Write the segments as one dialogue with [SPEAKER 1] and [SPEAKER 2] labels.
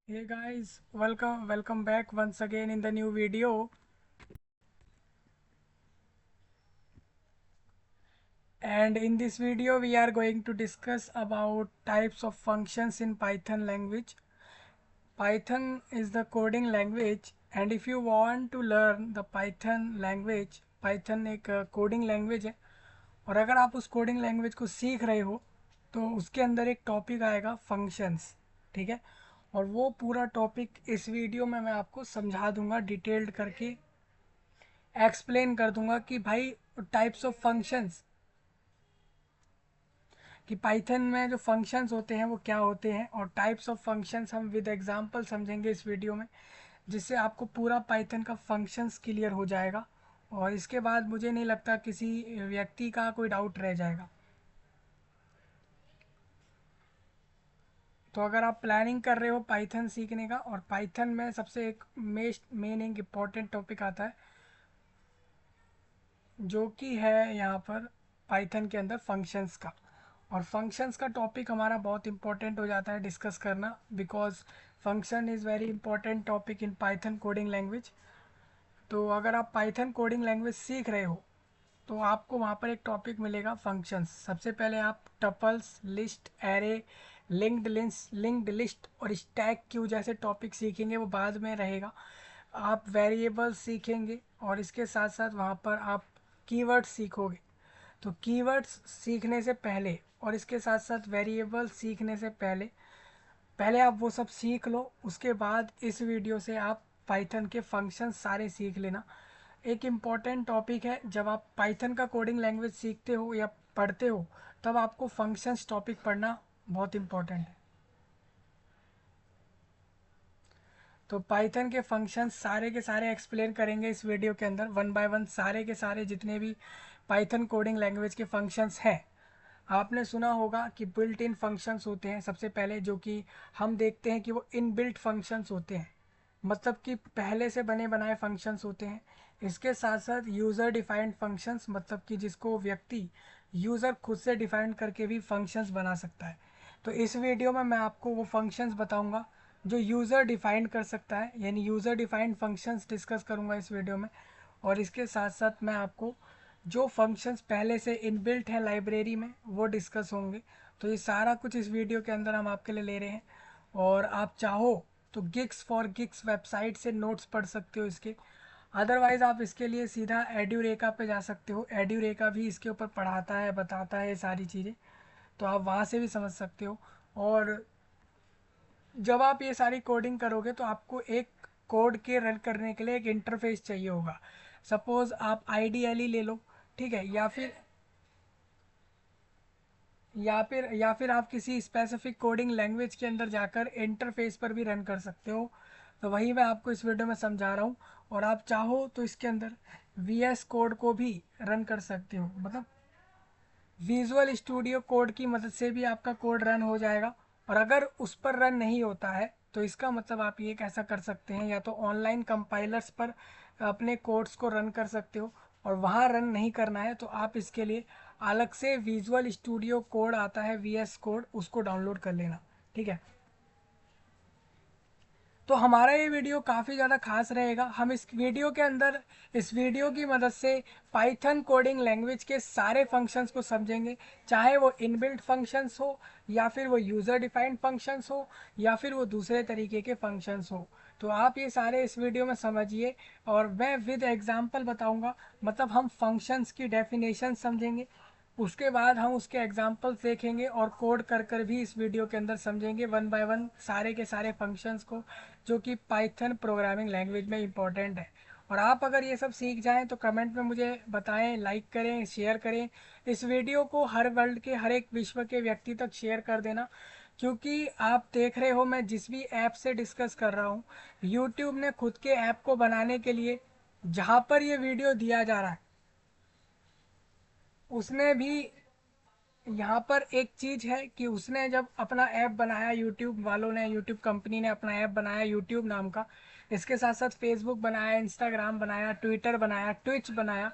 [SPEAKER 1] Hey guys, welcome back once again in the new video. And in this video we are going to discuss about types of functions in Python language. Python is the coding language, and if you want to learn the Python language, Python एक coding language है, और अगर आप उस coding language को सीख रहे हो तो उसके अंदर एक टॉपिक आएगा फंक्शंस। ठीक है, और वो पूरा टॉपिक इस वीडियो में मैं आपको समझा दूंगा, डिटेल्ड करके एक्सप्लेन कर दूंगा कि भाई टाइप्स ऑफ फंक्शंस, कि पाइथन में जो फंक्शंस होते हैं वो क्या होते हैं, और टाइप्स ऑफ फंक्शंस हम विद एग्जांपल समझेंगे इस वीडियो में, जिससे आपको पूरा पाइथन का फंक्शंस क्लियर हो जाएगा। और इसके बाद मुझे नहीं लगता किसी व्यक्ति का कोई डाउट रह जाएगा। तो अगर आप प्लानिंग कर रहे हो पाइथन सीखने का, और पाइथन में सबसे एक मेन एक इम्पॉर्टेंट टॉपिक आता है जो कि है यहाँ पर पाइथन के अंदर फंक्शंस का। और फंक्शंस का टॉपिक हमारा बहुत इंपॉर्टेंट हो जाता है डिस्कस करना, because function is very important topic in Python coding language. तो अगर आप पाइथन कोडिंग लैंग्वेज सीख रहे हो तो आपको वहाँ पर एक टॉपिक मिलेगा फंक्शंस। सबसे पहले आप tuples, list, array, linked list और स्टैक क्यू जैसे टॉपिक सीखेंगे, वो बाद में रहेगा। आप वेरिएबल्स सीखेंगे, और इसके साथ साथ वहाँ पर आप कीवर्ड्स सीखोगे। तो कीवर्ड्स सीखने से पहले और इसके साथ साथ वेरिएबल सीखने से पहले पहले आप वो सब सीख लो, उसके बाद इस वीडियो से आप पाइथन के फंक्शन सारे सीख लेना। एक इम्पॉर्टेंट टॉपिक है, जब आप पाइथन का कोडिंग लैंग्वेज सीखते हो या पढ़ते हो तब आपको फंक्शंस टॉपिक पढ़ना बहुत इम्पॉर्टेंट है। तो पाइथन के फंक्शन सारे के सारे एक्सप्लेन करेंगे इस वीडियो के अंदर, वन बाय वन सारे के सारे जितने भी पाइथन कोडिंग लैंग्वेज के फंक्शंस हैं। आपने सुना होगा कि बिल्ट इन फंक्शंस होते हैं सबसे पहले, जो कि हम देखते हैं कि वो इनबिल्ट फंक्शंस होते हैं, मतलब कि पहले से बने बनाए फंक्शंस होते हैं। इसके साथ साथ यूज़र डिफाइंड फंक्शंस, मतलब कि जिसको व्यक्ति यूज़र खुद से डिफाइन करके भी फंक्शंस बना सकता है। तो इस वीडियो में मैं आपको वो फंक्शंस बताऊंगा जो यूज़र डिफाइन कर सकता है, यानी यूज़र डिफाइंड फंक्शंस डिस्कस करूंगा इस वीडियो में। और इसके साथ साथ मैं आपको जो फंक्शंस पहले से इनबिल्ट हैं लाइब्रेरी में वो डिस्कस होंगे। तो ये सारा कुछ इस वीडियो के अंदर हम आपके लिए ले रहे हैं। और आप चाहो तो गिग्स फॉर गिग्स वेबसाइट से नोट्स पढ़ सकते हो इसके। अदरवाइज़ आप इसके लिए सीधा एड्यूरेका पे जा सकते हो, एड्यूरेका भी इसके ऊपर पढ़ाता है, बताता है ये सारी चीज़ें, तो आप वहाँ से भी समझ सकते हो। और जब आप ये सारी कोडिंग करोगे तो आपको एक कोड के रन करने के लिए एक इंटरफेस चाहिए होगा। सपोज़ आप आईडीएल ले लो, ठीक है, या फिर आप किसी स्पेसिफिक कोडिंग लैंग्वेज के अंदर जाकर इंटरफेस पर भी रन कर सकते हो। तो वही मैं आपको इस वीडियो में समझा रहा हूँ। और आप चाहो तो इसके अंदर वी एस कोड को भी रन कर सकते हो, मतलब विजुअल स्टूडियो कोड की मदद से भी आपका कोड रन हो जाएगा। और अगर उस पर रन नहीं होता है तो इसका मतलब आप ये कैसा कर सकते हैं, या तो ऑनलाइन कंपाइलर्स पर अपने कोड्स को रन कर सकते हो, और वहाँ रन नहीं करना है तो आप इसके लिए अलग से विजुअल स्टूडियो कोड आता है, वी एस कोड, उसको डाउनलोड कर लेना। ठीक है, तो हमारा ये वीडियो काफ़ी ज़्यादा खास रहेगा। हम इस वीडियो के अंदर, इस वीडियो की मदद से पाइथन कोडिंग लैंग्वेज के सारे फंक्शंस को समझेंगे, चाहे वो इनबिल्ट फंक्शंस हो, या फिर वो यूज़र डिफाइंड फंक्शंस हो, या फिर वो दूसरे तरीके के फंक्शंस हो। तो आप ये सारे इस वीडियो में समझिए, और मैं विद एग्जांपल बताऊंगा, मतलब हम फंक्शंस की डेफिनेशन समझेंगे, उसके बाद हम उसके एग्जाम्पल्स देखेंगे, और कोड कर कर भी इस वीडियो के अंदर समझेंगे वन बाय वन सारे के सारे फंक्शंस को, जो कि पाइथन प्रोग्रामिंग लैंग्वेज में इंपॉर्टेंट है। और आप अगर ये सब सीख जाएं तो कमेंट में मुझे बताएं, लाइक करें, शेयर करें। इस वीडियो को हर वर्ल्ड के, हर एक विश्व के व्यक्ति तक शेयर कर देना, क्योंकि आप देख रहे हो मैं जिस भी ऐप से डिस्कस कर रहा हूँ, यूट्यूब ने खुद के ऐप को बनाने के लिए जहाँ पर ये वीडियो दिया जा रहा है उसने भी, यहाँ पर एक चीज़ है कि उसने जब अपना ऐप बनाया, यूट्यूब वालों ने, यूट्यूब कंपनी ने अपना ऐप बनाया यूट्यूब नाम का, इसके साथ साथ फेसबुक बनाया, इंस्टाग्राम बनाया, ट्विटर बनाया, ट्विच बनाया,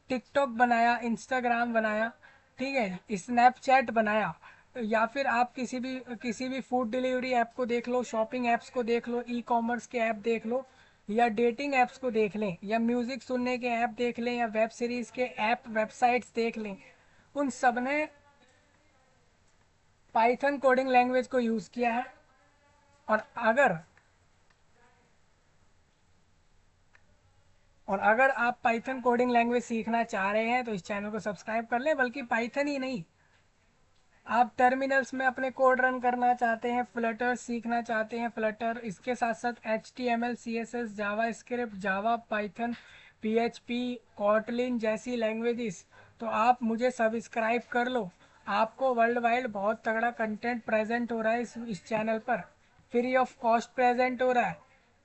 [SPEAKER 1] टिकटॉक बनाया, इंस्टाग्राम बनाया, ठीक है, स्नैपचैट बनाया। या फिर आप किसी भी फूड डिलीवरी ऐप को देख लो, शॉपिंग ऐप्स को देख लो, ई कॉमर्स के ऐप देख लो, या डेटिंग ऐप्स को देख लें, या म्यूजिक सुनने के ऐप देख लें, या वेब सीरीज के ऐप वेबसाइट्स देख लें, उन सब ने पाइथन कोडिंग लैंग्वेज को यूज किया है। और अगर और अगर आप पाइथन कोडिंग लैंग्वेज सीखना चाह रहे हैं तो इस चैनल को सब्सक्राइब कर लें। बल्कि पाइथन ही नहीं, आप टर्मिनल्स में अपने कोड रन करना चाहते हैं, फ्लटर सीखना चाहते हैं, फ्लटर, इसके साथ साथ HTML CSS जावा स्क्रिप्ट, जावा, पाइथन, PHP, कॉटलिन जैसी लैंग्वेजेस, तो आप मुझे सब्सक्राइब कर लो। आपको वर्ल्ड वाइड बहुत तगड़ा कंटेंट प्रेजेंट हो रहा है इस चैनल पर, फ्री ऑफ कॉस्ट प्रेजेंट हो रहा है।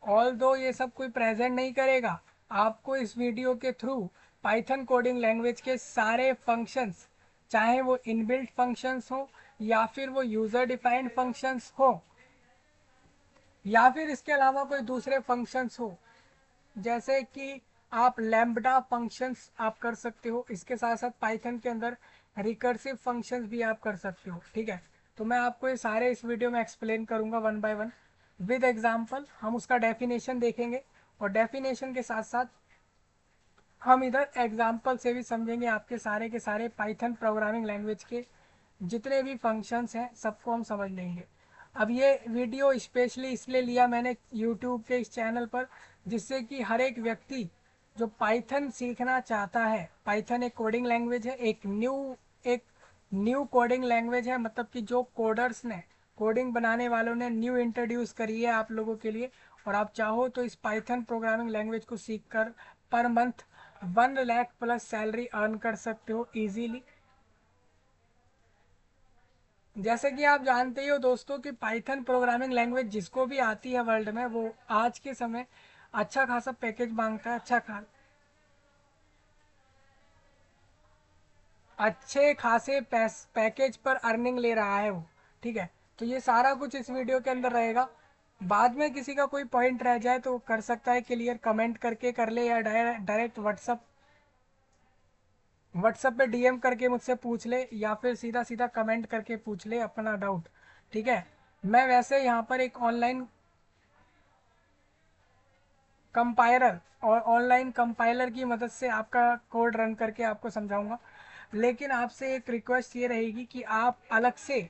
[SPEAKER 1] ऑल दो ये सब कोई प्रेजेंट नहीं करेगा, आपको इस वीडियो के थ्रू पाइथन कोडिंग लैंग्वेज के सारे फंक्शंस, चाहे वो इनबिल्ट फंक्शंस हो, या फिर वो यूज़र डिफाइंड फंक्शंस हो, या फिर इसके अलावा कोई दूसरे फंक्शंस हो, जैसे कि आप लैम्बडा फंक्शंस आप कर सकते हो। इसके साथ साथ पाइथन के अंदर रिकर्सिव फंक्शंस भी आप कर सकते हो। ठीक है, तो मैं आपको ये सारे इस वीडियो में एक्सप्लेन करूंगा one by one with example. हम उसका डेफिनेशन देखेंगे, और डेफिनेशन के साथ साथ हम इधर एग्जाम्पल से भी समझेंगे आपके सारे के सारे पाइथन प्रोग्रामिंग लैंग्वेज के जितने भी फंक्शंस हैं सबको हम समझ लेंगे। अब ये वीडियो स्पेशली इसलिए लिया मैंने यूट्यूब के इस चैनल पर, जिससे कि हर एक व्यक्ति जो पाइथन सीखना चाहता है, पाइथन एक कोडिंग लैंग्वेज है, एक न्यू कोडिंग लैंग्वेज है, मतलब कि जो कोडर्स ने, कोडिंग बनाने वालों ने न्यू इंट्रोड्यूस करी है आप लोगों के लिए। और आप चाहो तो इस पाइथन प्रोग्रामिंग लैंग्वेज को सीखकर per month 1 lakh plus salary earn कर सकते हो इजीली। जैसे कि आप जानते ही हो दोस्तों कि पाइथन प्रोग्रामिंग लैंग्वेज जिसको भी आती है वर्ल्ड में, वो आज के समय अच्छा खासा पैकेज मांगता है, अच्छे खासे पैकेज पर अर्निंग ले रहा है वो। ठीक है, तो ये सारा कुछ इस वीडियो के अंदर रहेगा। बाद में किसी का कोई पॉइंट रह जाए तो कर सकता है क्लियर, कमेंट करके कर ले, या डायरेक्ट व्हाट्सअप पे DM करके मुझसे पूछ ले, या फिर सीधा सीधा कमेंट करके पूछ ले अपना डाउट। ठीक है, मैं वैसे यहाँ पर एक ऑनलाइन कंपाइलर और ऑनलाइन कंपाइलर की मदद से आपका कोड रन करके आपको समझाऊंगा। लेकिन आपसे एक रिक्वेस्ट ये रहेगी कि आप अलग से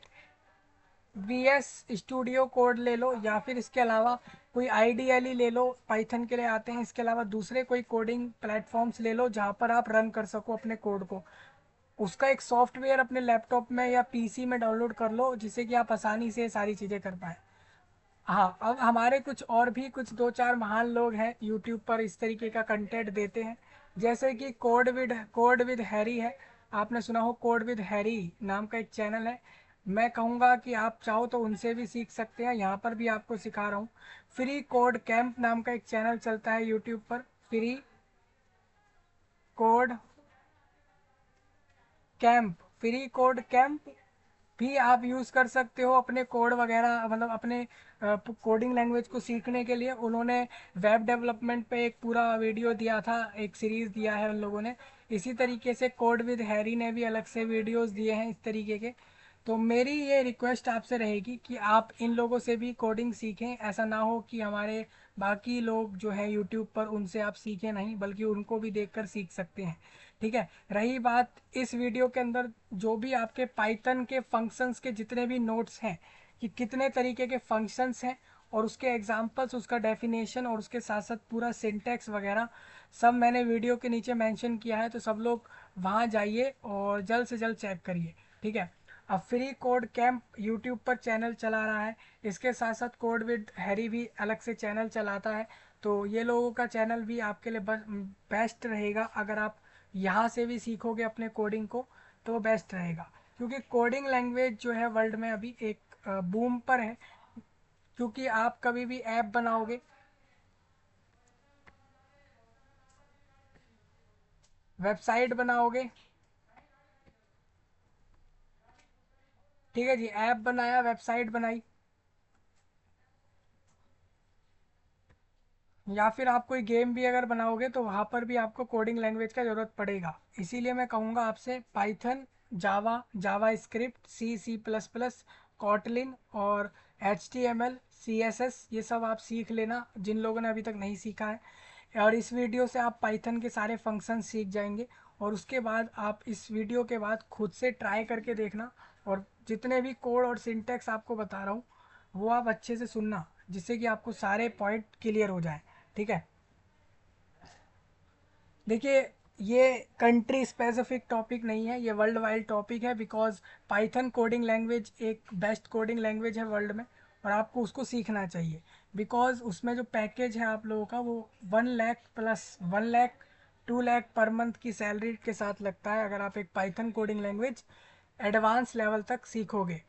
[SPEAKER 1] VS स्टूडियो कोड ले लो, या फिर इसके अलावा कोई IDLE ले लो, पाइथन के लिए आते हैं। इसके अलावा दूसरे कोई कोडिंग प्लेटफॉर्म्स ले लो जहाँ पर आप रन कर सको अपने कोड को। उसका एक सॉफ्टवेयर अपने लैपटॉप में या PC में डाउनलोड कर लो, जिससे कि आप आसानी से सारी चीज़ें कर पाए। हाँ, अब हमारे कुछ और भी कुछ दो चार महान लोग हैं यूट्यूब पर इस तरीके का कंटेंट देते हैं, जैसे कि कोड विद हैरी है। आपने सुना हो, कोड विद हैरी नाम का एक चैनल है। मैं कहूँगा कि आप चाहो तो उनसे भी सीख सकते हैं, यहाँ पर भी आपको सिखा रहा हूँ। फ्री कोड कैंप नाम का एक चैनल चलता है यूट्यूब पर, free code free code camp भी आप यूज़ कर सकते हो अपने कोड वगैरह, मतलब अपने कोडिंग लैंग्वेज को सीखने के लिए। उन्होंने वेब डेवलपमेंट पे एक पूरा वीडियो दिया था, एक सीरीज़ दिया है उन लोगों ने। इसी तरीके से कोड विद हैरी ने भी अलग से वीडियोस दिए हैं इस तरीके के। तो मेरी ये रिक्वेस्ट आपसे रहेगी कि आप इन लोगों से भी कोडिंग सीखें। ऐसा ना हो कि हमारे बाकी लोग जो है यूट्यूब पर, उनसे आप सीखें नहीं, बल्कि उनको भी देखकर सीख सकते हैं। ठीक है, रही बात इस वीडियो के अंदर जो भी आपके पाइथन के फंक्शंस के जितने भी नोट्स हैं, कि कितने तरीके के फंक्शंस हैं, और उसके एग्जांपल्स, उसका डेफिनेशन, और उसके साथ साथ पूरा सिंटैक्स वगैरह सब मैंने वीडियो के नीचे मेंशन किया है। तो सब लोग वहाँ जाइए और जल्द से जल्द चेक करिए। ठीक है, अब फ्री कोड कैंप यूट्यूब पर चैनल चला रहा है, इसके साथ साथ कोड विद हैरी भी अलग से चैनल चलाता है। तो ये लोगों का चैनल भी आपके लिए बेस्ट रहेगा। अगर आप यहाँ से भी सीखोगे अपने कोडिंग को तो बेस्ट रहेगा, क्योंकि कोडिंग लैंग्वेज जो है वर्ल्ड में अभी एक बूम पर है। क्योंकि आप कभी भी ऐप बनाओगे, वेबसाइट बनाओगे, ठीक है जी, ऐप बनाया, वेबसाइट बनाई, या फिर आप कोई गेम भी अगर बनाओगे तो वहाँ पर भी आपको कोडिंग लैंग्वेज का ज़रूरत पड़ेगा। इसीलिए मैं कहूँगा आपसे पाइथन जावा, जावा स्क्रिप्ट, C++, कॉटलिन और HTML, CSS, ये सब आप सीख लेना जिन लोगों ने अभी तक नहीं सीखा है। और इस वीडियो से आप पाइथन के सारे फंक्शन सीख जाएंगे। और उसके बाद आप इस वीडियो के बाद खुद से ट्राई करके देखना, और जितने भी कोड और सिंटैक्स आपको बता रहा हूँ वो आप अच्छे से सुनना, जिससे कि आपको सारे पॉइंट क्लियर हो जाए। ठीक है, देखिए ये कंट्री स्पेसिफिक टॉपिक नहीं है, ये वर्ल्ड वाइड टॉपिक है, बिकॉज पाइथन कोडिंग लैंग्वेज एक बेस्ट कोडिंग लैंग्वेज है वर्ल्ड में, और आपको उसको सीखना चाहिए। बिकॉज उसमें जो पैकेज है आप लोगों का वो 1 lakh plus 1 lakh 2 lakh per month की सैलरी के साथ लगता है, अगर आप एक Python coding language advance level तक सीखोगे।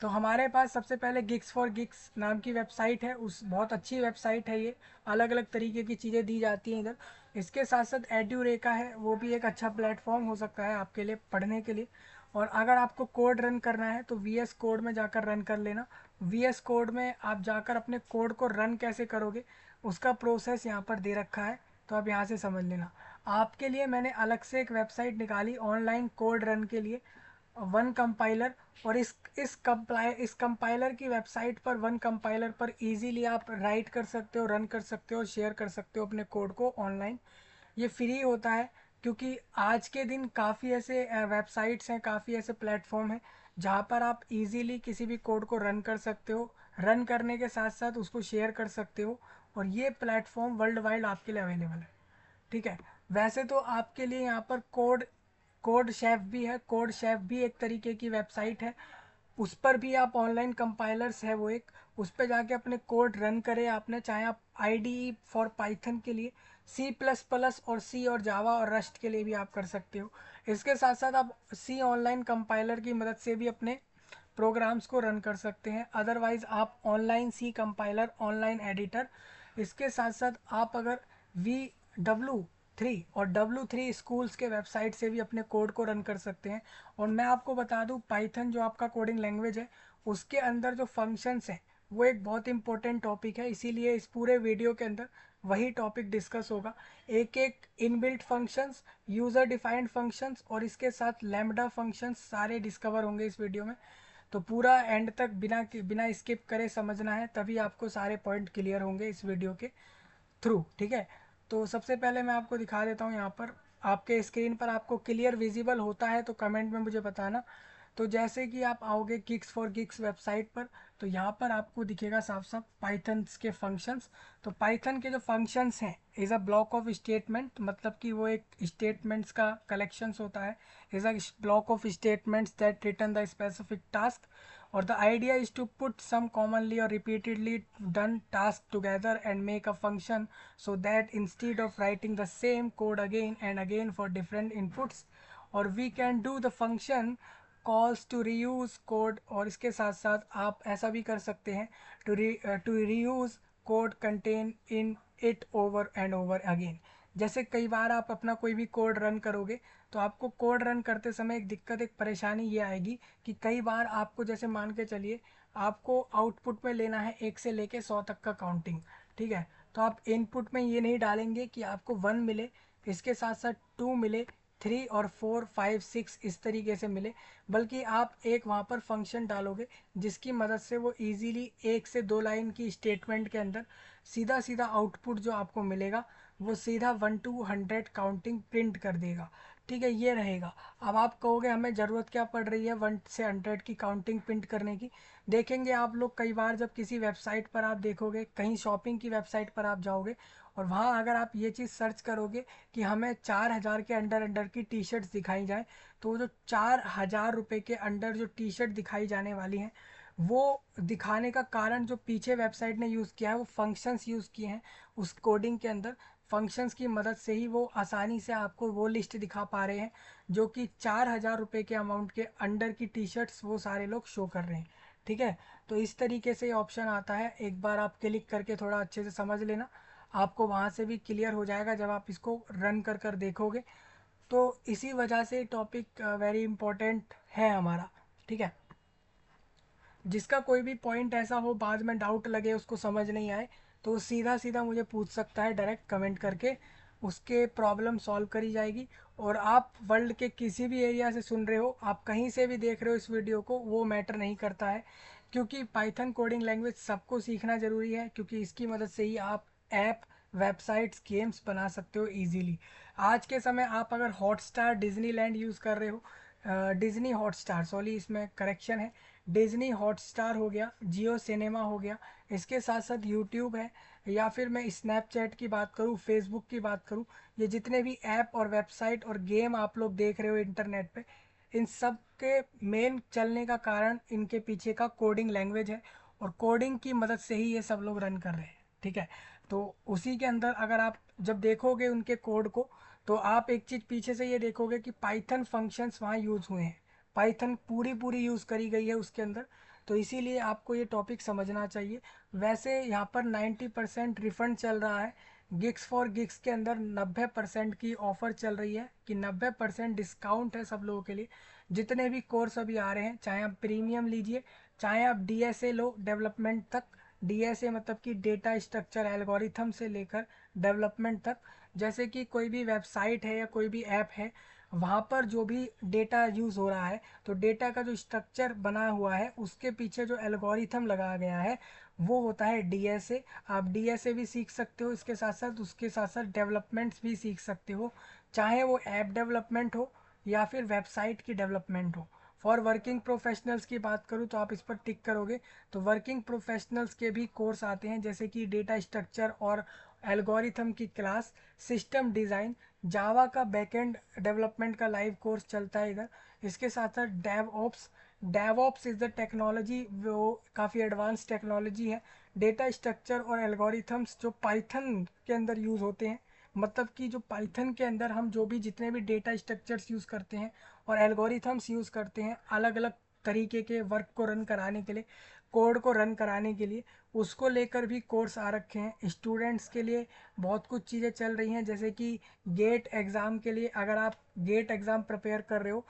[SPEAKER 1] तो हमारे पास सबसे पहले गिग्स फॉर गिग्स नाम की वेबसाइट है, उस बहुत अच्छी वेबसाइट है ये, अलग अलग तरीके की चीज़ें दी जाती हैं इधर। इसके साथ साथ एड्यूरेका है, वो भी एक अच्छा प्लेटफॉर्म हो सकता है आपके लिए पढ़ने के लिए। और अगर आपको कोड रन करना है तो VS कोड में जाकर रन कर लेना। VS कोड में आप जाकर अपने कोड को रन कैसे करोगे उसका प्रोसेस यहाँ पर दे रखा है, तो आप यहाँ से समझ लेना। आपके लिए मैंने अलग से एक वेबसाइट निकाली ऑनलाइन कोड रन के लिए, वन कंपाइलर। और इस कंपाइलर की वेबसाइट पर, वन कंपाइलर पर इजीली आप राइट कर सकते हो, रन कर सकते हो, शेयर कर सकते हो अपने कोड को ऑनलाइन। ये फ्री होता है, क्योंकि आज के दिन काफ़ी ऐसे वेबसाइट्स हैं, काफ़ी ऐसे प्लेटफॉर्म हैं जहाँ पर आप इजीली किसी भी कोड को रन कर सकते हो, रन करने के साथ साथ उसको शेयर कर सकते हो। और ये प्लेटफॉर्म वर्ल्ड वाइड आपके लिए अवेलेबल है। ठीक है, वैसे तो आपके लिए यहाँ पर कोड कोड शेफ भी है, कोड शेफ भी एक तरीके की वेबसाइट है, उस पर भी आप ऑनलाइन कंपाइलर्स है वो एक, उस पर जाके अपने कोड रन करें आपने, चाहे आप IDE फॉर पाइथन के लिए, C++ और C और जावा और रस्ट के लिए भी आप कर सकते हो। इसके साथ साथ आप C ऑनलाइन कंपाइलर की मदद से भी अपने प्रोग्राम्स को रन कर सकते हैं। अदरवाइज आप online C compiler, online editor, इसके साथ साथ आप अगर VW3 और W3 स्कूल्स के वेबसाइट से भी अपने कोड को रन कर सकते हैं। और मैं आपको बता दूं, पाइथन जो आपका कोडिंग लैंग्वेज है उसके अंदर जो फंक्शंस हैं वो एक बहुत इंपॉर्टेंट टॉपिक है, इसीलिए इस पूरे वीडियो के अंदर वही टॉपिक डिस्कस होगा। एक एक inbuilt functions, user defined functions और इसके साथ लैम्बडा फंक्शंस सारे डिस्कवर होंगे इस वीडियो में। तो पूरा एंड तक बिना बिना स्किप करे समझना है, तभी आपको सारे पॉइंट क्लियर होंगे इस वीडियो के थ्रू। ठीक है, तो सबसे पहले मैं आपको दिखा देता हूँ यहाँ पर, आपके स्क्रीन पर आपको क्लियर विजिबल होता है तो कमेंट में मुझे बताना। तो जैसे कि आप आओगे गिग्स फॉर गिग्स वेबसाइट पर, तो यहाँ पर आपको दिखेगा साफ साफ पाइथन के फंक्शंस। तो पाइथन के जो फंक्शंस हैं is a block of statement, मतलब कि वो एक स्टेटमेंट्स का कलेक्शंस होता है, is a block of statements that return the specific task. Or the idea is to put some commonly or repeatedly done tasks together and make a function, so that instead of writing the same code again and again for different inputs, or we can do the function calls to reuse code। और इसके साथ साथ आप ऐसा भी कर सकते हैं to reuse code contain in it over and over again। जैसे कई बार आप अपना कोई भी कोड रन करोगे तो आपको कोड रन करते समय एक दिक्कत, एक परेशानी ये आएगी कि कई बार आपको, जैसे मान के चलिए आपको आउटपुट में लेना है 1 से लेके 100 तक का काउंटिंग। ठीक है, तो आप इनपुट में ये नहीं डालेंगे कि आपको 1 मिले, इसके साथ साथ 2 मिले, 3 और 4 5 6 इस तरीके से मिले, बल्कि आप एक वहाँ पर फंक्शन डालोगे जिसकी मदद से वो इजीली 1 से 2 लाइन की स्टेटमेंट के अंदर सीधा सीधा आउटपुट जो आपको मिलेगा वो सीधा 1 to 100 काउंटिंग प्रिंट कर देगा। ठीक है, ये रहेगा। अब आप कहोगे हमें ज़रूरत क्या पड़ रही है 1 से 100 की काउंटिंग प्रिंट करने की। देखेंगे आप लोग कई बार जब किसी वेबसाइट पर आप देखोगे, कहीं शॉपिंग की वेबसाइट पर आप जाओगे और वहाँ अगर आप ये चीज़ सर्च करोगे कि हमें 4,000 के अंडर अंडर की टी शर्ट्स दिखाई जाए, तो वो जो 4,000 रुपये के अंडर जो टी शर्ट दिखाई जाने वाली हैं वो दिखाने का कारण जो पीछे वेबसाइट ने यूज़ किया है वो फंक्शंस यूज़ किए हैं उस कोडिंग के अंदर। फंक्शंस की मदद से ही वो आसानी से आपको वो लिस्ट दिखा पा रहे हैं जो कि 4,000 रुपये के अमाउंट के अंडर की टी शर्ट्स वो सारे लोग शो कर रहे हैं। ठीक है, तो इस तरीके से ऑप्शन आता है, एक बार आप क्लिक करके थोड़ा अच्छे से समझ लेना, आपको वहाँ से भी क्लियर हो जाएगा जब आप इसको रन कर कर देखोगे। तो इसी वजह से टॉपिक वेरी इंपॉर्टेंट है हमारा। ठीक है, जिसका कोई भी पॉइंट ऐसा हो बाद में डाउट लगे, उसको समझ नहीं आए, तो सीधा सीधा मुझे पूछ सकता है डायरेक्ट कमेंट करके, उसके प्रॉब्लम सॉल्व करी जाएगी। और आप वर्ल्ड के किसी भी एरिया से सुन रहे हो, आप कहीं से भी देख रहे हो इस वीडियो को, वो मैटर नहीं करता है, क्योंकि पाइथन कोडिंग लैंग्वेज सबको सीखना ज़रूरी है, क्योंकि इसकी मदद से ही आप ऐप, वेबसाइट्स, गेम्स बना सकते हो ईजीली। आज के समय आप अगर हॉटस्टार, डिज्नीलैंड यूज़ कर रहे हो, डिज्नी हॉटस्टार, सॉरी इसमें करेक्शन है, डिज्नी हॉटस्टार हो गया, जियो सिनेमा हो गया, इसके साथ साथ यूट्यूब है, या फिर मैं स्नैपचैट की बात करूँ, फेसबुक की बात करूँ, ये जितने भी ऐप और वेबसाइट और गेम आप लोग देख रहे हो इंटरनेट पे, इन सब के मेन चलने का कारण इनके पीछे का कोडिंग लैंग्वेज है, और कोडिंग की मदद से ही ये सब लोग रन कर रहे हैं। ठीक है, तो उसी के अंदर अगर आप जब देखोगे उनके कोड को, तो आप एक चीज़ पीछे से ये देखोगे कि पाइथन फंक्शंस वहाँ यूज़ हुए हैं, पाइथन पूरी पूरी यूज़ करी गई है उसके अंदर। तो इसीलिए आपको ये टॉपिक समझना चाहिए। वैसे यहाँ पर 90% रिफंड चल रहा है, गिग्स फॉर गिग्स के अंदर 90% की ऑफ़र चल रही है, कि 90% डिस्काउंट है सब लोगों के लिए, जितने भी कोर्स अभी आ रहे हैं, चाहे आप प्रीमियम लीजिए, चाहे आप डीएसए लो डेवलपमेंट तक। डीएसए मतलब कि डेटा स्ट्रक्चर एल्गोरिथम से लेकर डेवलपमेंट तक। जैसे कि कोई भी वेबसाइट है या कोई भी ऐप है, वहाँ पर जो भी डेटा यूज़ हो रहा है, तो डेटा का जो स्ट्रक्चर बना हुआ है उसके पीछे जो एल्गोरिथम लगाया गया है, वो होता है डीएसए। आप डीएसए भी सीख सकते हो, इसके साथ साथ उसके साथ साथ डेवलपमेंट्स भी सीख सकते हो, चाहे वो ऐप डेवलपमेंट हो या फिर वेबसाइट की डेवलपमेंट हो। फॉर वर्किंग प्रोफेशनल्स की बात करूँ तो आप इस पर टिक करोगे, तो वर्किंग प्रोफेशनल्स के भी कोर्स आते हैं, जैसे कि डेटा स्ट्रक्चर और एल्गोरिथम की क्लास, सिस्टम डिज़ाइन, जावा का बैकएंड डेवलपमेंट का लाइव कोर्स चलता है इधर। इसके साथ साथ डेवऑप्स इज़ द टेक्नोलॉजी, वो काफ़ी एडवांस टेक्नोलॉजी है। डेटा स्ट्रक्चर और एल्गोरिथम्स जो पाइथन के अंदर यूज़ होते हैं, मतलब कि जो पाइथन के अंदर हम जो भी जितने भी डेटा स्ट्रक्चर्स यूज़ करते हैं और एल्गोरिथम्स यूज़ करते हैं अलग अलग तरीके के वर्क को रन कराने के लिए, कोड को रन कराने के लिए, उसको लेकर भी कोर्स आ रखे हैं स्टूडेंट्स के लिए। बहुत कुछ चीज़ें चल रही हैं, जैसे कि गेट एग्ज़ाम के लिए, अगर आप गेट एग्ज़ाम प्रिपेयर कर रहे हो,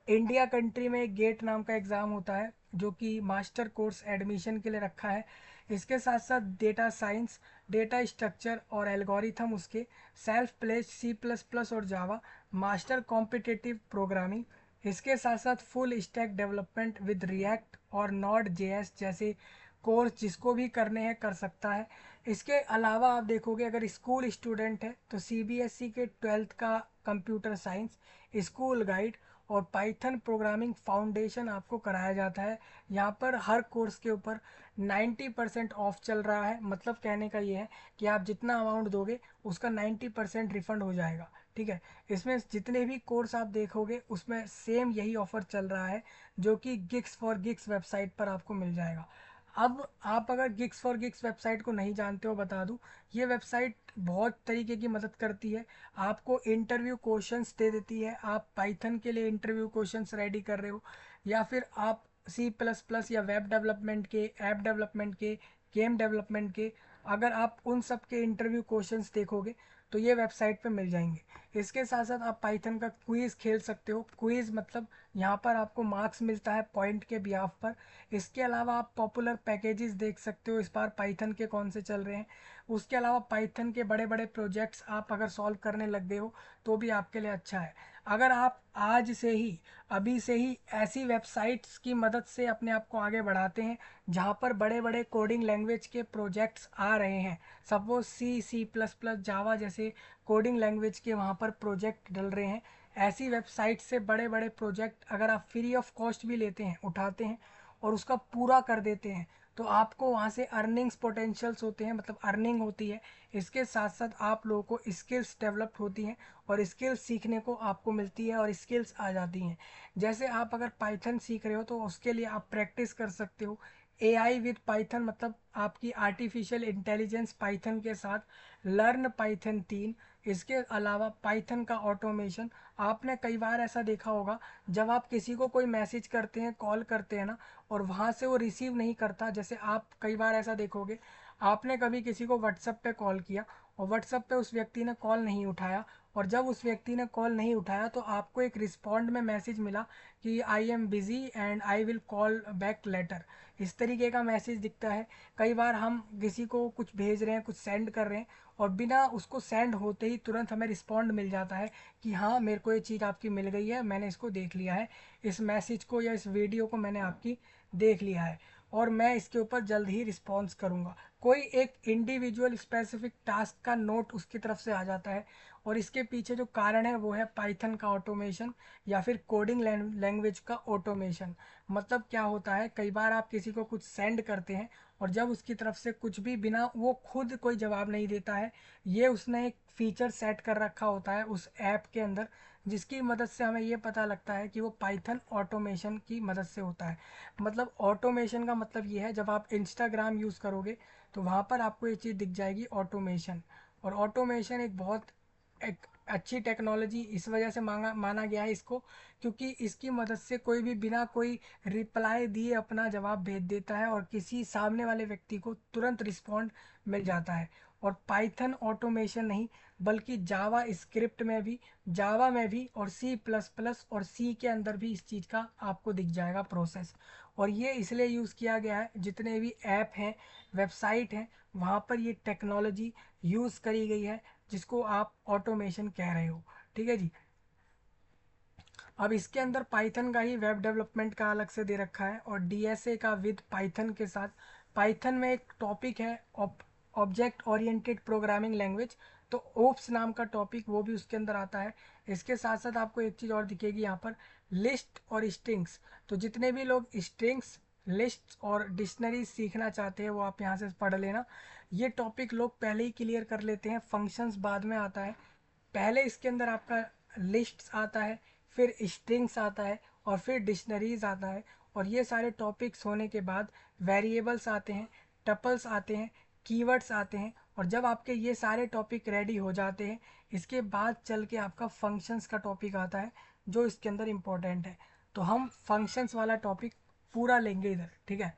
[SPEAKER 1] इंडिया कंट्री में एक गेट नाम का एग्ज़ाम होता है, जो कि मास्टर कोर्स एडमिशन के लिए रखा है। इसके साथ साथ डेटा साइंस, डेटा स्ट्रक्चर और एल्गोरिथम, उसके सेल्फ प्लेस, सी प्लस प्लस और जावा, मास्टर कॉम्पिटिटिव प्रोग्रामिंग, इसके साथ साथ full stack development with React और नॉट जेएस जैसे कोर्स जिसको भी करने हैं कर सकता है। इसके अलावा आप देखोगे, अगर स्कूल स्टूडेंट है तो सीबीएसई के 12th का कंप्यूटर साइंस, स्कूल गाइड और पाइथन प्रोग्रामिंग फाउंडेशन आपको कराया जाता है। यहाँ पर हर कोर्स के ऊपर 90% ऑफ चल रहा है, मतलब कहने का ये है कि आप जितना अमाउंट दोगे उसका 90% रिफंड हो जाएगा। ठीक है, इसमें जितने भी कोर्स आप देखोगे उसमें सेम यही ऑफ़र चल रहा है, जो कि गिग्स फॉर गिग्स वेबसाइट पर आपको मिल जाएगा। अब आप अगर गिग्स फॉर गिग्स वेबसाइट को नहीं जानते हो, बता दूं, ये वेबसाइट बहुत तरीके की मदद करती है। आपको इंटरव्यू क्वेश्चंस दे देती है, आप पाइथन के लिए इंटरव्यू क्वेश्चंस रेडी कर रहे हो, या फिर आप सी प्लस प्लस या वेब डेवलपमेंट के, ऐप डेवलपमेंट के, गेम डेवलपमेंट के, अगर आप उन सब के इंटरव्यू क्वेश्चंस देखोगे तो ये वेबसाइट पे मिल जाएंगे। इसके साथ साथ आप पाइथन का क्विज़ खेल सकते हो। क्विज़ मतलब यहाँ पर आपको मार्क्स मिलता है पॉइंट के बिहाफ पर। इसके अलावा आप पॉपुलर पैकेजेस देख सकते हो, इस बार पाइथन के कौन से चल रहे हैं। उसके अलावा पाइथन के बड़े बड़े प्रोजेक्ट्स आप अगर सॉल्व करने लग गए हो तो भी आपके लिए अच्छा है। अगर आप आज से ही, अभी से ही ऐसी वेबसाइट्स की मदद से अपने आप को आगे बढ़ाते हैं जहाँ पर बड़े बड़े कोडिंग लैंग्वेज के प्रोजेक्ट्स आ रहे हैं, suppose C, C plus plus, Java जैसे कोडिंग लैंग्वेज के वहाँ पर प्रोजेक्ट डल रहे हैं, ऐसी वेबसाइट से बड़े बड़े प्रोजेक्ट अगर आप फ्री ऑफ कॉस्ट भी लेते हैं, उठाते हैं और उसका पूरा कर देते हैं, तो आपको वहाँ से अर्निंग्स पोटेंशियल्स होते हैं, मतलब अर्निंग होती है। इसके साथ साथ आप लोगों को स्किल्स डेवलप होती हैं और स्किल्स सीखने को आपको मिलती है और स्किल्स आ जाती हैं। जैसे आप अगर पाइथन सीख रहे हो तो उसके लिए आप प्रैक्टिस कर सकते हो। एआई विद पाइथन मतलब आपकी आर्टिफिशियल इंटेलिजेंस पाइथन के साथ, लर्न पाइथन 3, इसके अलावा पाइथन का ऑटोमेशन। आपने कई बार ऐसा देखा होगा, जब आप किसी को कोई मैसेज करते हैं, कॉल करते हैं ना, और वहाँ से वो रिसीव नहीं करता, जैसे आप कई बार ऐसा देखोगे, आपने कभी किसी को व्हाट्सएप पे कॉल किया और व्हाट्सएप पे उस व्यक्ति ने कॉल नहीं उठाया, और जब उस व्यक्ति ने कॉल नहीं उठाया तो आपको एक रिस्पॉन्ड में मैसेज मिला कि I am busy and I will call back later, इस तरीके का मैसेज दिखता है। कई बार हम किसी को कुछ भेज रहे हैं, कुछ सेंड कर रहे हैं, और बिना उसको सेंड होते ही तुरंत हमें रिस्पॉन्ड मिल जाता है कि हाँ मेरे को ये चीज़ आपकी मिल गई है, मैंने इसको देख लिया है, इस मैसेज को या इस वीडियो को मैंने आपकी देख लिया है और मैं इसके ऊपर जल्द ही रिस्पॉन्स करूँगा। कोई एक इंडिविजुअल स्पेसिफिक टास्क का नोट उसकी तरफ से आ जाता है और इसके पीछे जो कारण है वो है पाइथन का ऑटोमेशन या फिर कोडिंग लैंग्वेज का ऑटोमेशन। मतलब क्या होता है, कई बार आप किसी को कुछ सेंड करते हैं और जब उसकी तरफ से कुछ भी बिना वो खुद कोई जवाब नहीं देता है, ये उसने एक फीचर सेट कर रखा होता है उस ऐप के अंदर, जिसकी मदद से हमें ये पता लगता है कि वो पाइथन ऑटोमेशन की मदद से होता है। मतलब ऑटोमेशन का मतलब ये है, जब आप इंस्टाग्राम यूज़ करोगे तो वहाँ पर आपको ये चीज़ दिख जाएगी ऑटोमेशन। और ऑटोमेशन एक बहुत एक अच्छी टेक्नोलॉजी इस वजह से माना गया है इसको, क्योंकि इसकी मदद से कोई भी बिना कोई रिप्लाई दिए अपना जवाब भेज देता है और किसी सामने वाले व्यक्ति को तुरंत रिस्पॉन्ड मिल जाता है। और पाइथन ऑटोमेशन नहीं बल्कि जावा स्क्रिप्ट में भी, जावा में भी और सी प्लस प्लस और सी के अंदर भी इस चीज़ का आपको दिख जाएगा प्रोसेस। और ये इसलिए यूज़ किया गया है, जितने भी ऐप हैं, वेबसाइट हैं, वहाँ पर ये टेक्नोलॉजी यूज़ करी गई है जिसको आप ऑटोमेशन कह रहे हो। ठीक है जी। अब इसके अंदर पाइथन का ही वेब डेवलपमेंट का अलग से दे रखा है और डीएसए का विद पाइथन के साथ। पाइथन में एक टॉपिक है ऑब्जेक्ट ओरिएंटेड प्रोग्रामिंग लैंग्वेज, तो ओप्स नाम का टॉपिक वो भी उसके अंदर आता है। इसके साथ साथ आपको एक चीज़ और दिखेगी यहाँ पर, लिस्ट और स्ट्रिंग्स। तो जितने भी लोग स्ट्रिंग्स, लिस्ट और डिक्शनरी सीखना चाहते हैं वो आप यहाँ से पढ़ लेना। ये टॉपिक लोग पहले ही क्लियर कर लेते हैं, फंक्शंस बाद में आता है। पहले इसके अंदर आपका लिस्ट्स आता है, फिर स्ट्रिंग्स आता है और फिर डिक्शनरीज आता है। और ये सारे टॉपिक्स होने के बाद वेरिएबल्स आते हैं, टपल्स आते हैं, कीवर्ड्स आते हैं। और जब आपके ये सारे टॉपिक रेडी हो जाते हैं, इसके बाद चल के आपका फंक्शंस का टॉपिक आता है जो इसके अंदर इम्पोर्टेंट है। तो हम फंक्शंस वाला टॉपिक पूरा लेंगे इधर, ठीक है।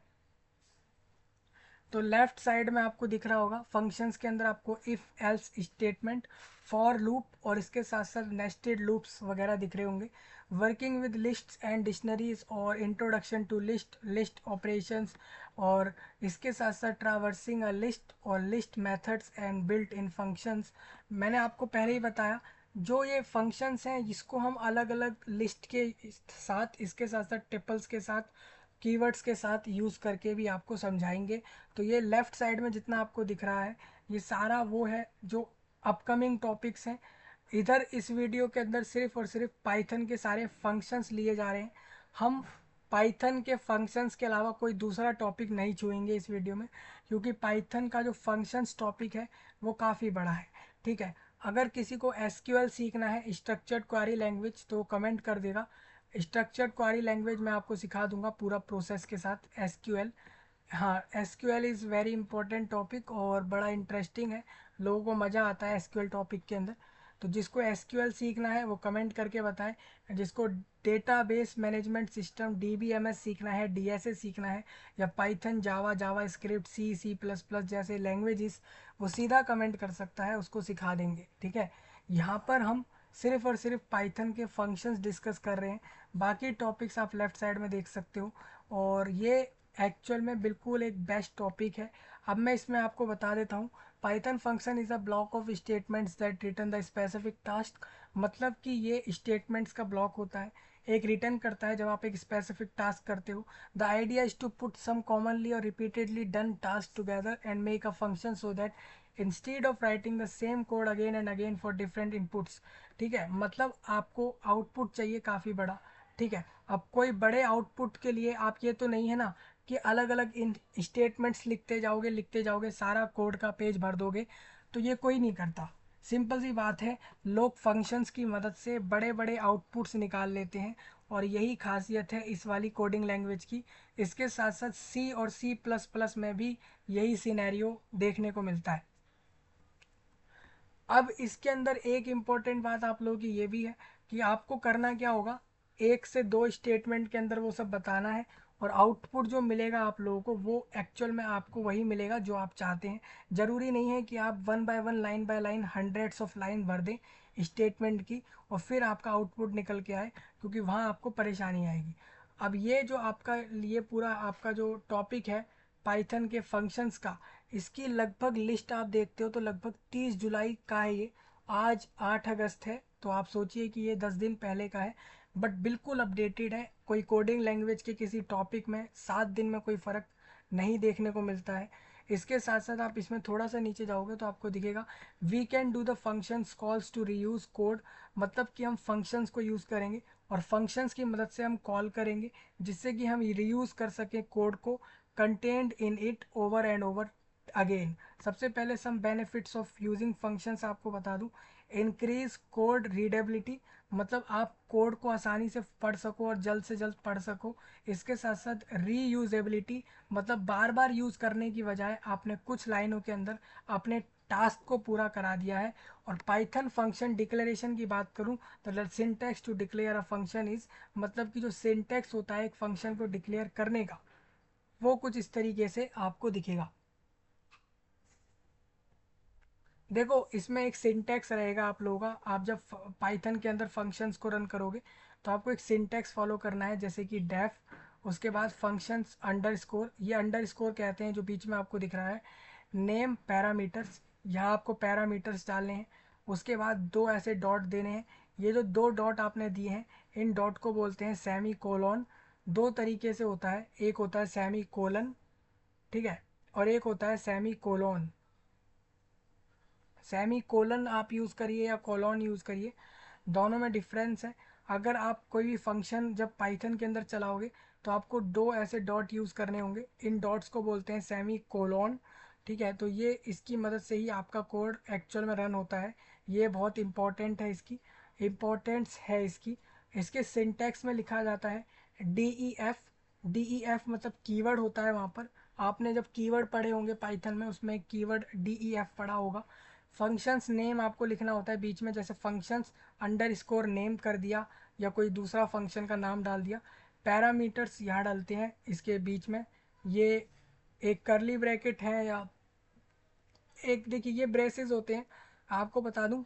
[SPEAKER 1] तो लेफ्ट साइड में आपको दिख रहा होगा फंक्शंस के अंदर आपको if else statement, for loop और इसके साथ साथ नेस्टेड लूप्स वगैरह दिख रहे होंगे। Working with lists and dictionaries और introduction to list, list operations, और इसके साथ साथ ट्रावर्सिंग अ लिस्ट और list methods and built in functions. मैंने आपको पहले ही बताया, जो ये फंक्शंस हैं जिसको हम अलग अलग लिस्ट के साथ, इसके साथ साथ टिपल्स के साथ, कीवर्ड्स के साथ यूज़ करके भी आपको समझाएंगे। तो ये लेफ़्ट साइड में जितना आपको दिख रहा है ये सारा वो है जो अपकमिंग टॉपिक्स हैं। इधर इस वीडियो के अंदर सिर्फ और सिर्फ पाइथन के सारे फंक्शंस लिए जा रहे हैं। हम पाइथन के फंक्शंस के अलावा कोई दूसरा टॉपिक नहीं छुएंगे इस वीडियो में, क्योंकि पाइथन का जो फंक्शंस टॉपिक है वो काफ़ी बड़ा है। ठीक है। अगर किसी को एसक्यूएल सीखना है, स्ट्रक्चर्ड क्वेरी लैंग्वेज, तो कमेंट कर देगा। स्ट्रक्चर्ड क्वेरी लैंग्वेज मैं आपको सिखा दूंगा पूरा प्रोसेस के साथ। एसक्यूएल, हाँ, SQL is very important topic और बड़ा इंटरेस्टिंग है, लोगों को मज़ा आता है एसक्यूएल टॉपिक के अंदर। तो जिसको एसक्यूएल सीखना है वो कमेंट करके बताएं। जिसको डेटाबेस मैनेजमेंट सिस्टम डीबीएमएस सीखना है, डीएसए सीखना है, या पाइथन, जावा, जावा स्क्रिप्ट, सी, सी प्लस प्लस जैसे लैंग्वेजेस, वो सीधा कमेंट कर सकता है, उसको सिखा देंगे। ठीक है। यहाँ पर हम सिर्फ और सिर्फ पाइथन के फंक्शंस डिस्कस कर रहे हैं, बाकी टॉपिक्स आप लेफ़्ट साइड में देख सकते हो। और ये एक्चुअल में बिल्कुल एक बेस्ट टॉपिक है। अब मैं इसमें आपको बता देता हूँ, Python function is a block of statements that return the specific task. मतलब कि ये स्टेटमेंट्स का ब्लॉक होता है, एक रिटर्न करता है जब आप एक स्पेसिफिक टास्क करते हो। The idea is to put some commonly और repeatedly done task together and make a function so that instead of writing the same code again and again for different inputs. ठीक है। मतलब आपको output चाहिए काफ़ी बड़ा। ठीक है। अब कोई बड़े आउटपुट के लिए आप ये तो नहीं है ना कि अलग अलग इन स्टेटमेंट्स लिखते जाओगे सारा कोड का पेज भर दोगे, तो ये कोई नहीं करता। सिंपल सी बात है, लोग फंक्शंस की मदद से बड़े बड़े आउटपुट्स निकाल लेते हैं और यही खासियत है इस वाली कोडिंग लैंग्वेज की। इसके साथ साथ सी और सी प्लस प्लस में भी यही सिनेरियो देखने को मिलता है। अब इसके अंदर एक इम्पॉर्टेंट बात आप लोगों की ये भी है कि आपको करना क्या होगा, एक से दो स्टेटमेंट के अंदर वो सब बताना है और आउटपुट जो मिलेगा आप लोगों को वो एक्चुअल में आपको वही मिलेगा जो आप चाहते हैं। ज़रूरी नहीं है कि आप one by one, line by line, hundreds of line भर दें स्टेटमेंट की और फिर आपका आउटपुट निकल के आए, क्योंकि वहाँ आपको परेशानी आएगी। अब ये जो आपका, ये पूरा आपका जो टॉपिक है पाइथन के फंक्शंस का, इसकी लगभग लिस्ट आप देखते हो तो लगभग 30 जुलाई का है ये। आज 8 अगस्त है, तो आप सोचिए कि ये 10 दिन पहले का है, बट बिल्कुल अपडेटेड है। कोई कोडिंग लैंग्वेज के किसी टॉपिक में 7 दिन में कोई फ़र्क नहीं देखने को मिलता है। इसके साथ साथ आप इसमें थोड़ा सा नीचे जाओगे तो आपको दिखेगा we can do the functions calls to reuse code, मतलब कि हम फंक्शंस को यूज़ करेंगे और फंक्शंस की मदद से हम कॉल करेंगे जिससे कि हम रीयूज़ कर सकें कोड को, content in it over and over again. सबसे पहले some benefits of using functions आपको बता दूं। इंक्रीज कोड रीडेबिलिटी, मतलब आप कोड को आसानी से पढ़ सको और जल्द से जल्द पढ़ सको। इसके साथ साथ रीयूजेबिलिटी, मतलब बार बार यूज़ करने की बजाय आपने कुछ लाइनों के अंदर अपने टास्क को पूरा करा दिया है। और पाइथन फंक्शन डिक्लेरेशन की बात करूं तो syntax to declare a function is, मतलब कि जो सिंटैक्स होता है एक फंक्शन को डिक्लेयर करने का, वो कुछ इस तरीके से आपको दिखेगा। देखो इसमें एक सिंटैक्स रहेगा आप लोगों का। आप जब पाइथन के अंदर फंक्शंस को रन करोगे तो आपको एक सिंटैक्स फॉलो करना है, जैसे कि डेफ, उसके बाद फंक्शंस अंडरस्कोर, ये अंडरस्कोर कहते हैं जो बीच में आपको दिख रहा है, नेम पैरामीटर्स, यहाँ आपको पैरामीटर्स डालने हैं। उसके बाद दो ऐसे डॉट देने हैं, ये जो दो डॉट आपने दिए हैं इन डॉट को बोलते हैं सेमी कोलोन। दो तरीके से होता है, एक होता है सेमी कोलन, ठीक है, और एक होता है सेमी कोलोन। सेमी कोलन आप यूज़ करिए या कोलोन यूज़ करिए, दोनों में डिफरेंस है। अगर आप कोई भी फंक्शन जब पाइथन के अंदर चलाओगे तो आपको दो ऐसे डॉट यूज़ करने होंगे, इन डॉट्स को बोलते हैं सेमी कोलोन, ठीक है। तो ये इसकी मदद से ही आपका कोड एक्चुअल में रन होता है। ये बहुत इंपॉर्टेंट है, इसकी इम्पोर्टेंस है इसकी। इसके सिंटैक्स में लिखा जाता है D E F. D E F मतलब कीवर्ड होता है वहाँ पर। आपने जब कीवर्ड पढ़े होंगे पाइथन में, उसमें कीवर्ड डी ई एफ पढ़ा होगा। फंक्शंस नेम आपको लिखना होता है बीच में, जैसे फंक्शंस अंडर स्कोर नेम कर दिया या कोई दूसरा फंक्शन का नाम डाल दिया। पैरामीटर्स यहाँ डालते हैं इसके बीच में, ये एक करली ब्रैकेट है या एक, देखिए ये ब्रेसेस होते हैं, आपको बता दूं।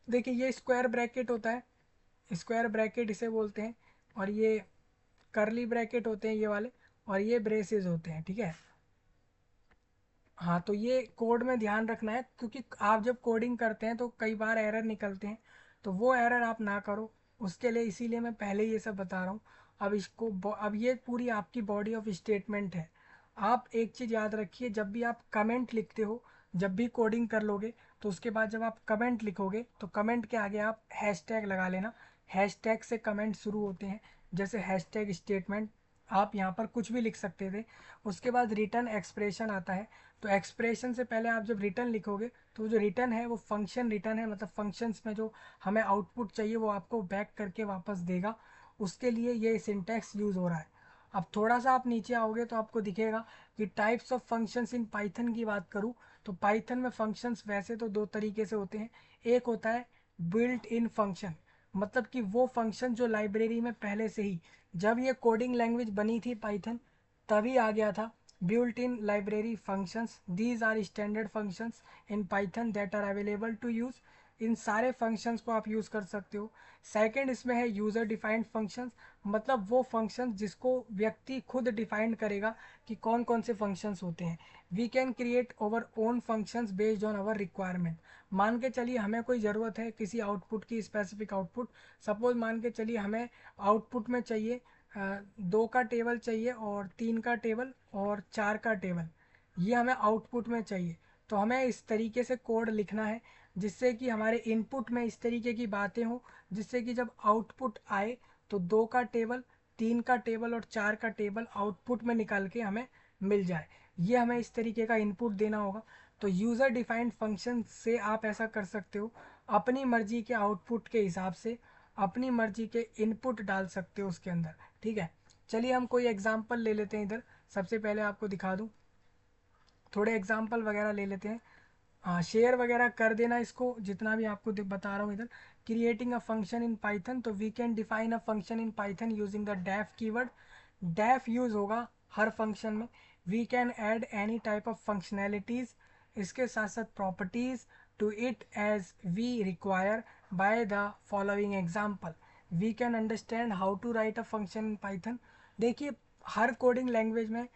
[SPEAKER 1] देखिए ये स्क्वायर ब्रैकेट होता है, स्क्वायर ब्रैकेट इसे बोलते हैं, और ये करली ब्रैकेट होते हैं ये वाले, और ये ब्रेसेस होते हैं, ठीक है। हाँ, तो ये कोड में ध्यान रखना है, क्योंकि आप जब कोडिंग करते हैं तो कई बार एरर निकलते हैं, तो वो एरर आप ना करो उसके लिए, इसीलिए मैं पहले ये सब बता रहा हूँ। अब ये पूरी आपकी बॉडी ऑफ स्टेटमेंट है। आप एक चीज़ याद रखिए, जब भी आप कमेंट लिखते हो, जब भी कोडिंग कर लोगे तो उसके बाद जब आप कमेंट लिखोगे तो कमेंट के आगे आप हैशटैग लगा लेना। हैशटैग से कमेंट शुरू होते हैं, जैसे हैशटैग स्टेटमेंट, आप यहाँ पर कुछ भी लिख सकते थे। उसके बाद रिटर्न एक्सप्रेशन आता है, तो एक्सप्रेशन से पहले आप जब रिटर्न लिखोगे तो जो रिटर्न है वो फंक्शन रिटर्न है, मतलब फंक्शंस में जो हमें आउटपुट चाहिए वो आपको बैक करके वापस देगा, उसके लिए ये सिंटैक्स यूज़ हो रहा है। अब थोड़ा सा आप नीचे आओगे तो आपको दिखेगा कि types of functions in Python की बात करूँ तो पाइथन में फंक्शंस वैसे तो दो तरीके से होते हैं। एक होता है बिल्ट इन फंक्शन, मतलब कि वो फंक्शन जो लाइब्रेरी में पहले से ही, जब ये कोडिंग लैंग्वेज बनी थी पाइथन तभी आ गया था। built-in library functions, these are standard functions in python that are available to use। इन सारे फंक्शंस को आप यूज़ कर सकते हो। सेकंड इसमें है यूज़र डिफाइंड फंक्शंस, मतलब वो फंक्शंस जिसको व्यक्ति खुद डिफाइंड करेगा कि कौन कौन से फंक्शंस होते हैं। We can create our own functions based on our requirement. मान के चलिए हमें कोई ज़रूरत है किसी आउटपुट की, स्पेसिफिक आउटपुट, सपोज मान के चलिए हमें आउटपुट में चाहिए 2 का टेबल चाहिए और 3 का टेबल और 4 का टेबल, ये हमें आउटपुट में चाहिए। तो हमें इस तरीके से कोड लिखना है जिससे कि हमारे इनपुट में इस तरीके की बातें हों, जिससे कि जब आउटपुट आए तो 2 का टेबल, 3 का टेबल और 4 का टेबल आउटपुट में निकाल के हमें मिल जाए। ये हमें इस तरीके का इनपुट देना होगा। तो यूज़र डिफाइंड फंक्शन से आप ऐसा कर सकते हो, अपनी मर्जी के आउटपुट के हिसाब से अपनी मर्जी के इनपुट डाल सकते हो उसके अंदर, ठीक है। चलिए हम कोई एग्जांपल ले लेते हैं इधर, सबसे पहले आपको दिखा दूं, थोड़े एग्जांपल वगैरह ले लेते हैं। हाँ, शेयर वगैरह कर देना इसको, जितना भी आपको बता रहा हूँ इधर। Creating a function in Python, तो we can define a function in Python using the def keyword. Def use होगा हर फंक्शन में। We can add any type of functionalities, इसके साथ साथ properties to it as we require by the following example. We can understand how to write a function in Python. देखिए हर coding language में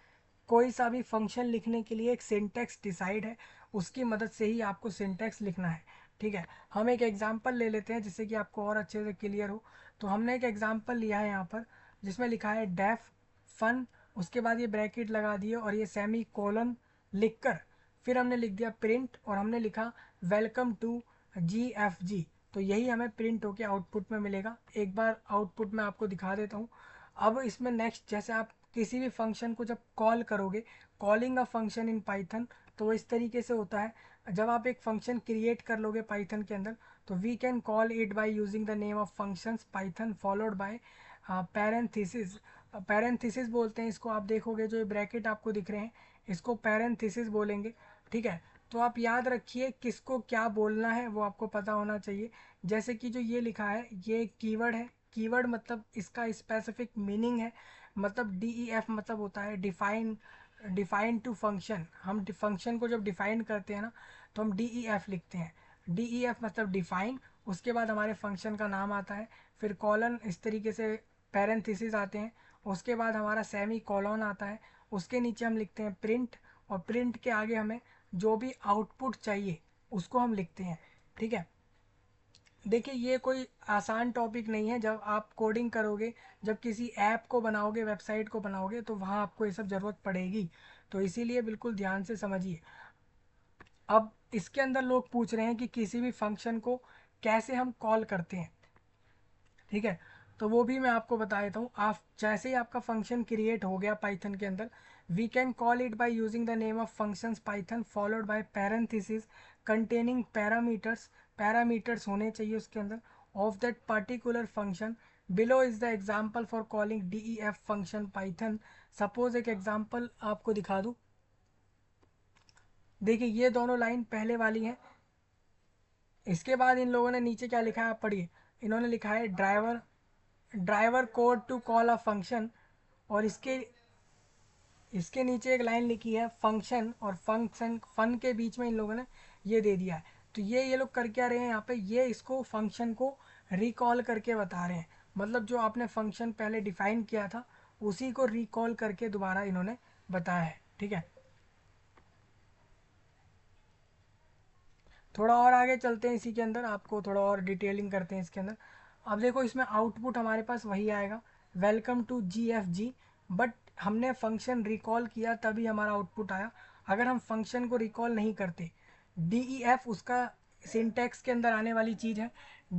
[SPEAKER 1] कोई सा भी फंक्शन लिखने के लिए एक सिंटैक्स डिसाइड है, उसकी मदद से ही आपको सिंटैक्स लिखना है। ठीक है, हम एक एग्जांपल ले लेते हैं जिससे कि आपको और अच्छे से क्लियर हो। तो हमने एक एग्जांपल लिया है यहाँ पर जिसमें लिखा है डेफ फन, उसके बाद ये ब्रैकेट लगा दिए और ये सेमी कोलन लिख कर फिर हमने लिख दिया प्रिंट और हमने लिखा वेलकम टू GFG। तो यही हमें प्रिंट होके आउटपुट में मिलेगा। एक बार आउटपुट में आपको दिखा देता हूँ। अब इसमें नेक्स्ट जैसे आप किसी भी फंक्शन को जब कॉल करोगे, calling a function in Python, तो वो इस तरीके से होता है। जब आप एक फंक्शन क्रिएट कर लोगे पाइथन के अंदर, तो we can call it by using the name of functions Python followed by parenthesis. Parenthesis बोलते हैं इसको। आप देखोगे जो ये ब्रैकेट आपको दिख रहे हैं, इसको पैरेंथेसिस बोलेंगे। ठीक है, तो आप याद रखिए किसको क्या बोलना है वो आपको पता होना चाहिए। जैसे कि जो ये लिखा है ये कीवर्ड है। कीवर्ड मतलब इसका स्पेसिफिक मीनिंग है, मतलब DEF मतलब होता है डिफाइन, डिफाइन टू फंक्शन। हम फंक्शन को जब डिफाइन करते हैं ना, तो हम DEF लिखते हैं। DEF मतलब डिफाइन, उसके बाद हमारे फंक्शन का नाम आता है, फिर कॉलन इस तरीके से पैरेंथेसिस आते हैं, उसके बाद हमारा सेमी कॉलन आता है, उसके नीचे हम लिखते हैं प्रिंट, और प्रिंट के आगे हमें जो भी आउटपुट चाहिए उसको हम लिखते हैं। ठीक है, देखिए ये कोई आसान टॉपिक नहीं है। जब आप कोडिंग करोगे, जब किसी ऐप को बनाओगे, वेबसाइट को बनाओगे, तो वहाँ आपको ये सब ज़रूरत पड़ेगी। तो इसीलिए बिल्कुल ध्यान से समझिए। अब इसके अंदर लोग पूछ रहे हैं कि किसी भी फंक्शन को कैसे हम कॉल करते हैं। ठीक है, तो वो भी मैं आपको बता देता हूँ। आप जैसे ही आपका फंक्शन क्रिएट हो गया पाइथन के अंदर, we can call it by using the name of functions Python followed by parenthesis containing parameters. Parameters होने चाहिए उसके अंदर of that particular function. Below is the example for calling DEF function Python. Suppose एक example आपको दिखा दूँ। देखिए ये दोनों लाइन पहले वाली हैं, इसके बाद इन लोगों ने नीचे क्या लिखा है आप पढ़िए। इन्होंने लिखा है driver, driver code to call a function, और इसके नीचे एक लाइन लिखी है फंक्शन, और फंक्शन फन के बीच में इन लोगों ने ये दे दिया है। तो ये लोग कर क्या रहे हैं यहाँ पे, ये इसको फंक्शन को रिकॉल करके बता रहे हैं। मतलब जो आपने फंक्शन पहले डिफाइन किया था उसी को रिकॉल करके दोबारा इन्होंने बताया है। ठीक है, थोड़ा और आगे चलते हैं, इसी के अंदर आपको थोड़ा और डिटेलिंग करते हैं इसके अंदर। अब देखो इसमें आउटपुट हमारे पास वही आएगा, वेलकम टू GFG। बट हमने फंक्शन रिकॉल किया तभी हमारा आउटपुट आया। अगर हम फंक्शन को रिकॉल नहीं करते, DEF उसका सिंटैक्स के अंदर आने वाली चीज़ है।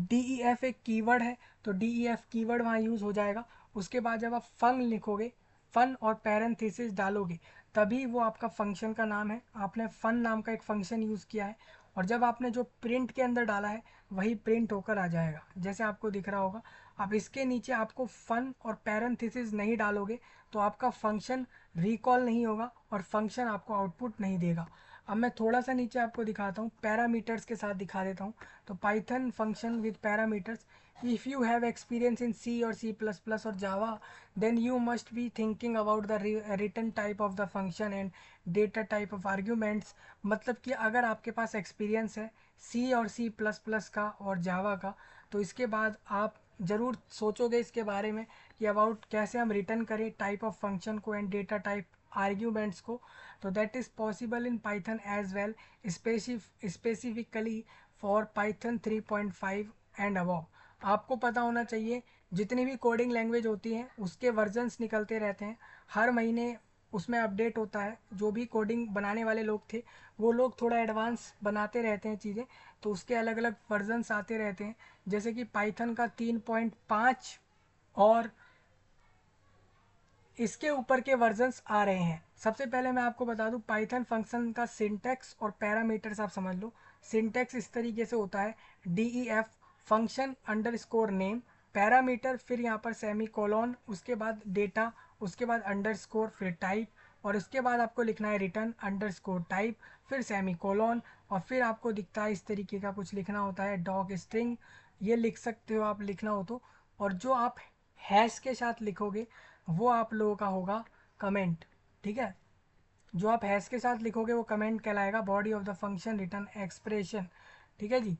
[SPEAKER 1] DEF एक कीवर्ड है, तो DEF कीवर्ड वहाँ यूज़ हो जाएगा। उसके बाद जब आप फन लिखोगे, फन और पैरेंथेसिस डालोगे, तभी वो आपका फंक्शन का नाम है। आपने फन नाम का एक फंक्शन यूज़ किया है, और जब आपने जो प्रिंट के अंदर डाला है वही प्रिंट होकर आ जाएगा, जैसे आपको दिख रहा होगा। अब इसके नीचे आपको फन और पैरेंथेसिस नहीं डालोगे तो आपका फंक्शन रिकॉल नहीं होगा और फंक्शन आपको आउटपुट नहीं देगा। अब मैं थोड़ा सा नीचे आपको दिखाता हूँ, पैरामीटर्स के साथ दिखा देता हूँ। तो Python function with parameters. If you have experience in C or C++ or Java, then you must be thinking about the written type of the function and data type of arguments। मतलब कि अगर आपके पास experience है C और C++ का और जावा का, तो इसके बाद आप ज़रूर सोचोगे इसके बारे में कि अबाउट कैसे हम रिटर्न करें टाइप ऑफ फंक्शन को एंड डेटा टाइप आर्ग्यूमेंट्स को। तो that is possible in Python as well, specifically for Python 3.5 and above. आपको पता होना चाहिए जितनी भी कोडिंग लैंग्वेज होती हैं उसके वर्जन्स निकलते रहते हैं, हर महीने उसमें अपडेट होता है। जो भी कोडिंग बनाने वाले लोग थे वो लोग थोड़ा एडवांस बनाते रहते हैं चीज़ें, तो उसके अलग अलग वर्जन्स आते रहते हैं। जैसे कि पाइथन का 3.5 और इसके ऊपर के वर्जन्स आ रहे हैं। सबसे पहले मैं आपको बता दूं पाइथन फंक्शन का सिंटैक्स और पैरामीटर्स आप समझ लो। सिंटैक्स इस तरीके से होता है DEF function underscore name, parameter, फिर यहाँ पर सेमी कोलॉन, उसके बाद डेटा, उसके बाद अंडरस्कोर, फिर टाइप, और उसके बाद आपको लिखना है रिटर्न अंडरस्कोर टाइप, फिर सेमी कोलॉन, और फिर आपको दिखता है इस तरीके का कुछ लिखना होता है डॉग स्ट्रिंग। ये लिख सकते हो आप लिखना हो तो। और जो आप हैश के साथ लिखोगे वो आप लोगों का होगा कमेंट। ठीक है, जो आप हैश के साथ लिखोगे वो कमेंट कहलाएगा, body of the function return expression. ठीक है जी।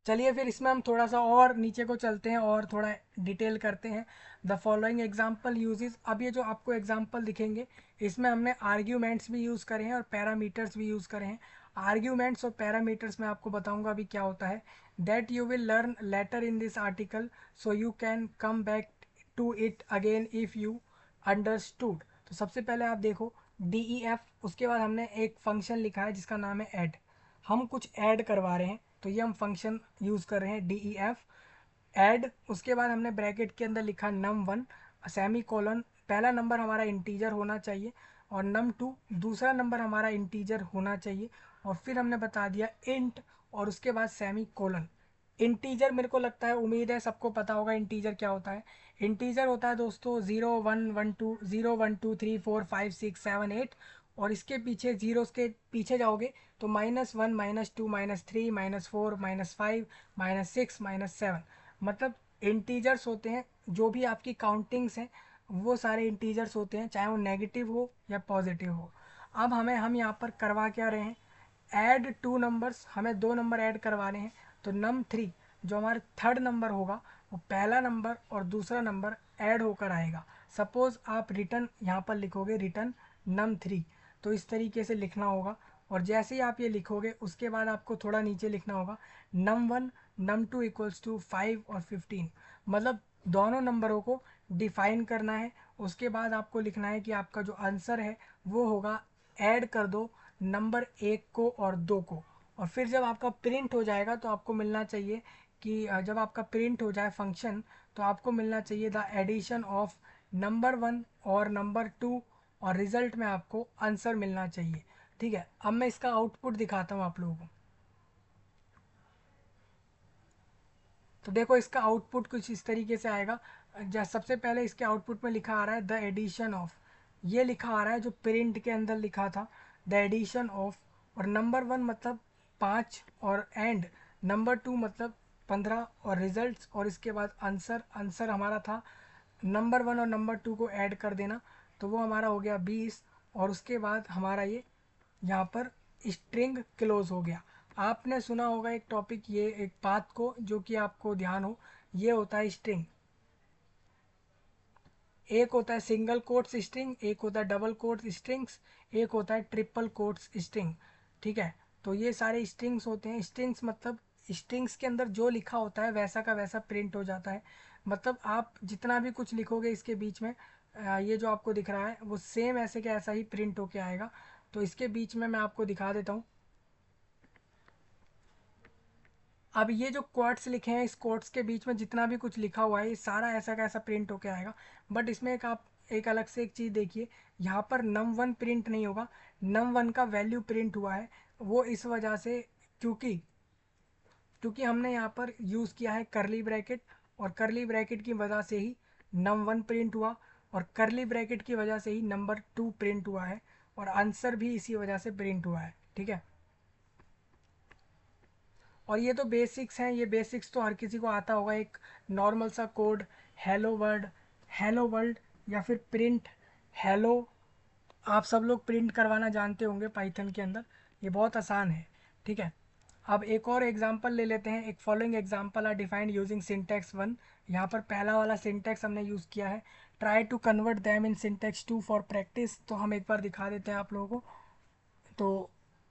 [SPEAKER 1] चलिए फिर इसमें हम थोड़ा सा और नीचे को चलते हैं और थोड़ा डिटेल करते हैं। द फॉलोइंग एग्जाम्पल यूजेस, अब ये जो आपको एग्जाम्पल दिखेंगे इसमें हमने आर्ग्यूमेंट्स भी यूज़ करे हैं और पैरामीटर्स भी यूज़ करे हैं। आर्ग्यूमेंट्स और पैरामीटर्स में आपको बताऊंगा अभी क्या होता है। That you will learn later in this article so you can come back to it again if you understood. तो सबसे पहले आप देखो DEF, उसके बाद हमने एक फंक्शन लिखा है जिसका नाम है ऐड। हम कुछ ऐड करवा रहे हैं तो ये हम फंक्शन यूज़ कर रहे हैं DEF ऐड। उसके बाद हमने ब्रैकेट के अंदर लिखा num1 सेमी कोलन, पहला नंबर हमारा इंटीजर होना चाहिए और num2 दूसरा नंबर हमारा इंटीजर होना चाहिए। और फिर हमने बता दिया इंट और उसके बाद सेमी कोलन। इंटीजर मेरे को लगता है, उम्मीद है सबको पता होगा इंटीजर क्या होता है। इंटीजर होता है दोस्तों 0 1 1 2 0 1 2 3 4 5 6 7 8, और इसके पीछे जीरोस के पीछे जाओगे तो -1 -2 -3 -4 -5 -6 -7, मतलब इंटीजर्स होते हैं। जो भी आपकी काउंटिंग्स हैं वो सारे इंटीजर्स होते हैं, चाहे वो नेगेटिव हो या पॉजिटिव हो। अब हम यहाँ पर करवा क्या रहे हैं, ऐड टू नंबर्स, हमें दो नंबर ऐड करवाने हैं। तो num3 जो हमारा थर्ड नंबर होगा वो पहला नंबर और दूसरा नंबर ऐड होकर आएगा। सपोज़ आप रिटर्न यहाँ पर लिखोगे रिटर्न num3, तो इस तरीके से लिखना होगा। और जैसे ही आप ये लिखोगे उसके बाद आपको थोड़ा नीचे लिखना होगा num1 num2 इक्वल्स टू 5 और 15, मतलब दोनों नंबरों को डिफाइन करना है। उसके बाद आपको लिखना है कि आपका जो आंसर है वो होगा ऐड कर दो नंबर 1 को और 2 को। और फिर जब आपका प्रिंट हो जाएगा तो आपको मिलना चाहिए कि जब आपका प्रिंट हो जाए फंक्शन तो आपको मिलना चाहिए द एडिशन ऑफ नंबर 1 और नंबर 2, और रिजल्ट में आपको आंसर मिलना चाहिए। ठीक है, अब मैं इसका आउटपुट दिखाता हूँ आप लोगों को। तो देखो इसका आउटपुट कुछ इस तरीके से आएगा। सबसे पहले इसके आउटपुट में लिखा आ रहा है द एडिशन ऑफ, ये लिखा आ रहा है जो प्रिंट के अंदर लिखा था द एडिशन ऑफ, और नंबर 1 मतलब 5 और एंड नंबर 2 मतलब 15 और रिजल्ट्स, और इसके बाद आंसर, आंसर हमारा था नंबर 1 और नंबर 2 को ऐड कर देना, तो वो हमारा हो गया 20। और उसके बाद हमारा ये यहाँ पर स्ट्रिंग क्लोज हो गया। आपने सुना होगा एक टॉपिक, ये एक बात को जो कि आपको ध्यान हो, ये होता है स्ट्रिंग। एक होता है सिंगल कोट्स स्ट्रिंग, एक होता है डबल कोट्स स्ट्रिंग्स, एक होता है ट्रिपल कोट्स स्ट्रिंग। ठीक है, तो ये सारे स्ट्रिंग्स होते हैं। स्ट्रिंग्स मतलब स्ट्रिंग्स के अंदर जो लिखा होता है वैसा का वैसा प्रिंट हो जाता है। मतलब आप जितना भी कुछ लिखोगे इसके बीच में, ये जो आपको दिख रहा है वो सेम ऐसे के ऐसा ही प्रिंट होके आएगा। तो इसके बीच में मैं आपको दिखा देता हूँ। अब ये जो कोट्स लिखे हैं इस कोट्स के बीच में जितना भी कुछ लिखा हुआ है ये सारा ऐसा का ऐसा प्रिंट होके आएगा। बट इसमें एक आप एक अलग से एक चीज़ देखिए, यहाँ पर num1 प्रिंट नहीं होगा, num1 का वैल्यू प्रिंट हुआ है। वो इस वजह से क्योंकि क्योंकि हमने यहाँ पर यूज़ किया है करली ब्रैकेट, और करली ब्रैकेट की वजह से ही num1 प्रिंट हुआ, और करली ब्रैकेट की वजह से ही नंबर 2 प्रिंट हुआ है, और आंसर भी इसी वजह से प्रिंट हुआ है। ठीक है, और ये तो बेसिक्स हैं, ये बेसिक्स तो हर किसी को आता होगा। एक नॉर्मल सा code hello word, hello world, या फिर प्रिंट हेलो, आप सब लोग प्रिंट करवाना जानते होंगे पाइथन के अंदर, ये बहुत आसान है। ठीक है, अब एक और एग्जांपल ले लेते हैं। एक following example are defined using syntax 1। यहाँ पर पहला वाला सिंटैक्स हमने यूज़ किया है, try to convert them in syntax 2 for practice. तो हम एक बार दिखा देते हैं आप लोगों को। तो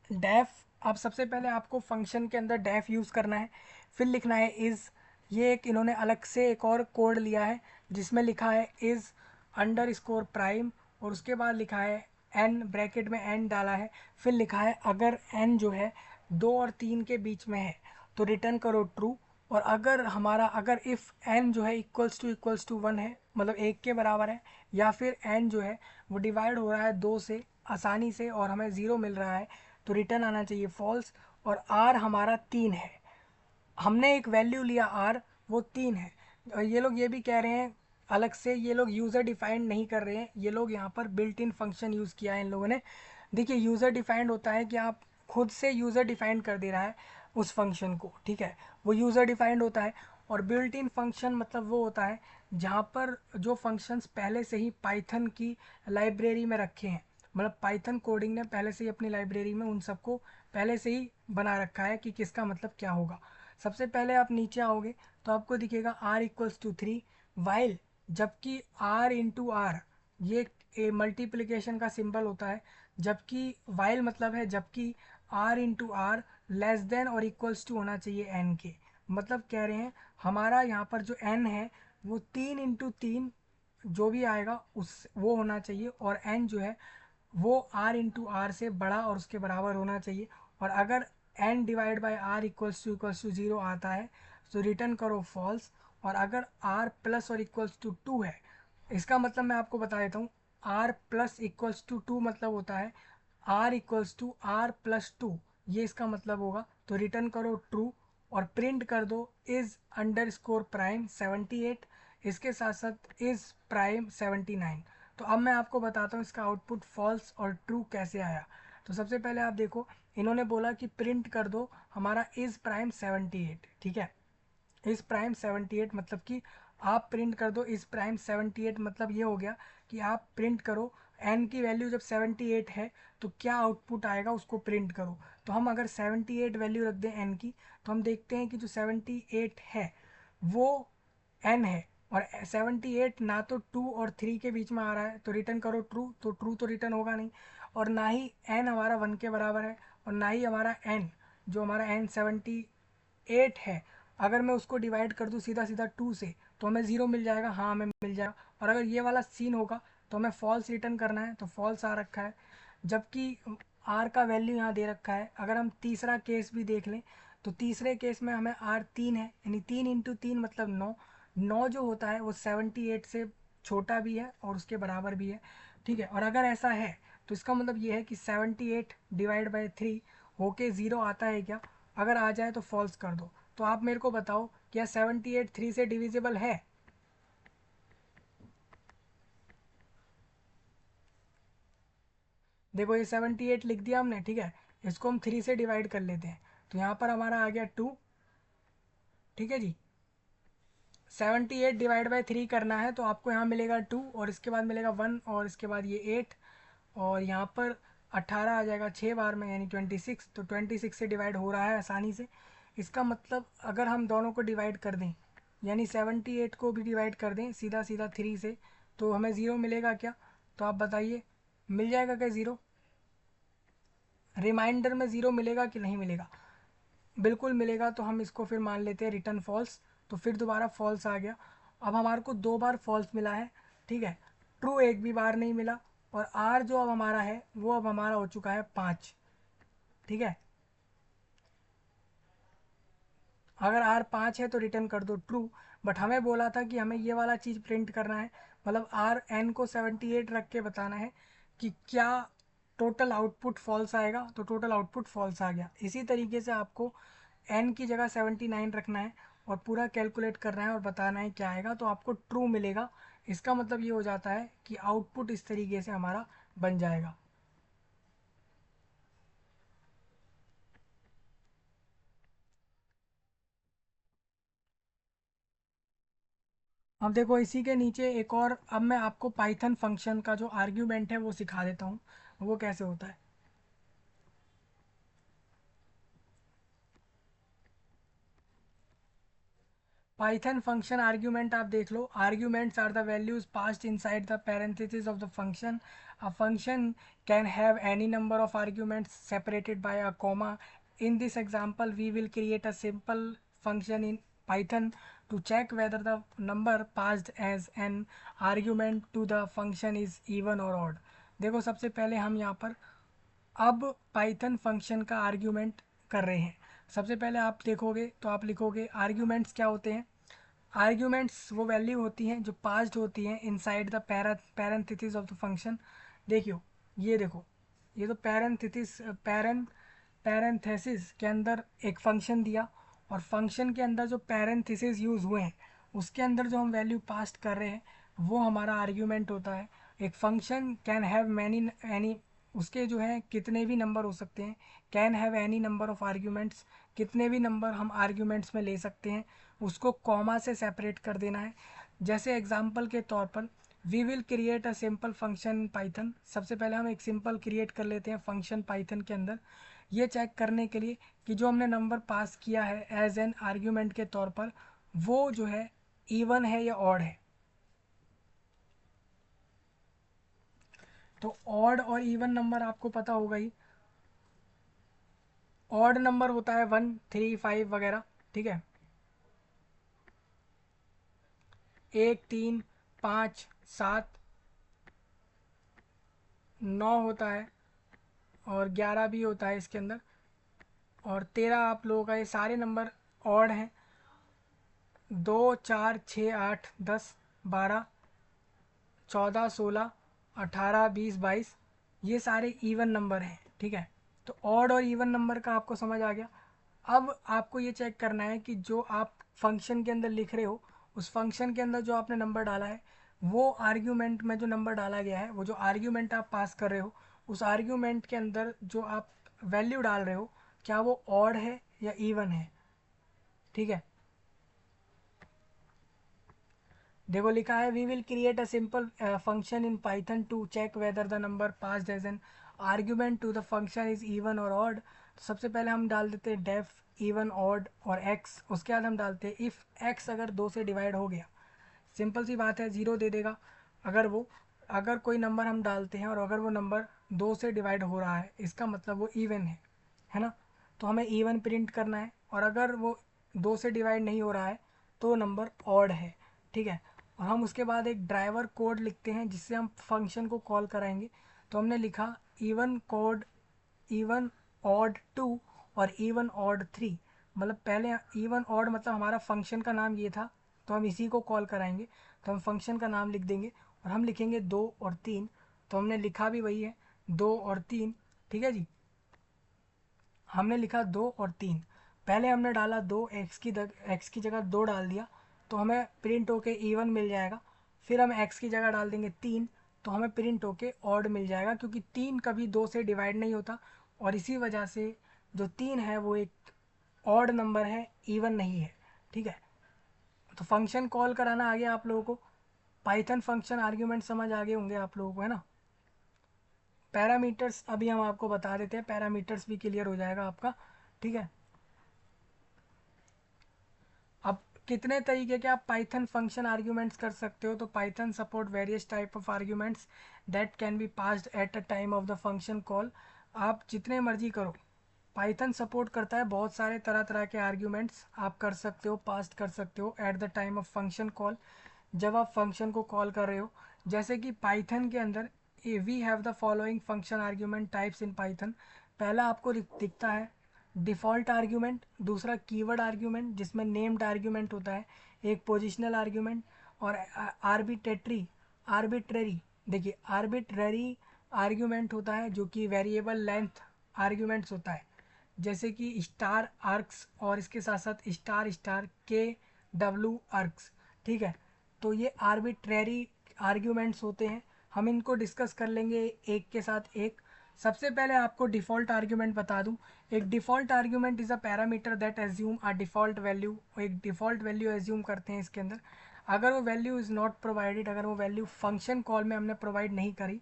[SPEAKER 1] डेफ, अब सबसे पहले आपको फंक्शन के अंदर डेफ यूज़ करना है, फिर लिखना है इज़। ये एक इन्होंने अलग से एक और कोड लिया है जिसमें लिखा है इज़ अंडर स्कोर प्राइम, और उसके बाद लिखा है एन, ब्रैकेट में एन डाला है, फिर लिखा है अगर एन जो है 2 और 3 के बीच में है तो रिटर्न करो ट्रू। और अगर इफ़ एन जो है इक्वल्स टू 1 है, मतलब 1 के बराबर है, या फिर एन जो है वो डिवाइड हो रहा है 2 से आसानी से और हमें 0 मिल रहा है, तो रिटर्न आना चाहिए फॉल्स। और आर हमारा 3 है, हमने एक वैल्यू लिया आर, वो 3 है। और ये लोग ये भी कह रहे हैं अलग से, ये लोग यूज़र डिफाइंड नहीं कर रहे हैं, ये लोग यहाँ पर बिल्ट इन फंक्शन यूज़ किया है इन लोगों ने। देखिए यूज़र डिफाइंड होता है कि आप खुद से यूज़र डिफाइंड कर दे रहा है उस फंक्शन को। ठीक है, वो यूज़र डिफाइंड होता है। और बिल्ट इन फंक्शन मतलब वो होता है जहाँ पर जो फंक्शंस पहले से ही पाइथन की लाइब्रेरी में रखे हैं, मतलब पाइथन कोडिंग ने पहले से ही अपनी लाइब्रेरी में उन सबको पहले से ही बना रखा है कि किसका मतलब क्या होगा। सबसे पहले आप नीचे आओगे तो आपको दिखेगा r इक्वल्स टू 3, वाइल, जबकि r इंटू आर ये मल्टीप्लिकेशन का सिंबल होता है, जबकि वाइल मतलब है जबकि r into r less than और इक्वल्स टू होना चाहिए n के। मतलब कह रहे हैं हमारा यहाँ पर जो n है वो 3 इंटू 3 जो भी आएगा उस वो होना चाहिए, और n जो है वो r इंटू आर से बड़ा और उसके बराबर होना चाहिए। और अगर n divide by r equals to 0 आता है तो रिटर्न करो फॉल्स। और अगर r प्लस और इक्वल्स टू 2 है, इसका मतलब मैं आपको बता देता हूँ, r प्लस इक्वल्स टू 2 मतलब होता है r equals to r plus 2, ये इसका मतलब होगा। तो रिटर्न करो ट्रू और प्रिंट कर दो इज अंडर स्कोर प्राइम 78, इसके साथ साथ इज प्राइम 79। तो अब मैं आपको बताता हूँ इसका आउटपुट फॉल्स और ट्रू कैसे आया। तो सबसे पहले आप देखो, इन्होंने बोला कि प्रिंट कर दो हमारा इज प्राइम 78, ठीक है। इस प्राइम 78 मतलब कि आप प्रिंट कर दो इस प्राइम 78, मतलब ये हो गया कि आप प्रिंट करो n की वैल्यू जब 78 है तो क्या आउटपुट आएगा उसको प्रिंट करो। तो हम अगर 78 वैल्यू रख दें n की, तो हम देखते हैं कि जो 78 है वो n है, और 78 ना तो 2 और 3 के बीच में आ रहा है, तो रिटर्न करो ट्रू, तो ट्रू तो रिटर्न होगा नहीं। और ना ही n हमारा 1 के बराबर है, और ना ही हमारा n जो हमारा n 78 है, अगर मैं उसको डिवाइड कर दूँ सीधा सीधा 2 से तो हमें 0 मिल जाएगा, हाँ हमें मिल जाएगा। और अगर ये वाला सीन होगा तो हमें फॉल्स रिटर्न करना है, तो फॉल्स आ रखा है, जबकि r का वैल्यू यहाँ दे रखा है। अगर हम तीसरा केस भी देख लें तो तीसरे केस में हमें r 3 है, यानी 3 इंटू 3 मतलब 9। 9 जो होता है वो 78 से छोटा भी है और उसके बराबर भी है, ठीक है। और अगर ऐसा है तो इसका मतलब ये है कि 78 डिवाइड बाई 3 होके 0 आता है क्या, अगर आ जाए तो फॉल्स कर दो। तो आप मेरे को बताओ क्या 78 3 से डिविजिबल है? देखो ये 78 लिख दिया हमने, ठीक है। इसको हम 3 से डिवाइड कर लेते हैं, तो यहाँ पर हमारा आ गया 2, ठीक है जी। 78 डिवाइड बाई 3 करना है तो आपको यहाँ मिलेगा 2, और इसके बाद मिलेगा 1, और इसके बाद ये 8, और यहाँ पर 18 आ जाएगा 6 बार में, यानी 26। तो 26 से डिवाइड हो रहा है आसानी से। इसका मतलब अगर हम दोनों को डिवाइड कर दें, यानी 78 को भी डिवाइड कर दें सीधा सीधा 3 से, तो हमें ज़ीरो मिलेगा क्या? तो आप बताइए, मिल जाएगा क्या ज़ीरो? रिमाइंडर में ज़ीरो मिलेगा कि नहीं मिलेगा? बिल्कुल मिलेगा। तो हम इसको फिर मान लेते हैं रिटर्न फॉल्स, तो फिर दोबारा फॉल्स आ गया। अब हमारे को 2 बार फॉल्स मिला है, ठीक है। ट्रू एक भी बार नहीं मिला। और आर जो अब हमारा है वो अब हमारा हो चुका है 5, ठीक है। अगर आर 5 है तो रिटर्न कर दो ट्रू, बट हमें बोला था कि हमें ये वाला चीज़ प्रिंट करना है, मतलब आर एन को 78 रख के बताना है कि क्या टोटल आउटपुट फॉल्स आएगा। तो टोटल आउटपुट फॉल्स आ गया। इसी तरीके से आपको एन की जगह 79 रखना है और पूरा कैलकुलेट करना है और बताना है क्या आएगा, तो आपको ट्रू मिलेगा। इसका मतलब ये हो जाता है कि आउटपुट इस तरीके से हमारा बन जाएगा। अब देखो इसी के नीचे एक और, अब मैं आपको पाइथन फंक्शन का जो आर्ग्यूमेंट है वो सिखा देता हूँ, वो कैसे होता है। पाइथन फंक्शन आर्ग्यूमेंट आप देख लो, arguments are the values passed inside the parentheses of the function. A function can have any number of arguments separated by a comma. In this example we will create a simple function in python to check whether the number passed as an argument to the function is even or odd. देखो सबसे पहले हम यहाँ पर अब Python function का argument कर रहे हैं। सबसे पहले आप देखोगे तो आप लिखोगे आर्ग्यूमेंट्स क्या होते हैं। आर्ग्यूमेंट्स वो वैल्यू होती हैं जो पास्ड होती हैं inside the parenthesis of the function. देखियो, ये देखो, ये तो पैरेंथेसिस के अंदर एक फंक्शन दिया, और फंक्शन के अंदर जो पैरेंथेसिस यूज़ हुए हैं उसके अंदर जो हम वैल्यू पास्ट कर रहे हैं वो हमारा आर्ग्यूमेंट होता है। एक function can have many any, उसके जो है कितने भी नंबर हो सकते हैं। Can have any number of arguments, कितने भी नंबर हम आर्ग्यूमेंट्स में ले सकते हैं, उसको कॉमा से सेपरेट कर देना है। जैसे एग्जांपल के तौर पर we will create a simple function in Python. सबसे पहले हम एक सिंपल क्रिएट कर लेते हैं फंक्शन पाइथन के अंदर। ये चेक करने के लिए कि जो हमने नंबर पास किया है एज एन आर्ग्यूमेंट के तौर पर वो जो है इवन है या ऑड है। तो ऑड और इवन नंबर आपको पता होगा ही। ऑड नंबर होता है 1 3 5 वगैरह, ठीक है। 1 3 5 7 9 होता है और 11 भी होता है इसके अंदर, और 13 आप लोगों का, ये सारे नंबर ऑड हैं। 2 4 6 8 10 12 14 16 18 20 22 ये सारे इवन नंबर हैं, ठीक है। तो ऑड और इवन नंबर का आपको समझ आ गया। अब आपको ये चेक करना है कि जो आप फंक्शन के अंदर लिख रहे हो उस फंक्शन के अंदर जो आपने नंबर डाला है वो आर्ग्यूमेंट में जो नंबर डाला गया है, वो जो आर्ग्यूमेंट आप पास कर रहे हो उस आर्ग्यूमेंट के अंदर जो आप वैल्यू डाल रहे हो क्या वो ऑड है या इवन है, ठीक है। देखो लिखा है we will create a simple function in Python to check whether the number passed as an argument to the function is even और ऑड। तो सबसे पहले हम डाल देते हैं डेफ इवन ऑड और एक्स, उसके बाद हम डालते हैं इफ़ एक्स अगर 2 से डिवाइड हो गया, सिंपल सी बात है 0 दे देगा। अगर कोई नंबर हम डालते हैं और अगर वो नंबर 2 से डिवाइड हो रहा है इसका मतलब वो इवन है ना। तो हमें इवन प्रिंट करना है, और अगर वो 2 से डिवाइड नहीं हो रहा है तो नंबर ऑड है, ठीक है। और हम उसके बाद एक ड्राइवर कोड लिखते हैं जिससे हम फंक्शन को कॉल कराएंगे। तो हमने लिखा इवन कोड इवन ऑड 2 और इवन ऑड 3। मतलब पहले इवन ऑड मतलब हमारा फंक्शन का नाम ये था, तो हम इसी को कॉल कराएंगे। तो हम फंक्शन का नाम लिख देंगे और हम लिखेंगे 2 और 3। तो हमने लिखा भी वही है 2 और 3, ठीक है जी। हमने लिखा 2 और 3, पहले हमने डाला 2, एक्स की जगह 2 डाल दिया तो हमें प्रिंट होके इवन मिल जाएगा। फिर हम एक्स की जगह डाल देंगे 3 तो हमें प्रिंट होके ऑड मिल जाएगा, क्योंकि 3 कभी 2 से डिवाइड नहीं होता और इसी वजह से जो 3 है वो एक ऑड नंबर है, इवन नहीं है, ठीक है। तो फंक्शन कॉल कराना आ गया आप लोगों को, पाइथन फंक्शन आर्ग्यूमेंट समझ आ गए होंगे आप लोगों को, है ना। पैरामीटर्स अभी हम आपको बता देते हैं, पैरामीटर्स भी क्लियर हो जाएगा आपका, ठीक है। अब कितने तरीके के आप पाइथन फंक्शन आर्ग्यूमेंट्स कर सकते हो, तो Python support various type of arguments that can be passed at a time of the function call. आप जितने मर्जी करो, पाइथन सपोर्ट करता है बहुत सारे तरह तरह के आर्ग्यूमेंट्स आप कर सकते हो, पास्ट कर सकते हो at the time of function call, जब आप फंक्शन को कॉल कर रहे हो। जैसे कि पाइथन के अंदर we have the following function argument types in Python. पहला आपको दिखता है डिफ़ॉल्ट आर्ग्यूमेंट, दूसरा कीवर्ड आर्ग्यूमेंट जिसमें नेम्ड आर्ग्यूमेंट होता है, एक पोजिशनल आर्ग्यूमेंट और आर्बिट्रेटरी आर्बिट्रेरी देखिए आर्बिट्रेरी आर्ग्यूमेंट होता है जो कि वेरिएबल लेंथ आर्ग्यूमेंट्स होता है, जैसे कि स्टार आर्क्स और इसके साथ साथ star star K W arcs, ठीक है। तो ये आर्बिट्रेरी आर्ग्यूमेंट्स होते हैं, हम इनको डिस्कस कर लेंगे एक के साथ एक। सबसे पहले आपको डिफ़ॉल्ट आर्ग्यूमेंट बता दूं। एक default argument is a parameter that assume a default value, एक डिफ़ॉल्ट वैल्यू एज्यूम करते हैं इसके अंदर। अगर वो वैल्यू इज़ नॉट प्रोवाइडेड, अगर वो वैल्यू फंक्शन कॉल में हमने प्रोवाइड नहीं करी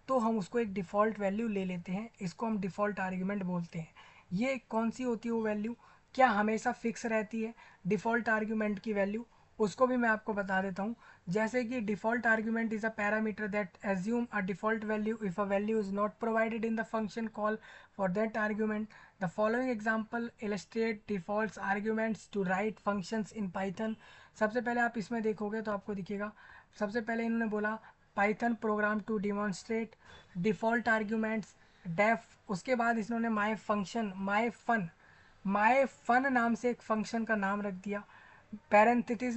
[SPEAKER 1] तो हम उसको एक डिफ़ॉल्ट वैल्यू ले लेते हैं, इसको हम डिफ़ॉल्ट आर्ग्यूमेंट बोलते हैं। ये कौन सी होती है वो वैल्यू, क्या हमेशा फिक्स रहती है डिफ़ॉल्ट आर्ग्यूमेंट की वैल्यू, उसको भी मैं आपको बता देता हूँ। जैसे कि default argument is a parameter that assume a default value if a value is not provided in the function call for that argument. The following example illustrate default arguments to write functions in Python. सबसे पहले आप इसमें देखोगे तो आपको दिखेगा, सबसे पहले इन्होंने बोला Python program to demonstrate default arguments def, उसके बाद इन्होंने माई फंक्शन माई फन नाम से एक फंक्शन का नाम रख दिया। पैरेंथिसिस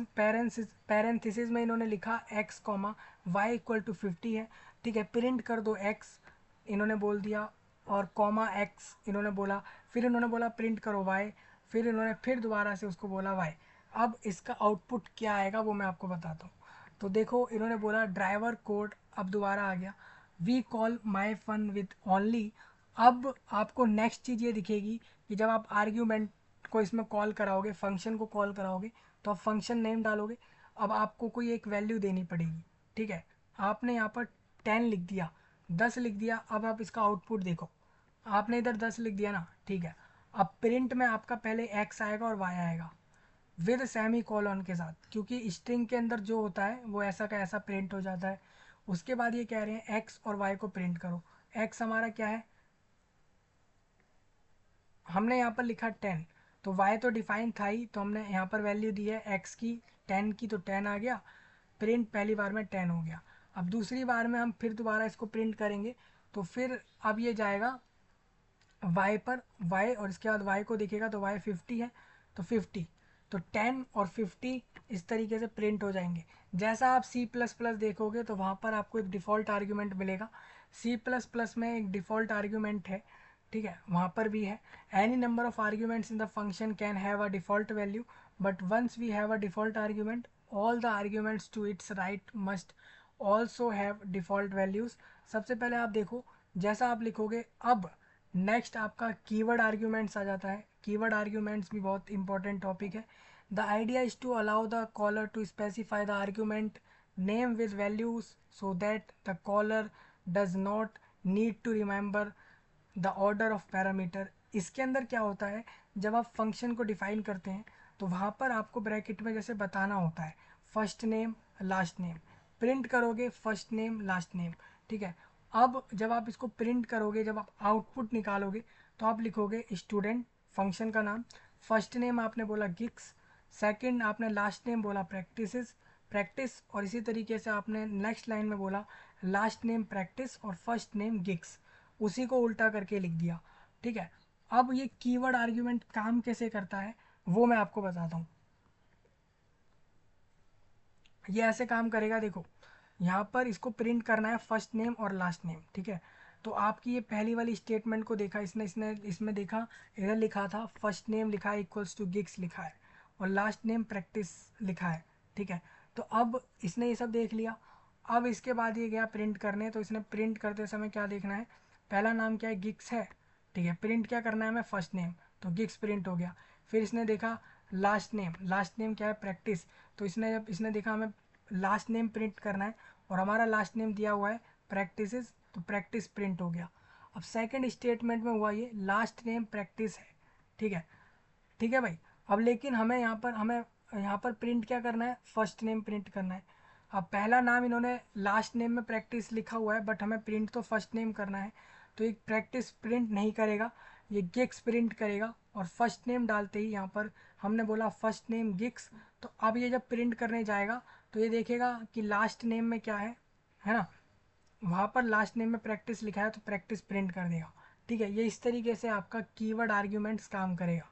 [SPEAKER 1] में इन्होंने लिखा x comma y equal to 50 है, ठीक है। प्रिंट कर दो एक्स इन्होंने बोल दिया और कॉमा एक्स इन्होंने बोला, फिर इन्होंने बोला प्रिंट करो वाई, फिर इन्होंने फिर दोबारा से उसको बोला वाई। अब इसका आउटपुट क्या आएगा वो मैं आपको बताता हूँ। तो देखो इन्होंने बोला ड्राइवर कोड, अब दोबारा आ गया we call my fun with only. अब आपको नेक्स्ट चीज़ ये दिखेगी कि जब आप आर्ग्यूमेंट को इसमें कॉल कराओगे, फंक्शन को कॉल कराओगे, तो आप फंक्शन नेम डालोगे। अब आपको कोई एक वैल्यू देनी पड़ेगी, ठीक है। आपने यहाँ पर 10 लिख दिया, 10 लिख दिया, अब आप इसका आउटपुट देखो। आपने इधर 10 लिख दिया ना, ठीक है। अब प्रिंट में आपका पहले एक्स आएगा और वाई आएगा विद सेमी कॉलन के साथ, क्योंकि स्ट्रिंग के अंदर जो होता है वो ऐसा का ऐसा प्रिंट हो जाता है। उसके बाद ये कह रहे हैं एक्स और वाई को प्रिंट करो। एक्स हमारा क्या है, हमने यहाँ पर लिखा 10, तो वाई तो डिफाइन था ही, तो हमने यहाँ पर वैल्यू दी है एक्स की 10 की, तो 10 आ गया। प्रिंट पहली बार में 10 हो गया। अब दूसरी बार में हम फिर दोबारा इसको प्रिंट करेंगे, तो फिर अब ये जाएगा वाई पर, वाई और इसके बाद वाई को दिखेगा तो वाई 50 है, तो 50, तो 10 और 50 इस तरीके से प्रिंट हो जाएंगे। जैसा आप सी प्लस प्लस देखोगे तो वहाँ पर आपको एक डिफ़ॉल्ट आर्ग्यूमेंट मिलेगा। सी प्लस प्लस में एक डिफ़ॉल्ट आर्ग्यूमेंट है, ठीक है, वहाँ पर भी है। Any number of arguments in the function can have a default value, but once we have a default argument all the arguments to its right must also have default values. सबसे पहले आप देखो, जैसा आप लिखोगे अब नेक्स्ट आपका keyword arguments आ जाता है। कीवर्ड आर्ग्यूमेंट्स भी बहुत इंपॉर्टेंट टॉपिक है। The idea is to allow the caller to specify the argument name with values so that the caller does not need to remember the order of parameter. इसके अंदर क्या होता है, जब आप फंक्शन को डिफाइन करते हैं तो वहाँ पर आपको ब्रैकेट में जैसे बताना होता है first name last name, print करोगे फर्स्ट नेम लास्ट नेम, ठीक है। अब जब आप इसको प्रिंट करोगे, जब आप आउटपुट निकालोगे तो आप लिखोगे स्टूडेंट फंक्शन का नाम, फर्स्ट नेम आपने बोला गिक्स, सेकंड आपने लास्ट नेम बोला प्रैक्टिस, और इसी तरीके से आपने नेक्स्ट लाइन में बोला लास्ट नेम प्रैक्टिस और फर्स्ट नेम गिक्स, उसी को उल्टा करके लिख दिया, ठीक है। अब ये कीवर्ड आर्ग्यूमेंट काम कैसे करता है वो मैं आपको बताता हूँ। ये ऐसे काम करेगा, देखो यहाँ पर इसको प्रिंट करना है फर्स्ट नेम और लास्ट नेम, ठीक है। तो आपकी ये पहली वाली स्टेटमेंट को देखा इसने इसने इसमें देखा, इधर लिखा था फर्स्ट नेम लिखा है इक्वल्स टू गिग्स लिखा है और लास्ट नेम प्रैक्टिस लिखा है, ठीक है। तो अब इसने ये सब देख लिया। अब इसके बाद ये गया प्रिंट करने, तो इसने प्रिंट करते समय क्या देखना है, पहला नाम क्या है गिग्स है, ठीक है। प्रिंट क्या करना है हमें फर्स्ट नेम, तो गिग्स प्रिंट हो गया। फिर इसने देखा लास्ट नेम क्या है प्रैक्टिस, तो इसने देखा हमें लास्ट नेम प्रिंट करना है और हमारा लास्ट नेम दिया हुआ है प्रैक्टिस, तो प्रैक्टिस प्रिंट हो गया। अब सेकंड स्टेटमेंट में हुआ ये लास्ट नेम प्रैक्टिस है, ठीक है, ठीक है भाई। अब लेकिन हमें यहाँ पर प्रिंट क्या करना है, फर्स्ट नेम प्रिंट करना है। अब पहला नाम इन्होंने लास्ट नेम में प्रैक्टिस लिखा हुआ है, बट हमें प्रिंट तो फर्स्ट नेम करना है, तो एक प्रैक्टिस प्रिंट नहीं करेगा, ये गिक्स प्रिंट करेगा। और फर्स्ट नेम डालते ही यहाँ पर हमने बोला फर्स्ट नेम गिक्स, तो अब ये जब प्रिंट करने जाएगा तो ये देखेगा कि लास्ट नेम में क्या है ना, वहाँ पर लास्ट नेम में प्रैक्टिस लिखा है तो प्रैक्टिस प्रिंट कर देगा, ठीक है। ये इस तरीके से आपका कीवर्ड आर्ग्यूमेंट्स काम करेगा।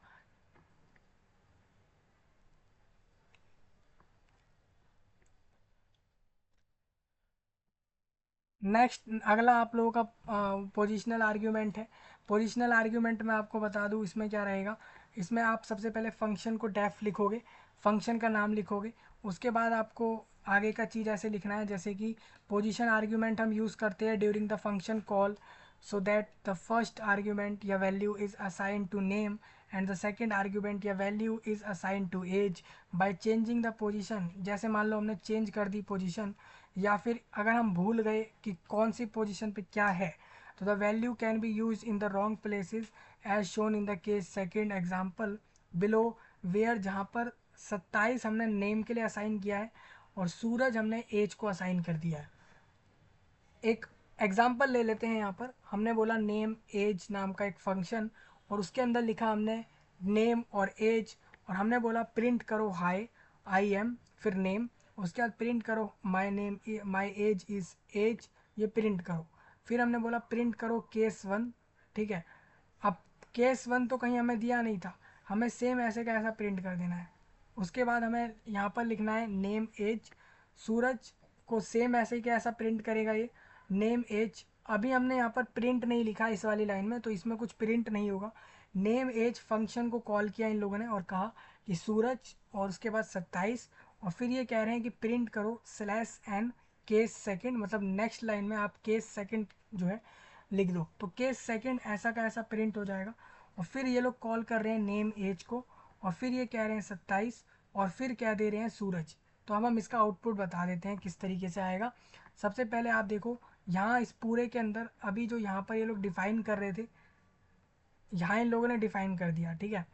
[SPEAKER 1] नेक्स्ट अगला आप लोगों का पोजिशनल आर्ग्यूमेंट है। पोजिशनल आर्ग्यूमेंट में आपको बता दूँ इसमें क्या रहेगा, इसमें आप सबसे पहले फंक्शन को डेफ लिखोगे, फंक्शन का नाम लिखोगे, उसके बाद आपको आगे का चीज़ ऐसे लिखना है जैसे कि पोजीशन आर्ग्यूमेंट हम यूज़ करते हैं during the function call so that the first argument या value is assigned to name and the second argument या value is assigned to age by changing the position। जैसे मान लो हमने चेंज कर दी position, या फिर अगर हम भूल गए कि कौन सी पोजीशन पे क्या है, तो the value can be use in the wrong places as shown in the case second example below, where जहाँ पर 27 हमने नेम के लिए असाइन किया है और सूरज हमने एज को असाइन कर दिया है। एक एग्जाम्पल ले लेते हैं, यहाँ पर हमने बोला नेम एज नाम का एक फंक्शन और उसके अंदर लिखा हमने नेम और एज, और हमने बोला प्रिंट करो हाई आई एम फिर नेम, उसके बाद प्रिंट करो माई एज इज़ एज, ये प्रिंट करो। फिर हमने बोला प्रिंट करो केस वन, ठीक है। अब केस वन तो कहीं हमें दिया नहीं था, हमें सेम ऐसे का ऐसा प्रिंट कर देना है। उसके बाद हमें यहाँ पर लिखना है नेम एज, सूरज को सेम ऐसे ही कैसा प्रिंट करेगा ये नेम एज। अभी हमने यहाँ पर प्रिंट नहीं लिखा इस वाली लाइन में, तो इसमें कुछ प्रिंट नहीं होगा। नेम एज फंक्शन को कॉल किया इन लोगों ने और कहा कि सूरज और उसके बाद 27, और फिर ये कह रहे हैं कि प्रिंट करो स्लैश एन केस सेकंड, मतलब नेक्स्ट लाइन में आप केस सेकंड जो है लिख दो, तो केस सेकंड ऐसा का ऐसा प्रिंट हो जाएगा। और फिर ये लोग कॉल कर रहे हैं नेम एज को, और फिर ये कह रहे हैं 27, और फिर क्या दे रहे हैं सूरज। तो हम इसका आउटपुट बता देते हैं किस तरीके से आएगा। सबसे पहले आप देखो यहाँ इस पूरे के अंदर अभी जो यहाँ पर ये लोग डिफाइन कर रहे थे यहाँ इन लोगों ने डिफाइन कर दिया, ठीक है।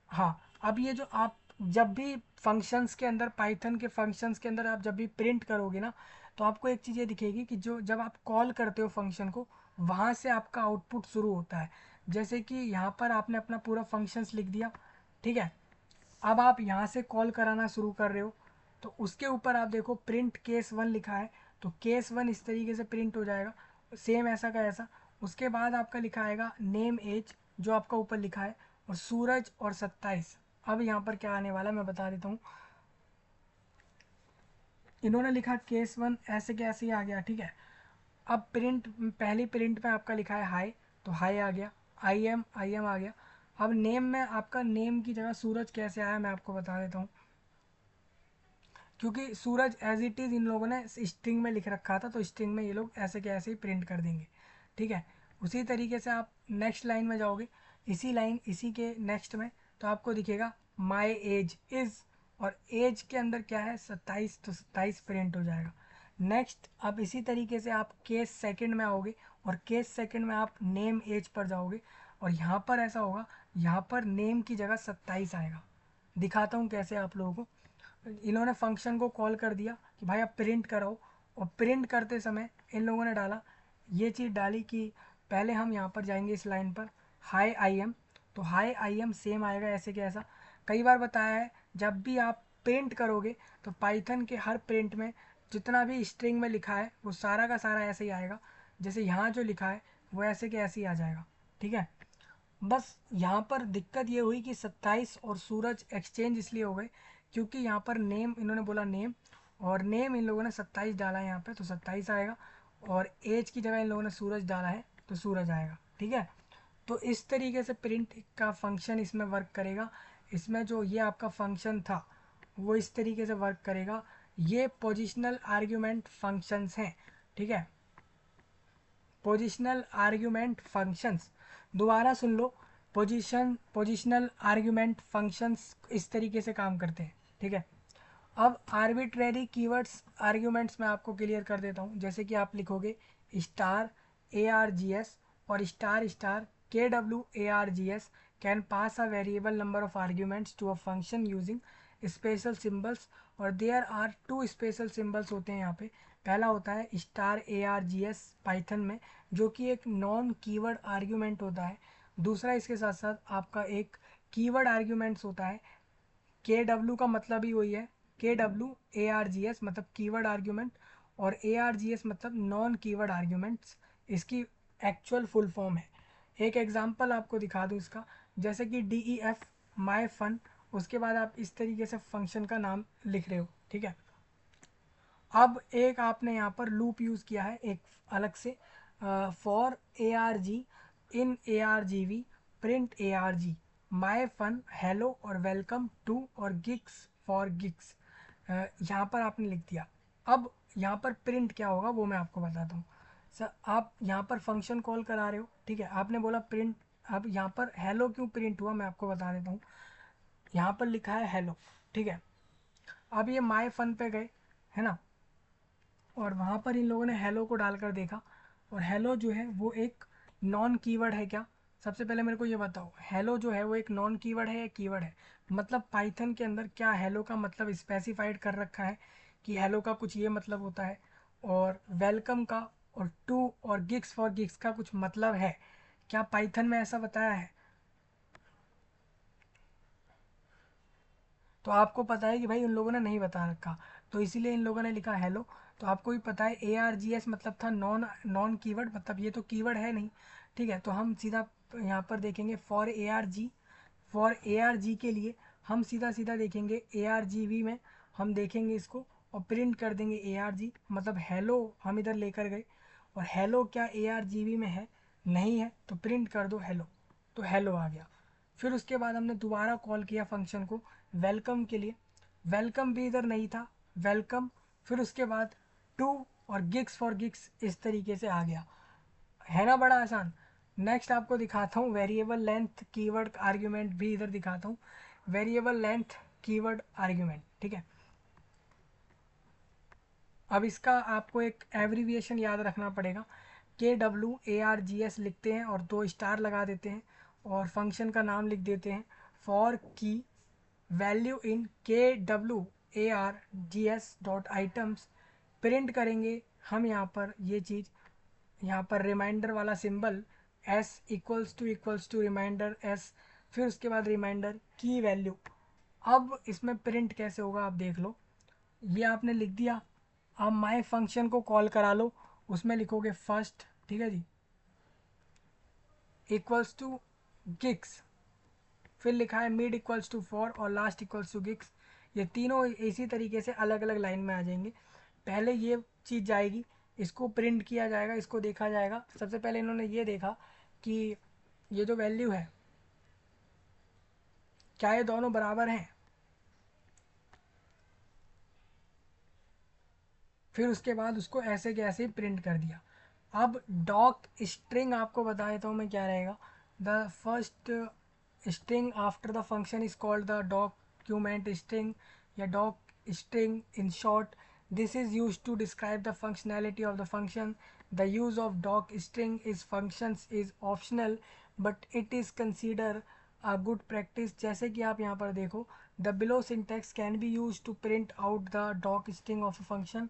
[SPEAKER 1] हाँ, अब ये जो आप जब भी फंक्शंस के अंदर, पाइथन के फंक्शंस के अंदर आप जब भी प्रिंट करोगे ना, तो आपको एक चीज़ ये दिखेगी कि जो जब आप कॉल करते हो फंक्शन को, वहाँ से आपका आउटपुट शुरू होता है। जैसे कि यहाँ पर आपने अपना पूरा फंक्शंस लिख दिया, ठीक है। अब आप यहाँ से कॉल कराना शुरू कर रहे हो, तो उसके ऊपर आप देखो प्रिंट केस 1 लिखा है, तो केस 1 इस तरीके से प्रिंट हो जाएगा, सेम ऐसा का ऐसा। उसके बाद आपका लिखा आएगा नेम एज, जो आपका ऊपर लिखा है, और सूरज और 27। अब यहाँ पर क्या आने वाला है मैं बता देता हूँ। इन्होंने लिखा केस 1 ऐसे के ऐसे ही आ गया, ठीक है। अब प्रिंट, पहली प्रिंट में आपका लिखा है हाई, तो हाई आ गया। आई एम आ गया। अब नेम में आपका नेम की जगह सूरज कैसे आया मैं आपको बता देता हूँ। क्योंकि सूरज एज इट इज़ इन लोगों ने स्ट्रिंग में लिख रखा था, तो स्ट्रिंग में ये लोग ऐसे के ऐसे ही प्रिंट कर देंगे, ठीक है। उसी तरीके से आप नेक्स्ट लाइन में जाओगे, इसी के नेक्स्ट में, तो आपको दिखेगा माई एज इज़, और एज के अंदर क्या है 27, तो 27 प्रिंट हो जाएगा। नेक्स्ट अब इसी तरीके से आप केस सेकंड में आओगे, और केस सेकंड में आप नेम एज पर जाओगे, और यहाँ पर ऐसा होगा, यहाँ पर नेम की जगह 27 आएगा। दिखाता हूँ कैसे आप लोगों को। इन्होंने फंक्शन को कॉल कर दिया कि भाई आप प्रिंट कराओ, और प्रिंट करते समय इन लोगों ने डाला, ये चीज़ डाली कि पहले हम यहाँ पर जाएंगे इस लाइन पर, हाई आई एम, तो हाई आई एम सेम आएगा ऐसे कि ऐसा। कई बार बताया है, जब भी आप प्रिंट करोगे तो पाइथन के हर प्रिंट में जितना भी स्ट्रिंग में लिखा है वो सारा का सारा ऐसे ही आएगा, जैसे यहाँ जो लिखा है वो ऐसे के ऐसे ही आ जाएगा, ठीक है। बस यहाँ पर दिक्कत ये हुई कि 27 और सूरज एक्सचेंज इसलिए हो गए क्योंकि यहाँ पर नेम इन्होंने बोला नेम, और नेम इन लोगों ने 27 डाला है यहाँ पे, तो 27 आएगा, और एज की जगह इन लोगों ने सूरज डाला है, तो सूरज आएगा, ठीक है। तो इस तरीके से प्रिंट का फंक्शन इसमें वर्क करेगा। इसमें जो ये आपका फंक्शन था वो इस तरीके से वर्क करेगा। ये पोजिशनल आर्ग्यूमेंट फंक्शंस हैं, ठीक है। पोजिशनल आर्ग्यूमेंट फंक्शंस, दोबारा सुन लो। पोजिशनल आर्ग्यूमेंट फंक्शंस इस तरीके से काम करते हैं, ठीक है। अब आर्बिट्रेरी कीवर्ड्स आर्ग्यूमेंट्स मैं आपको क्लियर कर देता हूँ। जैसे कि आप लिखोगे star A are G S और star star K W A are G S can pass a variable number of arguments to a function using special symbols, और there are two special symbols होते हैं यहाँ पे। पहला होता है star A are G S Python में, जो कि एक नॉन कीवर्ड आर्ग्यूमेंट होता है। दूसरा इसके साथ साथ आपका एक कीवर्ड आर्ग्यूमेंट्स होता है। के डब्ल्यू का मतलब ही वही है, के W A are G S मतलब कीवर्ड आर्ग्यूमेंट, और ए आर जी एस मतलब नॉन कीवर्ड आर्ग्यूमेंट्स, इसकी एक्चुअल फुल फॉर्म है। एक एग्जांपल आपको दिखा दूँ इसका, जैसे कि डी ई एफ माई फन, उसके बाद आप इस तरीके से फंक्शन का नाम लिख रहे हो, ठीक है। अब एक आपने यहाँ पर लूप यूज़ किया है एक अलग से, for a are g in a are g v print a are g my fun hello और वेलकम टू और गिग्स फॉर गिग्स, यहाँ पर आपने लिख दिया। अब यहाँ पर प्रिंट क्या होगा वो मैं आपको बताता हूँ। सर आप यहाँ पर फंक्शन कॉल करा रहे हो, ठीक है, आपने बोला प्रिंट। अब यहाँ पर हेलो क्यों प्रिंट हुआ मैं आपको बता देता हूँ। यहाँ पर लिखा है हेलो, ठीक है। अब ये माई फन पे गए, है ना, और वहाँ पर इन लोगों ने हेलो को डालकर देखा, और हेलो जो है वो एक नॉन कीवर्ड है क्या। सबसे पहले मेरे को ये बताओ, हेलो जो है वो एक नॉन कीवर्ड है या कीवर्ड है। मतलब पाइथन के अंदर क्या हेलो का मतलब स्पेसिफाइड कर रखा है कि हेलो का कुछ ये मतलब होता है, और वेलकम का और टू और गिग्स फॉर गिग्स का कुछ मतलब है क्या पाइथन में ऐसा बताया है। तो आपको पता है कि भाई उन लोगों ने नहीं बता रखा, तो इसीलिए इन लोगों ने लिखा हेलो। तो आपको भी पता है ए आर जी एस मतलब था नॉन नॉन कीवर्ड, मतलब ये तो कीवर्ड है नहीं, ठीक है। तो हम सीधा यहाँ पर देखेंगे for a R G, for a R G के लिए हम सीधा सीधा देखेंगे ए आर जी वी में, हम देखेंगे इसको और प्रिंट कर देंगे ए आर जी, मतलब हेलो हम इधर लेकर गए, और हेलो क्या ए आर जी वी में है, नहीं है, तो प्रिंट कर दो हेलो, तो हेलो आ गया। फिर उसके बाद हमने दोबारा कॉल किया फंक्शन को वेलकम के लिए, वेलकम भी इधर नहीं था, वेलकम। फिर उसके बाद टू और गिग्स फॉर गिग्स इस तरीके से आ गया, है ना, बड़ा आसान। नेक्स्ट आपको दिखाता हूँ वेरिएबल लेंथ कीवर्ड आर्ग्यूमेंट भी इधर दिखाता हूँ। वेरिएबल लेंथ कीवर्ड आर्ग्यूमेंट, ठीक है। अब इसका आपको एक एब्रीविएशन याद रखना पड़ेगा। के W A are G S लिखते हैं और दो स्टार लगा देते हैं, और फंक्शन का नाम लिख देते हैं फॉर की वैल्यू इन KWARGS.items। प्रिंट करेंगे हम यहाँ पर ये चीज़, यहाँ पर रिमाइंडर वाला symbol s equals to reminder s, फिर उसके बाद रिमाइंडर की वैल्यू। अब इसमें प्रिंट कैसे होगा आप देख लो, ये आपने लिख दिया। अब माई फंक्शन को कॉल करा लो, उसमें लिखोगे फर्स्ट, ठीक है जी, इक्वल्स टू गिग्स, फिर लिखा है मिड इक्वल्स टू 4 और लास्ट इक्वल्स टू गिग्स। ये तीनों इसी तरीके से अलग अलग लाइन में आ जाएंगे। पहले ये चीज़ जाएगी, इसको प्रिंट किया जाएगा, इसको देखा जाएगा। सबसे पहले इन्होंने ये देखा कि ये जो वैल्यू है क्या ये दोनों बराबर हैं। फिर उसके बाद उसको ऐसे के ऐसे ही प्रिंट कर दिया। अब डॉक स्ट्रिंग आपको बता देता हूँ मैं क्या रहेगा। The first string after the function is called the document string या doc string in short. This is use to describe the functionality of the function. The use of doc string is functions is optional but it is consider a good practice. जैसे कि आप यहाँ पर देखो, the below syntax can be use to print out the doc string of a function.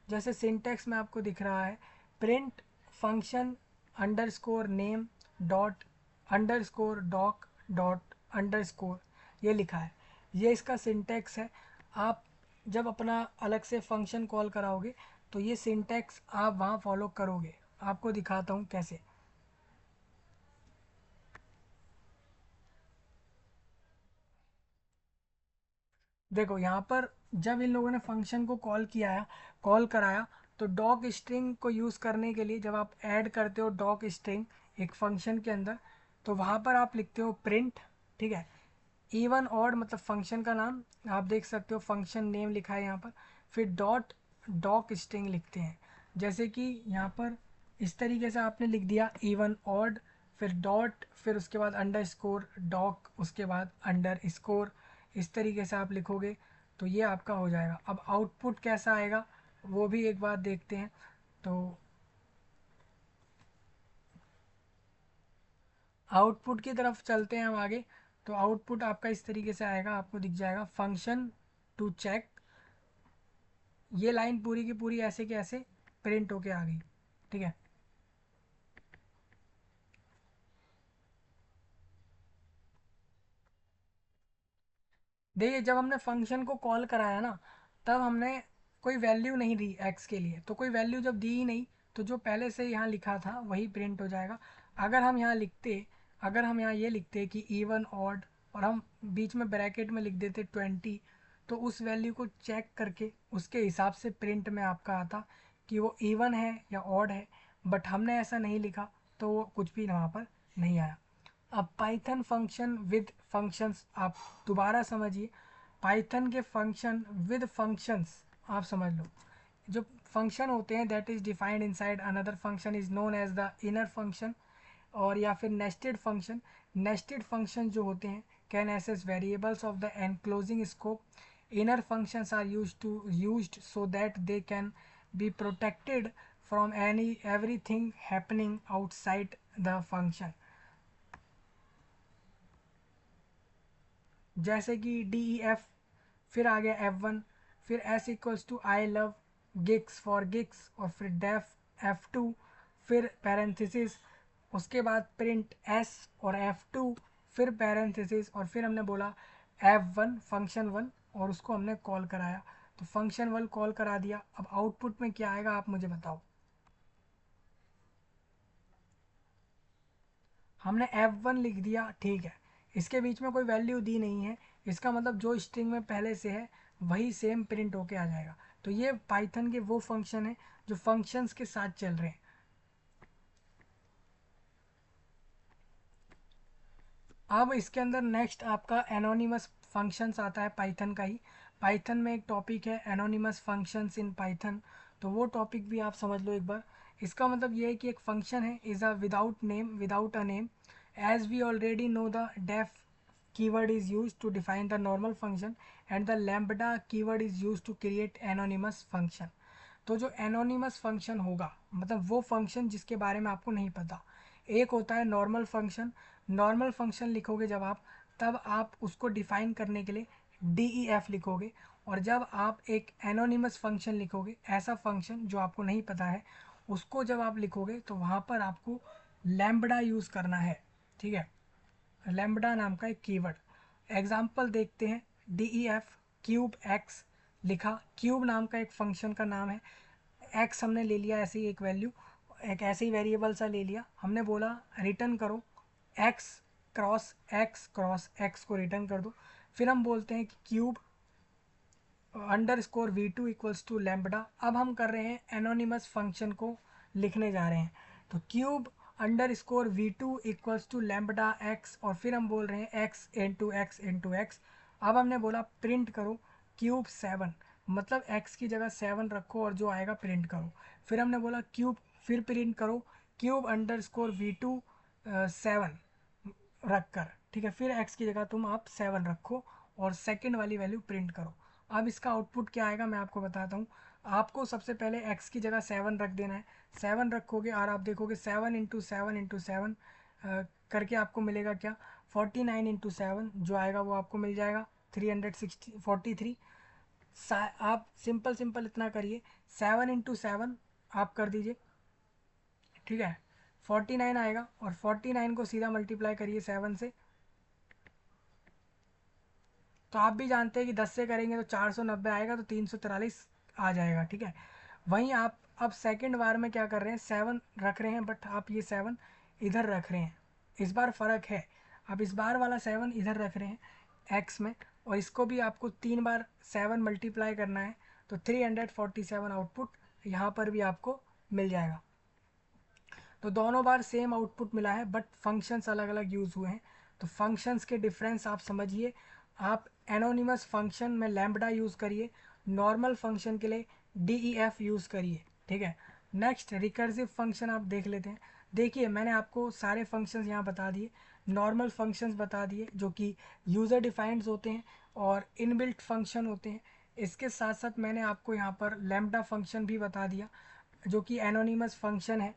[SPEAKER 1] जैसे syntax में आपको दिख रहा है print function underscore name dot underscore doc dot underscore, ये लिखा है। ये इसका सिंटेक्स है। आप जब अपना अलग से फंक्शन कॉल कराओगे तो ये सिंटेक्स आप वहाँ फॉलो करोगे। आपको दिखाता हूँ कैसे। देखो यहाँ पर जब इन लोगों ने फंक्शन को कॉल कराया, तो डॉक स्ट्रिंग को यूज़ करने के लिए जब आप ऐड करते हो डॉक स्ट्रिंग एक फंक्शन के अंदर, तो वहाँ पर आप लिखते हो प्रिंट, ठीक है। इवन ऑड मतलब फंक्शन का नाम आप देख सकते हो, फंक्शन नेम लिखा है यहाँ पर। फिर डॉट डॉक स्ट्रिंग लिखते हैं। जैसे कि यहाँ पर इस तरीके से आपने लिख दिया इवन ऑड, फिर डॉट, फिर उसके बाद अंडर स्कोर डॉक, उसके बाद अंडर स्कोर। इस तरीके से आप लिखोगे तो ये आपका हो जाएगा। अब आउटपुट कैसा आएगा वो भी एक बार देखते हैं। तो आउटपुट की तरफ चलते हैं हम आगे। तो आउटपुट आपका इस तरीके से आएगा, आपको दिख जाएगा फंक्शन टू चेक। ये लाइन पूरी की पूरी ऐसे के ऐसे प्रिंट होके आ गई, ठीक है। देखिए जब हमने फंक्शन को कॉल कराया ना, तब हमने कोई वैल्यू नहीं दी एक्स के लिए, तो कोई वैल्यू जब दी ही नहीं, तो जो पहले से यहाँ लिखा था वही प्रिंट हो जाएगा। अगर हम यहाँ लिखते, अगर हम यहाँ ये लिखते कि इवन ऑड और हम बीच में ब्रैकेट में लिख देते 20, तो उस वैल्यू को चेक करके उसके हिसाब से प्रिंट में आपका आता कि वो इवन है या ऑड है। बट हमने ऐसा नहीं लिखा तो वो कुछ भी वहाँ पर नहीं आया। अब पाइथन फंक्शन विद फंक्शंस आप दोबारा समझिए। पाइथन के फंक्शन विद फंक्शंस आप समझ लो। जो फंक्शन होते हैं that is defined inside another function is known as the inner function, और या फिर नेस्टेड फंक्शन। नेस्टेड फंक्शन जो होते हैं can access variables of the enclosing scope. Inner functions are used so that they can be protected from any everything happening outside the function. जैसे कि D E F, फिर आ गया F1, फिर S equals to I love Geeks for Geeks, और फिर def F2, फिर parenthesis, उसके बाद प्रिंट S और F2, फिर पैरेंथिसिस, और फिर हमने बोला F1 फंक्शन 1 और उसको हमने कॉल कराया। तो फंक्शन 1 कॉल करा दिया। अब आउटपुट में क्या आएगा आप मुझे बताओ। हमने F1 लिख दिया, ठीक है। इसके बीच में कोई वैल्यू दी नहीं है, इसका मतलब जो स्ट्रिंग में पहले से है वही सेम प्रिंट होके आ जाएगा। तो ये पाइथन के वो फंक्शन है जो फंक्शंस के साथ चल रहे हैं। अब इसके अंदर नेक्स्ट आपका एनोनिमस फंक्शंस आता है पाइथन का ही। पाइथन में एक टॉपिक है एनोनिमस फंक्शंस इन पाइथन, तो वो टॉपिक भी आप समझ लो एक बार। इसका मतलब ये है कि एक फंक्शन है is a without name, without a name. As we already know the def keyword is used to define the normal function and the lambda keyword is used to create anonymous function। तो जो anonymous function होगा मतलब वो function जिसके बारे में आपको नहीं पता। एक होता है नॉर्मल फंक्शन, नॉर्मल फंक्शन लिखोगे जब आप, तब आप उसको डिफाइन करने के लिए DEF लिखोगे। और जब आप एक एनोनिमस फंक्शन लिखोगे, ऐसा फंक्शन जो आपको नहीं पता है, उसको जब आप लिखोगे तो वहाँ पर आपको लैम्बडा यूज़ करना है। ठीक है, लैम्बडा नाम का एक कीवर्ड। एग्जाम्पल देखते हैं। DEF क्यूब एक्स लिखा, क्यूब नाम का एक फंक्शन का नाम है। एक्स हमने ले लिया ऐसे ही एक वैल्यू, एक ऐसे ही वेरिएबल सा ले लिया, हमने बोला रिटर्न करो एक्स क्रॉस एक्स को रिटर्न कर दो। फिर हम बोलते हैं कि cube _v2 equals to lambda. अब हम कर रहे हैं एनोनिमस फंक्शन को लिखने जा रहे हैं, तो cube _v2 equals to lambda x, और फिर हम बोल रहे हैं x into x into x. अब हमने बोला प्रिंट करो क्यूब 7, मतलब एक्स की जगह 7 रखो और जो आएगा प्रिंट करो। फिर हमने बोला क्यूब, फिर प्रिंट करो क्यूब _v2 7 रख कर, ठीक है, फिर x की जगह तुम आप 7 रखो और सेकंड वाली वैल्यू प्रिंट करो। अब इसका आउटपुट क्या आएगा मैं आपको बताता हूँ। आपको सबसे पहले x की जगह 7 रख देना है, 7 रखोगे और आप देखोगे 7 इंटू 7 इंटू 7 करके आपको मिलेगा क्या, 49 इंटू 7 जो आएगा वो आपको मिल जाएगा 343। आप सिंपल सिंपल इतना करिए, 7 इंटू 7 आप कर दीजिए, ठीक है, 49 आएगा, और 49 को सीधा मल्टीप्लाई करिए 7 से, तो आप भी जानते हैं कि 10 से करेंगे तो 490 आएगा, तो 343 आ जाएगा। ठीक है, वहीं आप अब सेकंड बार में क्या कर रहे हैं, 7 रख रहे हैं, बट आप ये 7 इधर रख रहे हैं। इस बार फ़र्क है, अब इस बार वाला 7 इधर रख रहे हैं एक्स में, और इसको भी आपको 3 बार 7 मल्टीप्लाई करना है, तो 347 आउटपुट यहाँ पर भी आपको मिल जाएगा। तो दोनों बार सेम आउटपुट मिला है, बट फंक्शंस अलग अलग यूज़ हुए हैं। तो फंक्शंस के डिफरेंस आप समझिए। आप एनोनिमस फंक्शन में लैम्बडा यूज़ करिए, नॉर्मल फंक्शन के लिए DEF यूज़ करिए। ठीक है, नेक्स्ट रिकर्सिव फंक्शन आप देख लेते हैं। देखिए मैंने आपको सारे फंक्शंस यहाँ बता दिए, नॉर्मल फंक्शंस बता दिए जो कि यूज़र डिफाइंड होते हैं और इनबिल्ट फंक्शन होते हैं। इसके साथ साथ मैंने आपको यहाँ पर लैम्बडा फंक्शन भी बता दिया जो कि एनोनिमस फंक्शन है।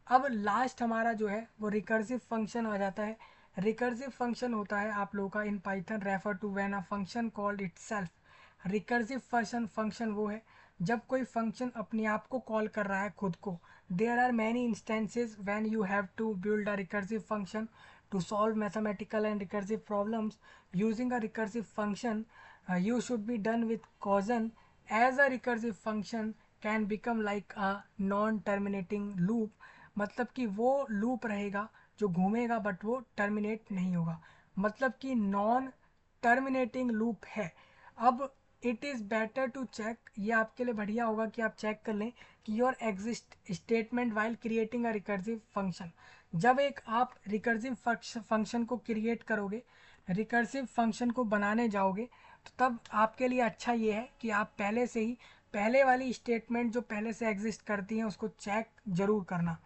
[SPEAKER 1] अब लास्ट हमारा जो है वो रिकर्सिव फंक्शन आ जाता है। रिकर्सिव फंक्शन होता है आप लोगों का in Python refer to when a function called itself. Recursive function वो है जब कोई फंक्शन अपने आप को कॉल कर रहा है खुद को। There are many instances when you have to build a recursive function to solve mathematical and recursive problems using a recursive function. You should be done with caution, as a recursive function can become like a non-terminating loop। मतलब कि वो loop रहेगा जो घूमेगा but वो terminate नहीं होगा, मतलब कि नॉन टर्मिनेटिंग लूप है। अब it is better to check, ये आपके लिए बढ़िया होगा कि आप चेक कर लें कि your exist statement while creating a recursive function. जब एक आप रिकर्सिव फंक्शन को क्रिएट करोगे, रिकर्सिव फंक्शन को बनाने जाओगे, तो तब आपके लिए अच्छा ये है कि आप पहले से ही पहले वाली स्टेटमेंट जो पहले से एग्जिस्ट करती हैं उसको चेक ज़रूर करना।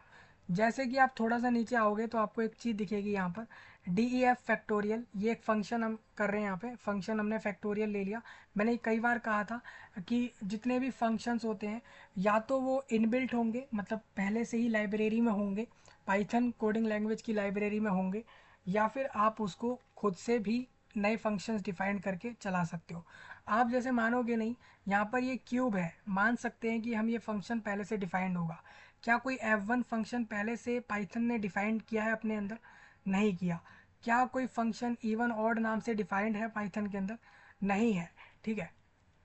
[SPEAKER 1] जैसे कि आप थोड़ा सा नीचे आओगे तो आपको एक चीज़ दिखेगी यहाँ पर DEF फैक्टोरियल, ये एक फंक्शन हम कर रहे हैं। यहाँ पे फंक्शन हमने फैक्टोरियल ले लिया। मैंने कई बार कहा था कि जितने भी फंक्शंस होते हैं या तो वो इनबिल्ट होंगे, मतलब पहले से ही लाइब्रेरी में होंगे, पाइथन कोडिंग लैंग्वेज की लाइब्रेरी में होंगे, या फिर आप उसको खुद से भी नए फंक्शंस डिफाइन करके चला सकते हो। आप जैसे मानोगे नहीं, यहाँ पर ये क्यूब है, मान सकते हैं कि हम ये फंक्शन पहले से डिफाइंड होगा। क्या कोई F1 फंक्शन पहले से पाइथन ने डिफाइंड किया है अपने अंदर? नहीं किया। क्या कोई फंक्शन इवन ऑड नाम से डिफाइंड है पाइथन के अंदर? नहीं है। ठीक है,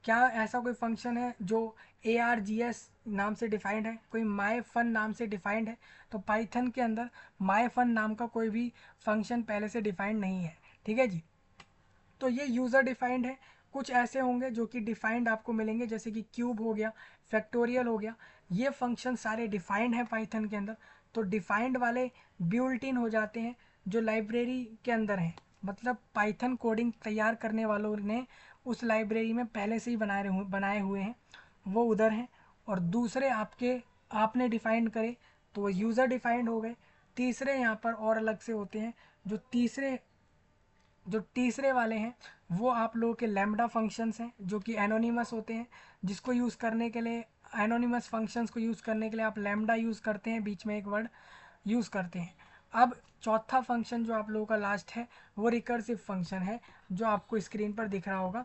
[SPEAKER 1] क्या ऐसा कोई फंक्शन है जो ARGS नाम से डिफाइंड है, कोई माई फन नाम से डिफाइंड है? तो पाइथन के अंदर माई फन नाम का कोई भी फंक्शन पहले से डिफाइंड नहीं है। ठीक है जी, तो ये यूज़र डिफाइंड है। कुछ ऐसे होंगे जो कि डिफाइंड आपको मिलेंगे, जैसे कि क्यूब हो गया, फैक्टोरियल हो गया, ये फंक्शन सारे डिफाइंड हैं पाइथन के अंदर। तो डिफाइंड वाले बिल्ट इन हो जाते हैं जो लाइब्रेरी के अंदर हैं, मतलब पाइथन कोडिंग तैयार करने वालों ने उस लाइब्रेरी में पहले से ही बनाए हुए हैं, वो उधर हैं। और दूसरे आपके आपने डिफाइंड करे तो वो यूज़र डिफाइंड हो गए। तीसरे यहाँ पर और अलग से होते हैं, जो तीसरे वाले हैं वो आप लोगों के लैम्बडा फंक्शंस हैं जो कि एनोनिमस होते हैं, जिसको यूज़ करने के लिए एनोनिमस फंक्शंस को यूज़ करने के लिए आप लैम्बडा यूज़ करते हैं, बीच में एक वर्ड यूज़ करते हैं। अब चौथा फंक्शन जो आप लोगों का लास्ट है वो रिकर्सिव फंक्शन है, जो आपको स्क्रीन पर दिख रहा होगा।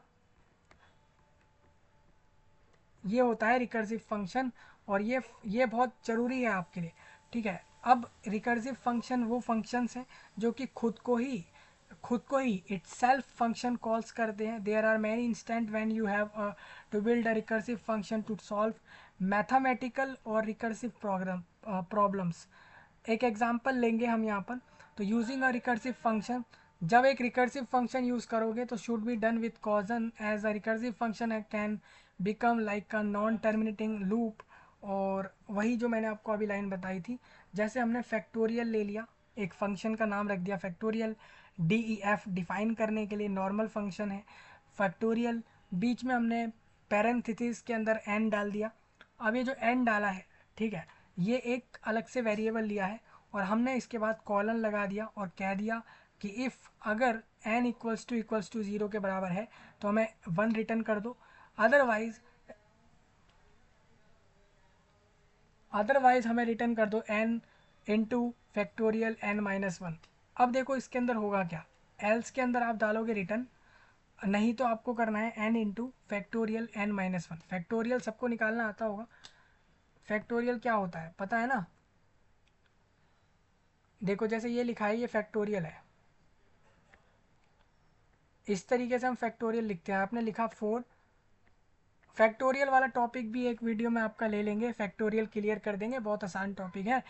[SPEAKER 1] ये होता है रिकर्सिव फंक्शन, और ये बहुत ज़रूरी है आपके लिए, ठीक है। अब रिकर्सिव फंक्शन वो फंक्शंस हैं जो कि खुद को ही इट सेल्फ फंक्शन कॉल्स करते हैं। There are many instant when you have to build a recursive function to solve mathematical और रिकर्सिव प्रॉब्लम्स। एक एग्जांपल लेंगे हम यहाँ पर। तो यूजिंग अ रिकर्सिव फंक्शन, जब एक रिकर्सिव फंक्शन यूज़ करोगे तो should be done with caution, as a recursive function can become like a non terminating loop. और वही जो मैंने आपको अभी लाइन बताई थी, जैसे हमने फैक्टोरियल ले लिया, एक फंक्शन का नाम रख दिया factorial, D E F define करने के लिए नॉर्मल फंक्शन है फैक्टोरियल, बीच में हमने पैरेंथेसिस के अंदर एन डाल दिया। अब ये जो एन डाला है, ठीक है, ये एक अलग से वेरिएबल लिया है, और हमने इसके बाद कॉलन लगा दिया और कह दिया कि इफ़ अगर एन इक्वल्स टू ज़ीरो के बराबर है तो हमें वन रिटर्न कर दो, अदरवाइज हमें रिटर्न कर दो n into factorial n minus one. अब देखो इसके अंदर होगा क्या, एल्स के अंदर आप डालोगे रिटर्न, नहीं तो आपको करना है n into factorial n minus one. Factorial सबको निकालना आता होगा, फैक्टोरियल क्या होता है पता है ना। देखो जैसे ये लिखा है, ये फैक्टोरियल है, इस तरीके से हम फैक्टोरियल लिखते हैं। आपने लिखा फोर, फैक्टोरियल वाला टॉपिक भी एक वीडियो में आपका ले लेंगे, फैक्टोरियल क्लियर कर देंगे, बहुत आसान टॉपिक है।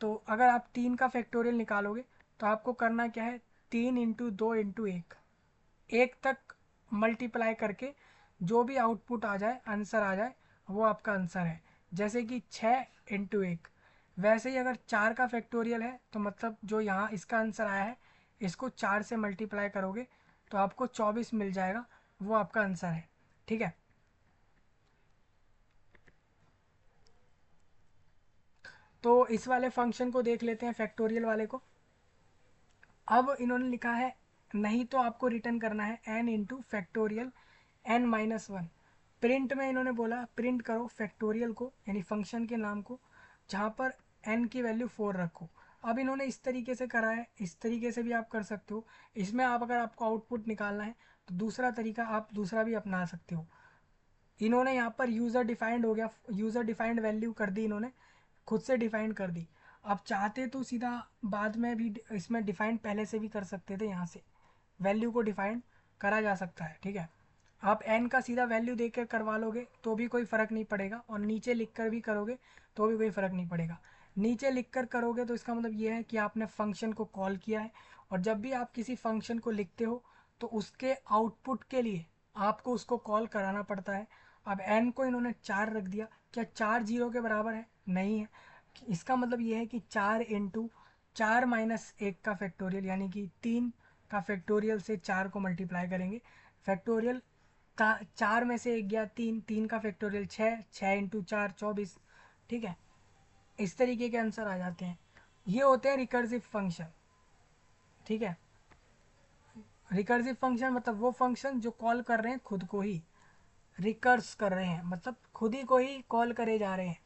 [SPEAKER 1] तो अगर आप तीन का फैक्टोरियल निकालोगे तो आपको करना क्या है, तीन इंटू दो इंटू एक, एक तक मल्टीप्लाई करके जो भी आउटपुट आ जाए, आंसर आ जाए, वो आपका आंसर है। जैसे कि छः इंटू एक। वैसे ही अगर चार का फैक्टोरियल है तो मतलब जो यहाँ इसका आंसर आया है, इसको चार से मल्टीप्लाई करोगे तो आपको 24 मिल जाएगा, वो आपका आंसर है, ठीक है। तो इस वाले फंक्शन को देख लेते हैं, फैक्टोरियल वाले को। अब इन्होंने लिखा है, नहीं तो आपको रिटर्न करना है n into factorial n minus one. Print में इन्होंने बोला प्रिंट करो फैक्टोरियल को, यानी फंक्शन के नाम को, जहाँ पर एन की वैल्यू फोर रखो। अब इन्होंने इस तरीके से करा है, इस तरीके से भी आप कर सकते हो। इसमें आप अगर आपको आउटपुट निकालना है तो दूसरा तरीका आप दूसरा भी अपना सकते हो। इन्होंने यहाँ पर यूज़र डिफाइंड हो गया, यूज़र डिफाइंड वैल्यू कर दी इन्होंने, खुद से डिफाइन कर दी। आप चाहते तो सीधा बाद में भी इसमें डिफाइन पहले से भी कर सकते थे, यहाँ से वैल्यू को डिफाइन करा जा सकता है, ठीक है। आप एन का सीधा वैल्यू देकर करवा लोगे तो भी कोई फ़र्क नहीं पड़ेगा, और नीचे लिख कर भी करोगे तो भी कोई फ़र्क नहीं पड़ेगा। नीचे लिख कर करोगे तो इसका मतलब ये है कि आपने फंक्शन को कॉल किया है, और जब भी आप किसी फंक्शन को लिखते हो तो उसके आउटपुट के लिए आपको उसको कॉल कराना पड़ता है। अब एन को इन्होंने चार रख दिया, क्या चार जीरो के बराबर है? नहीं है। इसका मतलब ये है कि चार इंटू चार माइनस एक का फैक्टोरियल, यानी कि तीन का फैक्टोरियल से चार को मल्टीप्लाई करेंगे। फैक्टोरियल का चार में से एक गया तीन, तीन का फैक्टोरियल छः, छः इंटू चार 24, ठीक है। इस तरीके के आंसर आ जाते हैं। ये होते हैं रिकर्सिव फंक्शन, ठीक है। रिकर्सिव फंक्शन मतलब वो फंक्शन जो कॉल कर रहे हैं खुद को ही, रिकर्स कर रहे हैं मतलब खुद ही को ही कॉल करे जा रहे हैं।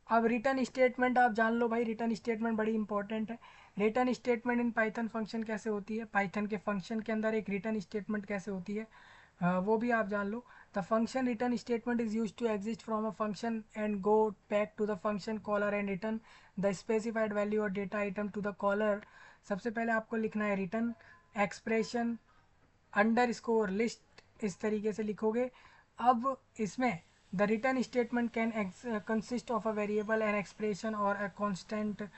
[SPEAKER 1] अब रिटर्न स्टेटमेंट आप जान लो भाई, रिटर्न स्टेटमेंट बड़ी इंपॉर्टेंट है। Return statement in Python function कैसे होती है, पाइथन के फंक्शन के अंदर एक रिटर्न स्टेटमेंट कैसे होती है, वो भी आप जान लो। The function return statement is use to exist from a function and go back to the function caller and return the specified value और data item to the caller. सबसे पहले आपको लिखना है return expression underscore list, इस तरीके से लिखोगे। अब इसमें the return statement can consist of a variable an expression और a constant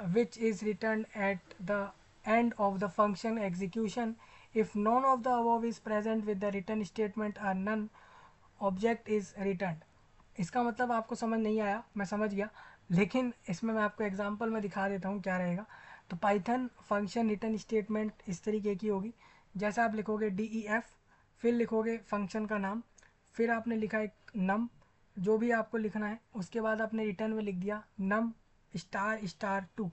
[SPEAKER 1] which is returned at the end of the function execution. If none of the above is present with the return statement or none object is returned। इसका मतलब आपको समझ नहीं आया, मैं समझ गया, लेकिन इसमें मैं आपको एग्जांपल में दिखा देता हूँ क्या रहेगा। तो पाइथन फंक्शन रिटर्न स्टेटमेंट इस तरीके की होगी, जैसे आप लिखोगे डी ई एफ, फिर लिखोगे फंक्शन का नाम, फिर आपने लिखा एक नम, जो भी आपको लिखना है, उसके बाद आपने रिटर्न में लिख दिया num star star two.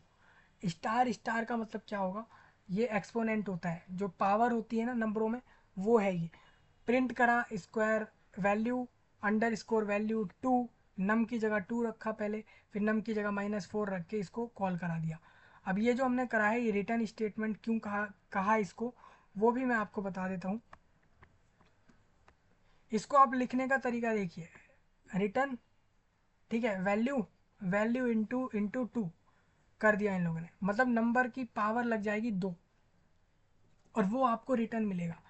[SPEAKER 1] Star star का मतलब क्या होगा, ये एक्सपोनेंट होता है, जो पावर होती है ना नंबरों में, वो है ये। प्रिंट करा square value underscore value two, num की जगह 2 रखा पहले, फिर नम की जगह -4 रख के इसको कॉल करा दिया। अब ये जो हमने करा है, ये रिटर्न स्टेटमेंट क्यों कहा इसको, वो भी मैं आपको बता देता हूँ। इसको आप लिखने का तरीका देखिए, रिटर्न, ठीक है, वैल्यू, वैल्यू इंटू इंटू 2 कर दिया इन लोगों ने, मतलब नंबर की पावर लग जाएगी 2 और वो आपको रिटर्न मिलेगा।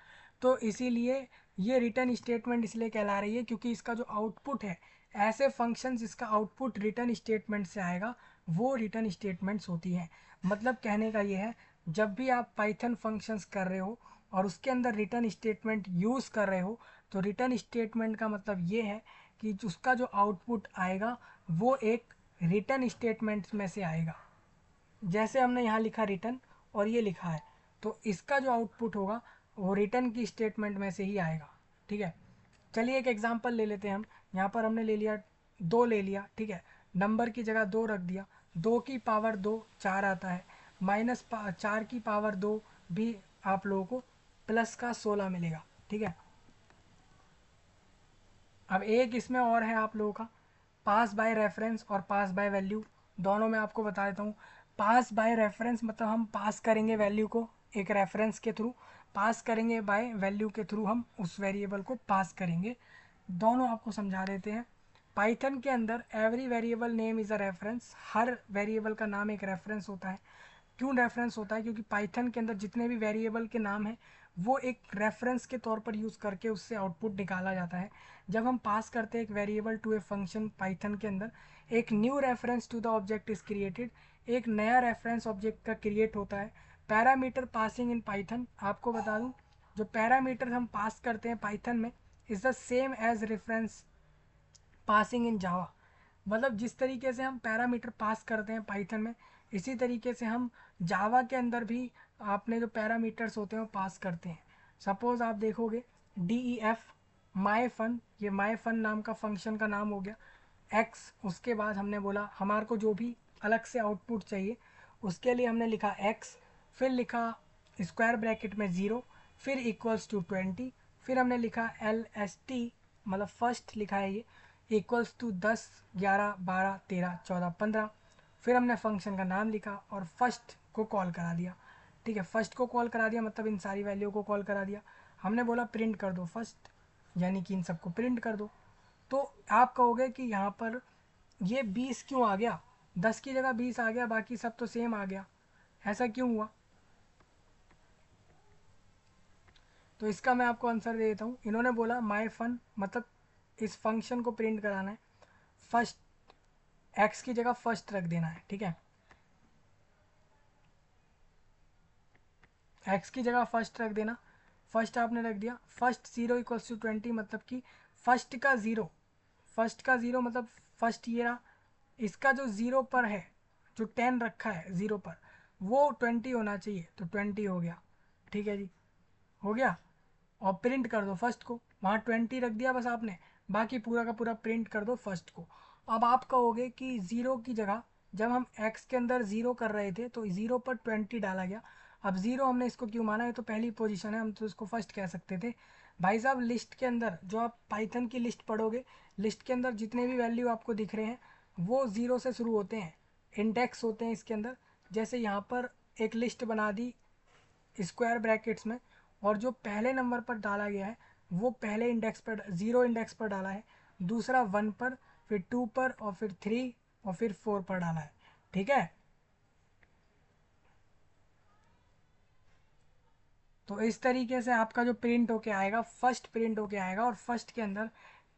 [SPEAKER 1] तो इसीलिए ये रिटर्न स्टेटमेंट इसलिए कहला रही है क्योंकि इसका जो आउटपुट है, ऐसे फंक्शंस इसका आउटपुट रिटर्न स्टेटमेंट से आएगा, वो रिटर्न स्टेटमेंट्स होती हैं। मतलब कहने का ये है, जब भी आप पाइथन फंक्शंस कर रहे हो और उसके अंदर रिटर्न स्टेटमेंट यूज़ कर रहे हो, तो रिटर्न स्टेटमेंट का मतलब ये है कि उसका जो आउटपुट आएगा वो एक रिटर्न स्टेटमेंट्स में से आएगा। जैसे हमने यहाँ लिखा रिटर्न और ये लिखा है, तो इसका जो आउटपुट होगा वो रिटर्न की स्टेटमेंट में से ही आएगा। ठीक है, चलिए एक एग्जांपल ले लेते हैं हम। यहाँ पर हमने ले लिया 2 ले लिया, ठीक है, नंबर की जगह 2 रख दिया, 2 की पावर 2 4 आता है, -4 की पावर 2 भी आप लोगों को प्लस का 16 मिलेगा। ठीक है, अब एक इसमें और है आप लोगों का, पास बाय रेफरेंस और पास बाय वैल्यू, दोनों में आपको बता देता हूँ। पास बाय रेफरेंस मतलब हम पास करेंगे वैल्यू को एक रेफरेंस के थ्रू, पास करेंगे बाय वैल्यू के थ्रू हम उस वेरिएबल को पास करेंगे। दोनों आपको समझा देते हैं। पाइथन के अंदर every variable name is a reference, her variable का नाम एक रेफरेंस होता है। क्यों रेफरेंस होता है? क्योंकि पाइथन के अंदर जितने भी वेरिएबल के नाम हैं वो एक रेफरेंस के तौर पर यूज़ करके उससे आउटपुट निकाला जाता है। जब हम पास करते हैं एक variable to a function Python के अंदर, एक new reference to the object is created, एक नया रेफरेंस ऑब्जेक्ट का क्रिएट होता है। पैरामीटर पासिंग इन पाइथन, आपको बता दूं, जो पैरामीटर हम पास करते हैं पाइथन में is the same as reference passing in Java. मतलब जिस तरीके से हम पैरामीटर पास करते हैं पाइथन में, इसी तरीके से हम जावा के अंदर भी आपने जो पैरामीटर्स होते हैं वो पास करते हैं। सपोज आप देखोगे DEF माई फन, ये माई फन नाम का फंक्शन का नाम हो गया। एक्स, उसके बाद हमने बोला हमारे को जो भी अलग से आउटपुट चाहिए उसके लिए हमने लिखा एक्स, फिर लिखा स्क्वायर ब्रैकेट में 0, फिर इक्वल्स टू 20, फिर हमने लिखा LST, मतलब फर्स्ट लिखा है ये, इक्वल्स टू 10 11 12 13 14 15, फिर हमने फंक्शन का नाम लिखा और फर्स्ट को कॉल करा दिया। ठीक है, फर्स्ट को कॉल करा दिया मतलब इन सारी वैल्यू को कॉल करा दिया। हमने बोला प्रिंट कर दो फर्स्ट, यानी कि इन सबको प्रिंट कर दो। तो आप कहोगे कि यहाँ पर ये 20 क्यों आ गया, 10 की जगह 20 आ गया, बाकी सब तो सेम आ गया, ऐसा क्यों हुआ? तो इसका मैं आपको आंसर दे देता हूँ। इन्होंने बोला माई फन, मतलब इस फंक्शन को प्रिंट कराना है, फर्स्ट, एक्स की जगह फर्स्ट रख देना है। ठीक है, एक्स की जगह फर्स्ट रख देना, फर्स्ट आपने रख दिया, फर्स्ट 0 इक्वल्स टू 20, मतलब कि फर्स्ट का ज़ीरो, फर्स्ट का ज़ीरो मतलब फर्स्ट ये रहा, इसका जो ज़ीरो पर है, जो 10 रखा है ज़ीरो पर, वो 20 होना चाहिए, तो 20 हो गया। ठीक है जी, हो गया। और प्रिंट कर दो फर्स्ट को, वहाँ 20 रख दिया बस आपने, बाकी पूरा का पूरा प्रिंट कर दो फर्स्ट को। अब आप कहोगे कि ज़ीरो की जगह, जब हम एक्स के अंदर ज़ीरो कर रहे थे तो ज़ीरो पर 20 डाला गया, अब ज़ीरो हमने इसको क्यों माना, है तो पहली पोजीशन है, हम तो इसको फर्स्ट कह सकते थे। भाई साहब लिस्ट के अंदर जो आप पाइथन की लिस्ट पढ़ोगे, लिस्ट के अंदर जितने भी वैल्यू आपको दिख रहे हैं वो ज़ीरो से शुरू होते हैं, इंडेक्स होते हैं इसके अंदर। जैसे यहाँ पर एक लिस्ट बना दी स्क्वायर ब्रैकेट्स में, और जो पहले नंबर पर डाला गया है वो पहले इंडेक्स पर, 0 इंडेक्स पर डाला है, दूसरा 1 पर, फिर 2 पर, और फिर 3, और फिर 4 पर डाला है। ठीक है, तो इस तरीके से आपका जो प्रिंट होके आएगा, फर्स्ट प्रिंट होके आएगा, और फर्स्ट के अंदर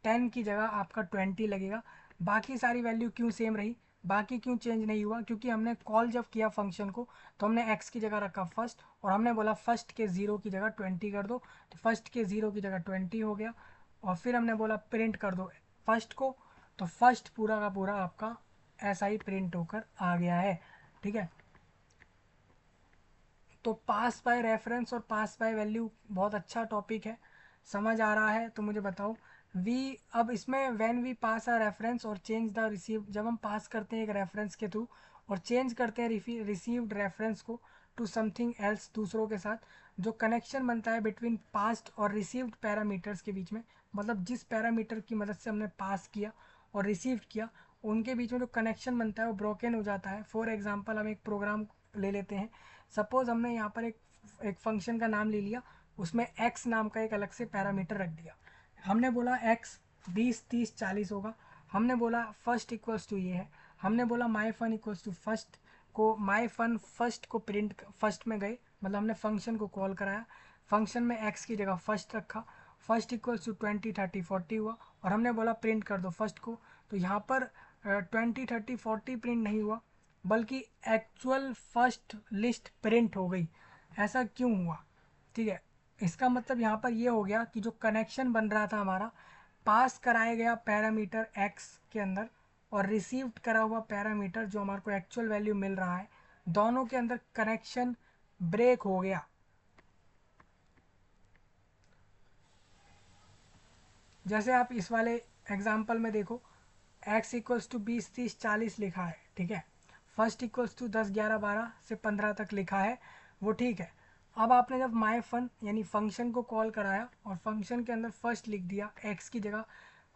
[SPEAKER 1] 10 की जगह आपका 20 लगेगा। बाकी सारी वैल्यू क्यों सेम रही, बाकी क्यों चेंज नहीं हुआ? क्योंकि हमने कॉल जब किया फंक्शन को तो हमने एक्स की जगह रखा फर्स्ट, और हमने बोला फर्स्ट के 0 की जगह 20 कर दो, तो फर्स्ट के 0 की जगह 20 हो गया। और फिर हमने बोला प्रिंट कर दो फर्स्ट को, तो फर्स्ट पूरा का पूरा आपका ऐसा ही प्रिंट होकर आ गया है। ठीक है, तो पास बाय रेफरेंस और पास बाय वैल्यू बहुत अच्छा टॉपिक है, समझ आ रहा है तो मुझे बताओ। वी, अब इसमें when we pass a reference और चेंज द रिसीव, जब हम पास करते हैं एक रेफरेंस के थ्रू और चेंज करते हैं रिसीव्ड रेफरेंस को टू समथिंग एल्स, दूसरों के साथ, जो कनेक्शन बनता है बिटवीन पास्ट और रिसीव्ड पैरामीटर्स के बीच में, मतलब जिस पैरामीटर की मदद से हमने पास किया और रिसीव किया, उनके बीच में जो कनेक्शन बनता है वो ब्रोकन हो जाता है। फॉर एग्जांपल हम एक प्रोग्राम ले लेते हैं, सपोज हमने यहाँ पर एक फंक्शन का नाम ले लिया, उसमें x नाम का एक अलग से पैरामीटर रख दिया। हमने बोला x 20 30 40 होगा, हमने बोला फर्स्ट इक्वल्स टू ये है, हमने बोला माई फन इक्वल्स टू फर्स्ट को, माई फन फर्स्ट को प्रिंट फर्स्ट में गए, मतलब हमने फंक्शन को कॉल कराया, फंक्शन में x की जगह फर्स्ट रखा, फर्स्ट इक्वल्स टू 20 30 40 हुआ, और हमने बोला प्रिंट कर दो फर्स्ट को। तो यहाँ पर 20 30 40 प्रिंट नहीं हुआ, बल्कि एक्चुअल फर्स्ट लिस्ट प्रिंट हो गई। ऐसा क्यों हुआ? ठीक है, इसका मतलब यहाँ पर ये हो गया कि जो कनेक्शन बन रहा था हमारा, पास कराया गया पैरामीटर x के अंदर और रिसीव्ड करा हुआ पैरामीटर जो हमारे को एक्चुअल वैल्यू मिल रहा है, दोनों के अंदर कनेक्शन ब्रेक हो गया। जैसे आप इस वाले एग्जाम्पल में देखो, x इक्वल्स टू 20 30 40 लिखा है, ठीक है, फर्स्ट इक्वल्स टू 10 11 12 से 15 तक लिखा है, वो ठीक है। अब आपने जब माई फन यानी फंक्शन को कॉल कराया और फंक्शन के अंदर फर्स्ट लिख दिया, x की जगह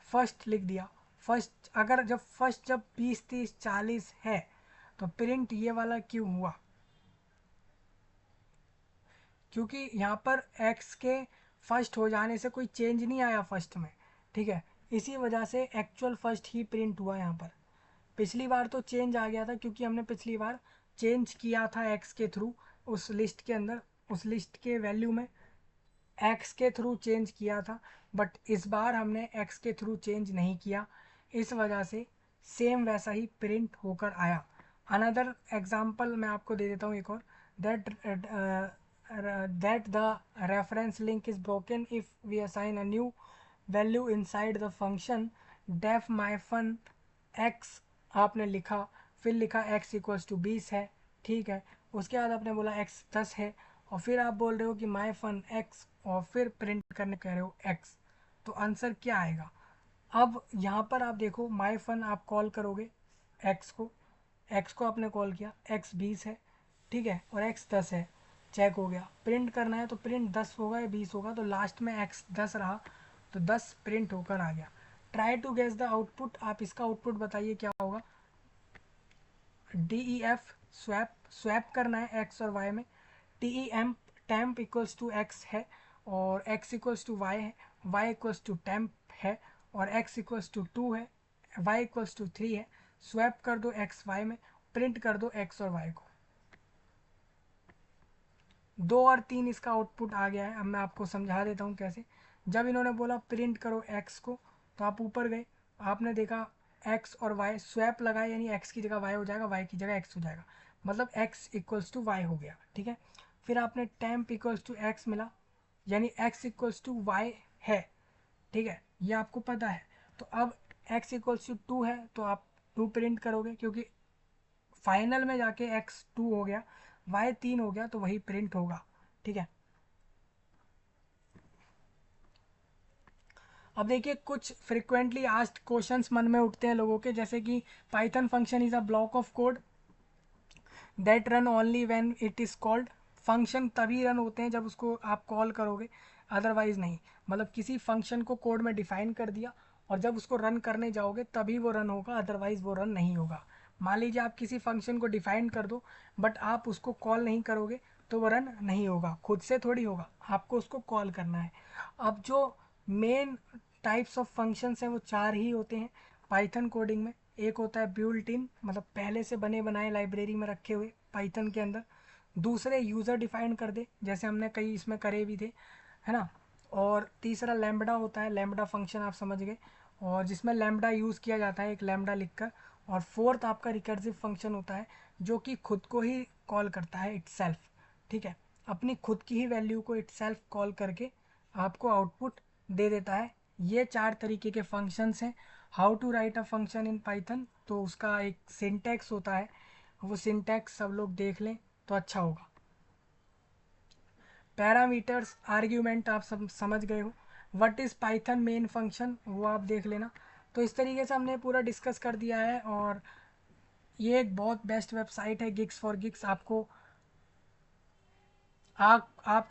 [SPEAKER 1] फर्स्ट लिख दिया, फर्स्ट अगर जब फर्स्ट जब 20 30 40 है तो प्रिंट ये वाला क्यों हुआ? क्योंकि यहाँ पर x के फर्स्ट हो जाने से कोई चेंज नहीं आया फर्स्ट में, ठीक है, इसी वजह से एक्चुअल फर्स्ट ही प्रिंट हुआ यहाँ पर। पिछली बार तो चेंज आ गया था क्योंकि हमने पिछली बार चेंज किया था x के थ्रू, उस लिस्ट के अंदर उस लिस्ट के वैल्यू में x के थ्रू चेंज किया था, बट इस बार हमने x के थ्रू चेंज नहीं किया, इस वजह से सेम वैसा ही प्रिंट होकर आया। अनदर एग्जाम्पल मैं आपको दे देता हूँ एक और, that the reference link is broken if we assign a new value inside the function def myfun x आपने लिखा, फिर लिखा x इक्वल्स टू 20 है, ठीक है, उसके बाद आपने बोला x 10 है, और फिर आप बोल रहे हो कि माई फन x और फिर प्रिंट करने कह रहे हो x, तो आंसर क्या आएगा? अब यहाँ पर आप देखो, माई फन आप कॉल करोगे x को आपने कॉल किया, x 20 है, ठीक है, और x 10 है, चेक हो गया। प्रिंट करना है तो प्रिंट 10 होगा या 20 होगा, तो लास्ट में x 10 रहा तो 10 प्रिंट होकर आ गया। Try to guess the output, आप इसका आउटपुट बताइए क्या होगा। DEF स्वैप करना है x और y में, TEM temp equals to x है और x इक्वल्स टू y है, y इक्वल्स टू टेम्प है और x इक्वल्स टू 2 है, y इक्वल्स टू 3 है। स्वैप कर दो x y में, प्रिंट कर दो x और y को। 2 और 3 इसका आउटपुट आ गया है। अब मैं आपको समझा देता हूँ कैसे। जब इन्होंने बोला प्रिंट करो x को, तो आप ऊपर गए, आपने देखा x और y स्वैप लगाए, यानी x की जगह y हो जाएगा, y की जगह x हो जाएगा, मतलब x इक्वल्स टू y हो गया, ठीक है। फिर आपने टेम्प इक्वल्स टू x मिला, यानी x इक्वल्स टू y है, ठीक है, ये आपको पता है। तो अब x इक्वल्स टू 2 है तो आप 2 प्रिंट करोगे, क्योंकि फाइनल में जाके x 2 हो गया, y 3 हो गया, तो वही प्रिंट होगा, ठीक है। अब देखिए, कुछ फ्रिक्वेंटली आस्क्ड क्वेश्चंस मन में उठते हैं लोगों के, जैसे कि Python function is a block of code that run only when it is called. Function तभी रन होते हैं जब उसको आप कॉल करोगे, अदरवाइज नहीं। मतलब किसी फंक्शन को कोड में डिफाइन कर दिया और जब उसको रन करने जाओगे तभी वो रन होगा, अदरवाइज वो रन नहीं होगा। मान लीजिए आप किसी फंक्शन को डिफाइन कर दो बट आप उसको कॉल नहीं करोगे तो वो रन नहीं होगा, खुद से थोड़ी होगा, आपको उसको कॉल करना है। अब जो मेन टाइप्स ऑफ फंक्शंस हैं वो 4 ही होते हैं पाइथन कोडिंग में। एक होता है बिल्ट इन, मतलब पहले से बने बनाए लाइब्रेरी में रखे हुए पाइथन के अंदर। दूसरे यूज़र डिफाइन कर दे, जैसे हमने कई इसमें करे भी थे, है ना। और तीसरा लैम्बडा होता है, लैम्बडा फंक्शन आप समझ गए, और जिसमें लैम्बडा यूज़ किया जाता है एक लैम्बडा लिखकर। और फोर्थ आपका रिकर्सिव फंक्शन होता है जो कि खुद को ही कॉल करता है इटसेल्फ, ठीक है, अपनी खुद की ही वैल्यू को इटसेल्फ कॉल करके आपको आउटपुट दे देता है। ये 4 तरीके के फंक्शंस हैं। How to write a function in Python, तो उसका एक सिंटैक्स होता है, वो सिंटैक्स सब लोग देख लें तो अच्छा होगा। पैरामीटर्स आर्ग्यूमेंट आप सब समझ गए हो। What is Python main function, वो आप देख लेना। तो इस तरीके से हमने पूरा डिस्कस कर दिया है, और ये एक बहुत बेस्ट वेबसाइट है गिग्स फॉर गिग्स। आपको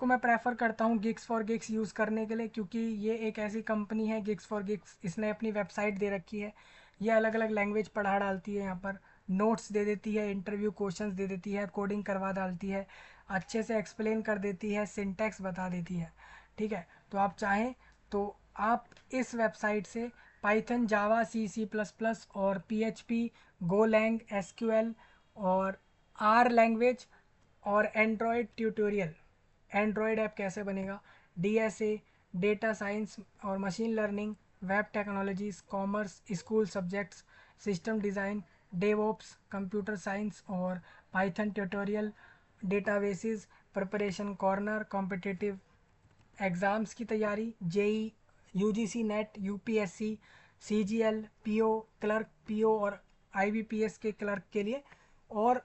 [SPEAKER 1] मैं प्रेफर करता हूँ गिग्स फॉर गिग्स यूज़ करने के लिए, क्योंकि ये एक ऐसी कंपनी है गिग्स फॉर गिग्स, इसने अपनी वेबसाइट दे रखी है ये अलग अलग लैंग्वेज पढ़ा डालती है, यहाँ पर नोट्स दे देती है, इंटरव्यू क्वेश्चंस दे देती है, कोडिंग करवा डालती है, अच्छे से एक्सप्लेन कर देती है, सिंटैक्स बता देती है। ठीक है, तो आप चाहें तो आप इस वेबसाइट से Python, Java, C plus plus और PHP, गोलैंग, SQL और आर लैंग्वेज और एंड्रॉयड ट्यूटोरियल, एंड्रॉयड ऐप कैसे बनेगा, DSA, डेटा साइंस और machine learning, web technologies, commerce, school subjects, system design, DevOps, computer science और Python tutorial, databases, preparation corner, competitive exams की तैयारी, JEE, UGC NET, UPSC, CGL, PO clerk, PO और IBPS के clerk के लिए। और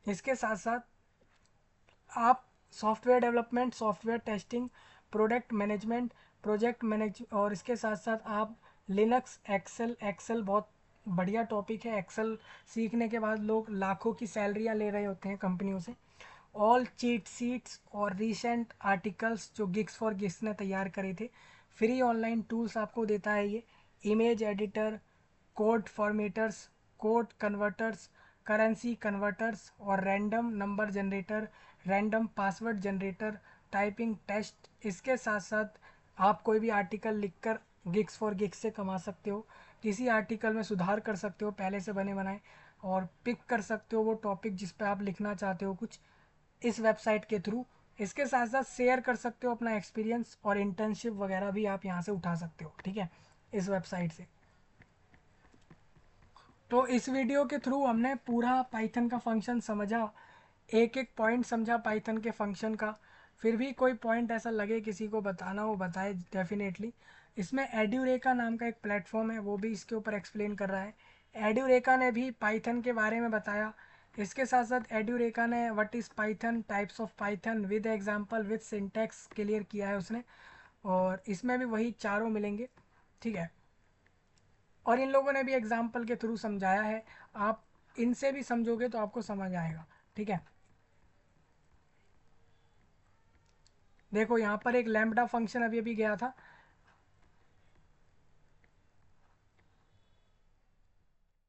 [SPEAKER 1] इसके साथ साथ आप software development, software testing, product management, project manage और इसके साथ साथ आप लिनक्स, एक्सेल बहुत बढ़िया टॉपिक है। एक्सेल सीखने के बाद लोग लाखों की सैलरियां ले रहे होते हैं कंपनियों से। ऑल चीट सीट्स और रिसेंट आर्टिकल्स जो गिग्स फॉर गिग्स ने तैयार करे थे, फ्री ऑनलाइन टूल्स आपको देता है ये। Image editor, code formatters, code converters, currency converters और random number generator, random password generator, typing test. इसके साथ साथ आप कोई भी आर्टिकल लिखकर गिग्स फॉर गिग्स से कमा सकते हो। किसी आर्टिकल में सुधार कर सकते हो पहले से बने बनाए, और पिक कर सकते हो वो टॉपिक जिस पे आप लिखना चाहते हो कुछ, इस वेबसाइट के थ्रू। इसके साथ साथ शेयर कर सकते हो अपना एक्सपीरियंस, और इंटर्नशिप वगैरह भी आप यहाँ से उठा सकते हो। ठीक है, इस वेबसाइट से। तो इस वीडियो के थ्रू हमने पूरा पाइथन का फंक्शन समझा, एक एक पॉइंट समझा पाइथन के फंक्शन का। फिर भी कोई पॉइंट ऐसा लगे किसी को बताना हो बताए डेफिनेटली। इसमें एड्यूरेका नाम का एक प्लेटफॉर्म है, वो भी इसके ऊपर एक्सप्लेन कर रहा है। एड्यूरेका ने भी पाइथन के बारे में बताया। इसके साथ साथ एड्यूरेका ने what is Python, types of Python with example with syntax clear किया है उसने, और इसमें भी वही चारों मिलेंगे। ठीक है, और इन लोगों ने भी एग्जाम्पल के थ्रू समझाया है। आप इनसे भी समझोगे तो आपको समझ आएगा। ठीक है, देखो यहाँ पर एक लैम्बडा फंक्शन अभी अभी गया था।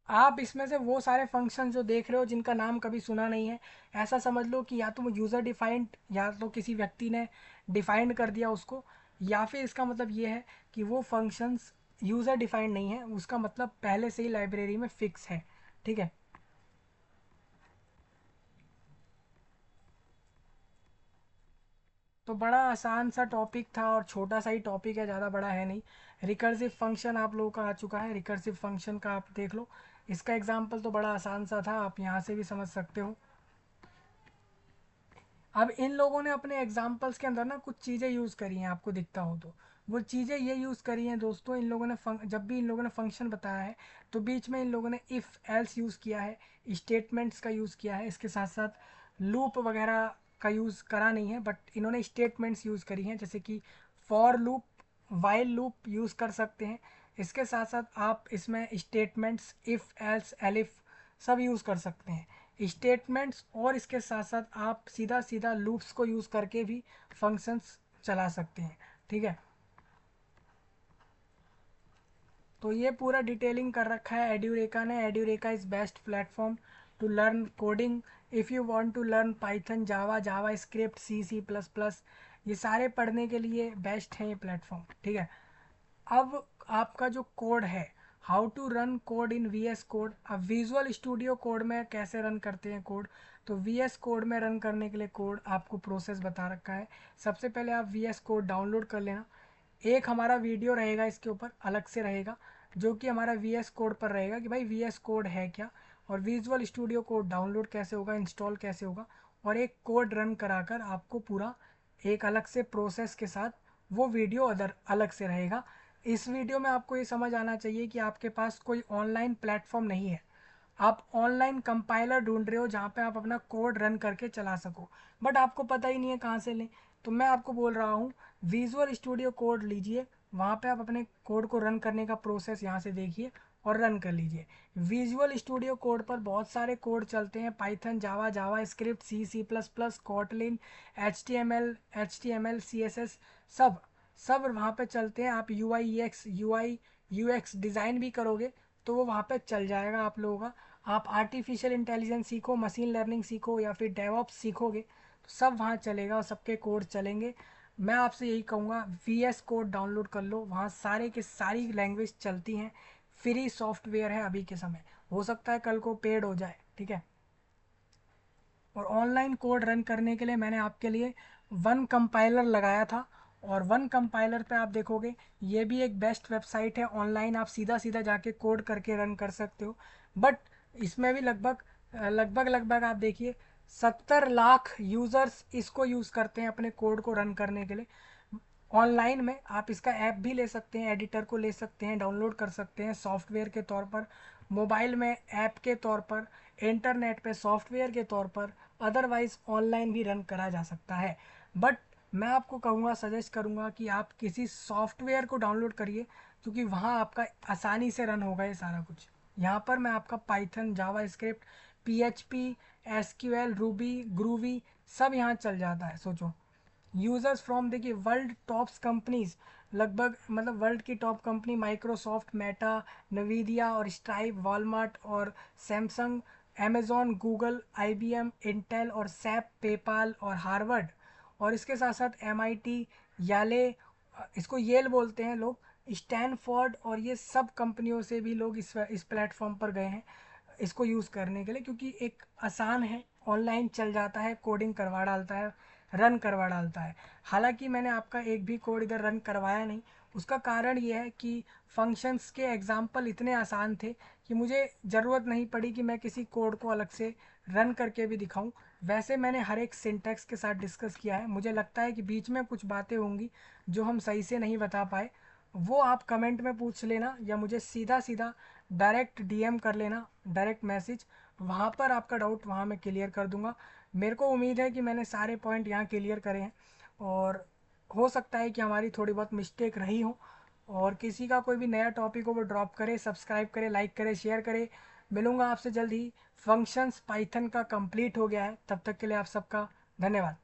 [SPEAKER 1] आप इसमें से वो सारे फंक्शन जो देख रहे हो जिनका नाम कभी सुना नहीं है, ऐसा समझ लो कि या तो वो यूज़र डिफाइंड, या तो किसी व्यक्ति ने डिफाइंड कर दिया उसको, या फिर इसका मतलब ये है कि वो फंक्शंस यूज़र डिफाइंड नहीं है, उसका मतलब पहले से ही लाइब्रेरी में फिक्स है। ठीक है, तो बड़ा आसान सा टॉपिक था, और छोटा सा ही टॉपिक है, ज़्यादा बड़ा है नहीं। रिकर्सिव फंक्शन आप लोगों का आ चुका है, रिकर्सिव फंक्शन का आप देख लो। इसका एग्जाम्पल तो बड़ा आसान सा था, आप यहाँ से भी समझ सकते हो। अब इन लोगों ने अपने एग्जाम्पल्स के अंदर ना कुछ चीज़ें यूज़ करी हैं, आपको दिखता हो तो। वो चीज़ें ये यूज़ करी हैं दोस्तों, इन लोगों ने जब भी इन लोगों ने फंक्शन बताया है, तो बीच में इन लोगों ने इफ़ एल्स यूज़ किया है, स्टेटमेंट्स का यूज़ किया है। इसके साथ साथ लूप वगैरह का यूज़ करा नहीं है, बट इन्होंने स्टेटमेंट्स यूज़ करी हैं, जैसे कि for loop, while loop use कर सकते हैं। इसके साथ साथ आप इसमें स्टेटमेंट्स, इफ़ एल्स, एलिफ सब यूज़ कर सकते हैं स्टेटमेंट्स, और इसके साथ साथ आप सीधा सीधा लूप्स को यूज़ करके भी फंक्शंस चला सकते हैं। ठीक है, तो ये पूरा डिटेलिंग कर रखा है एड्यूरेका ने। Edureka is best platform to learn coding. If you want to learn Python, Java, JavaScript, C plus plus, ये सारे पढ़ने के लिए बेस्ट है ये प्लेटफॉर्म। ठीक है, अब आपका जो कोड है, how to run code in VS code. अब विजुअल स्टूडियो कोड में कैसे रन करते हैं कोड, तो VS कोड में रन करने के लिए कोड आपको प्रोसेस बता रखा है। सबसे पहले आप VS कोड डाउनलोड कर लेना। एक हमारा वीडियो रहेगा इसके ऊपर, अलग से रहेगा, जो कि हमारा VS कोड पर रहेगा कि भाई VS कोड है क्या, और विजुअल स्टूडियो कोड डाउनलोड कैसे होगा, इंस्टॉल कैसे होगा, और एक कोड रन कराकर आपको पूरा एक अलग से प्रोसेस के साथ वो वीडियो अदर अलग से रहेगा। इस वीडियो में आपको ये समझ आना चाहिए कि आपके पास कोई ऑनलाइन प्लेटफॉर्म नहीं है। आप ऑनलाइन कंपाइलर ढूंढ रहे हो जहाँ पे आप अपना कोड रन करके चला सको, बट आपको पता ही नहीं है कहाँ से लें। तो मैं आपको बोल रहा हूँ, विजुअल स्टूडियो कोड लीजिए, वहाँ पे आप अपने कोड को रन करने का प्रोसेस यहाँ से देखिए और रन कर लीजिए। विजुअल स्टूडियो कोड पर बहुत सारे कोड चलते हैं, Python, Java, JavaScript, C plus plus, Kotlin, HTML, CSS, सब सब वहाँ पे चलते हैं। आप UI UX UI UX design भी करोगे तो वो वहाँ पे चल जाएगा आप लोगों का। आप आर्टिफिशियल इंटेलिजेंस सीखो, मशीन लर्निंग सीखो या फिर डेवऑप्स सीखोगे तो सब वहाँ चलेगा और सबके कोड चलेंगे। मैं आपसे यही कहूँगा वी एस कोड डाउनलोड कर लो, वहाँ सारे के सारी लैंग्वेज चलती हैं। फ्री सॉफ्टवेयर है अभी के समय, हो सकता है कल को पेड हो जाए, ठीक है। और ऑनलाइन कोड रन करने के लिए मैंने आपके लिए वन कंपाइलर लगाया था, और वन कंपाइलर पे आप देखोगे ये भी एक बेस्ट वेबसाइट है ऑनलाइन, आप सीधा सीधा जाके कोड करके रन कर सकते हो। बट इसमें भी लगभग आप देखिए 70 लाख यूज़र्स इसको यूज़ करते हैं अपने कोड को रन करने के लिए। ऑनलाइन में आप इसका ऐप भी ले सकते हैं, एडिटर को ले सकते हैं, डाउनलोड कर सकते हैं सॉफ्टवेयर के तौर पर, मोबाइल में ऐप के तौर पर, इंटरनेट पे सॉफ्टवेयर के तौर पर, अदरवाइज़ ऑनलाइन भी रन करा जा सकता है। बट मैं आपको कहूँगा, सजेस्ट करूँगा कि आप किसी सॉफ्टवेयर को डाउनलोड करिए, क्योंकि वहाँ आपका आसानी से रन होगा ये सारा कुछ। यहाँ पर मैं आपका Python, JavaScript, PHP, SQL, Ruby, Groovy सब यहाँ चल जाता है। सोचो यूज़र्स फ्रॉम, देखिए वर्ल्ड टॉप्स कंपनीज, लगभग मतलब वर्ल्ड की top company Microsoft, Meta, Nvidia और स्ट्राइप, वॉलमार्ट और Samsung, Amazon, Google, IBM, Intel और सैप, पेपाल और हार्वर्ड, और इसके साथ साथ MIT, याले, इसको येल बोलते हैं लोग, स्टैनफोर्ड, और ये सब कंपनियों से भी लोग इस प्लेटफॉर्म पर गए हैं इसको यूज़ करने के लिए, क्योंकि एक आसान है, ऑनलाइन चल जाता है, कोडिंग करवा डालता है, रन करवा डालता है। हालांकि मैंने आपका एक भी कोड इधर रन करवाया नहीं, उसका कारण ये है कि फंक्शंस के एग्जाम्पल इतने आसान थे कि मुझे ज़रूरत नहीं पड़ी कि मैं किसी कोड को अलग से रन करके भी दिखाऊं। वैसे मैंने हर एक सिंटैक्स के साथ डिस्कस किया है, मुझे लगता है कि बीच में कुछ बातें होंगी जो हम सही से नहीं बता पाए, वो आप कमेंट में पूछ लेना या मुझे सीधा सीधा डायरेक्ट DM कर लेना, डायरेक्ट मैसेज, वहाँ पर आपका डाउट वहाँ मैं क्लियर कर दूँगा। मेरे को उम्मीद है कि मैंने सारे पॉइंट यहाँ क्लियर करे हैं, और हो सकता है कि हमारी थोड़ी बहुत मिस्टेक रही हो, और किसी का कोई भी नया टॉपिक हो वो ड्रॉप करे, सब्सक्राइब करे, लाइक करे, शेयर करे। मिलूँगा आपसे जल्द ही। फंक्शंस पाइथन का कंप्लीट हो गया है, तब तक के लिए आप सबका धन्यवाद।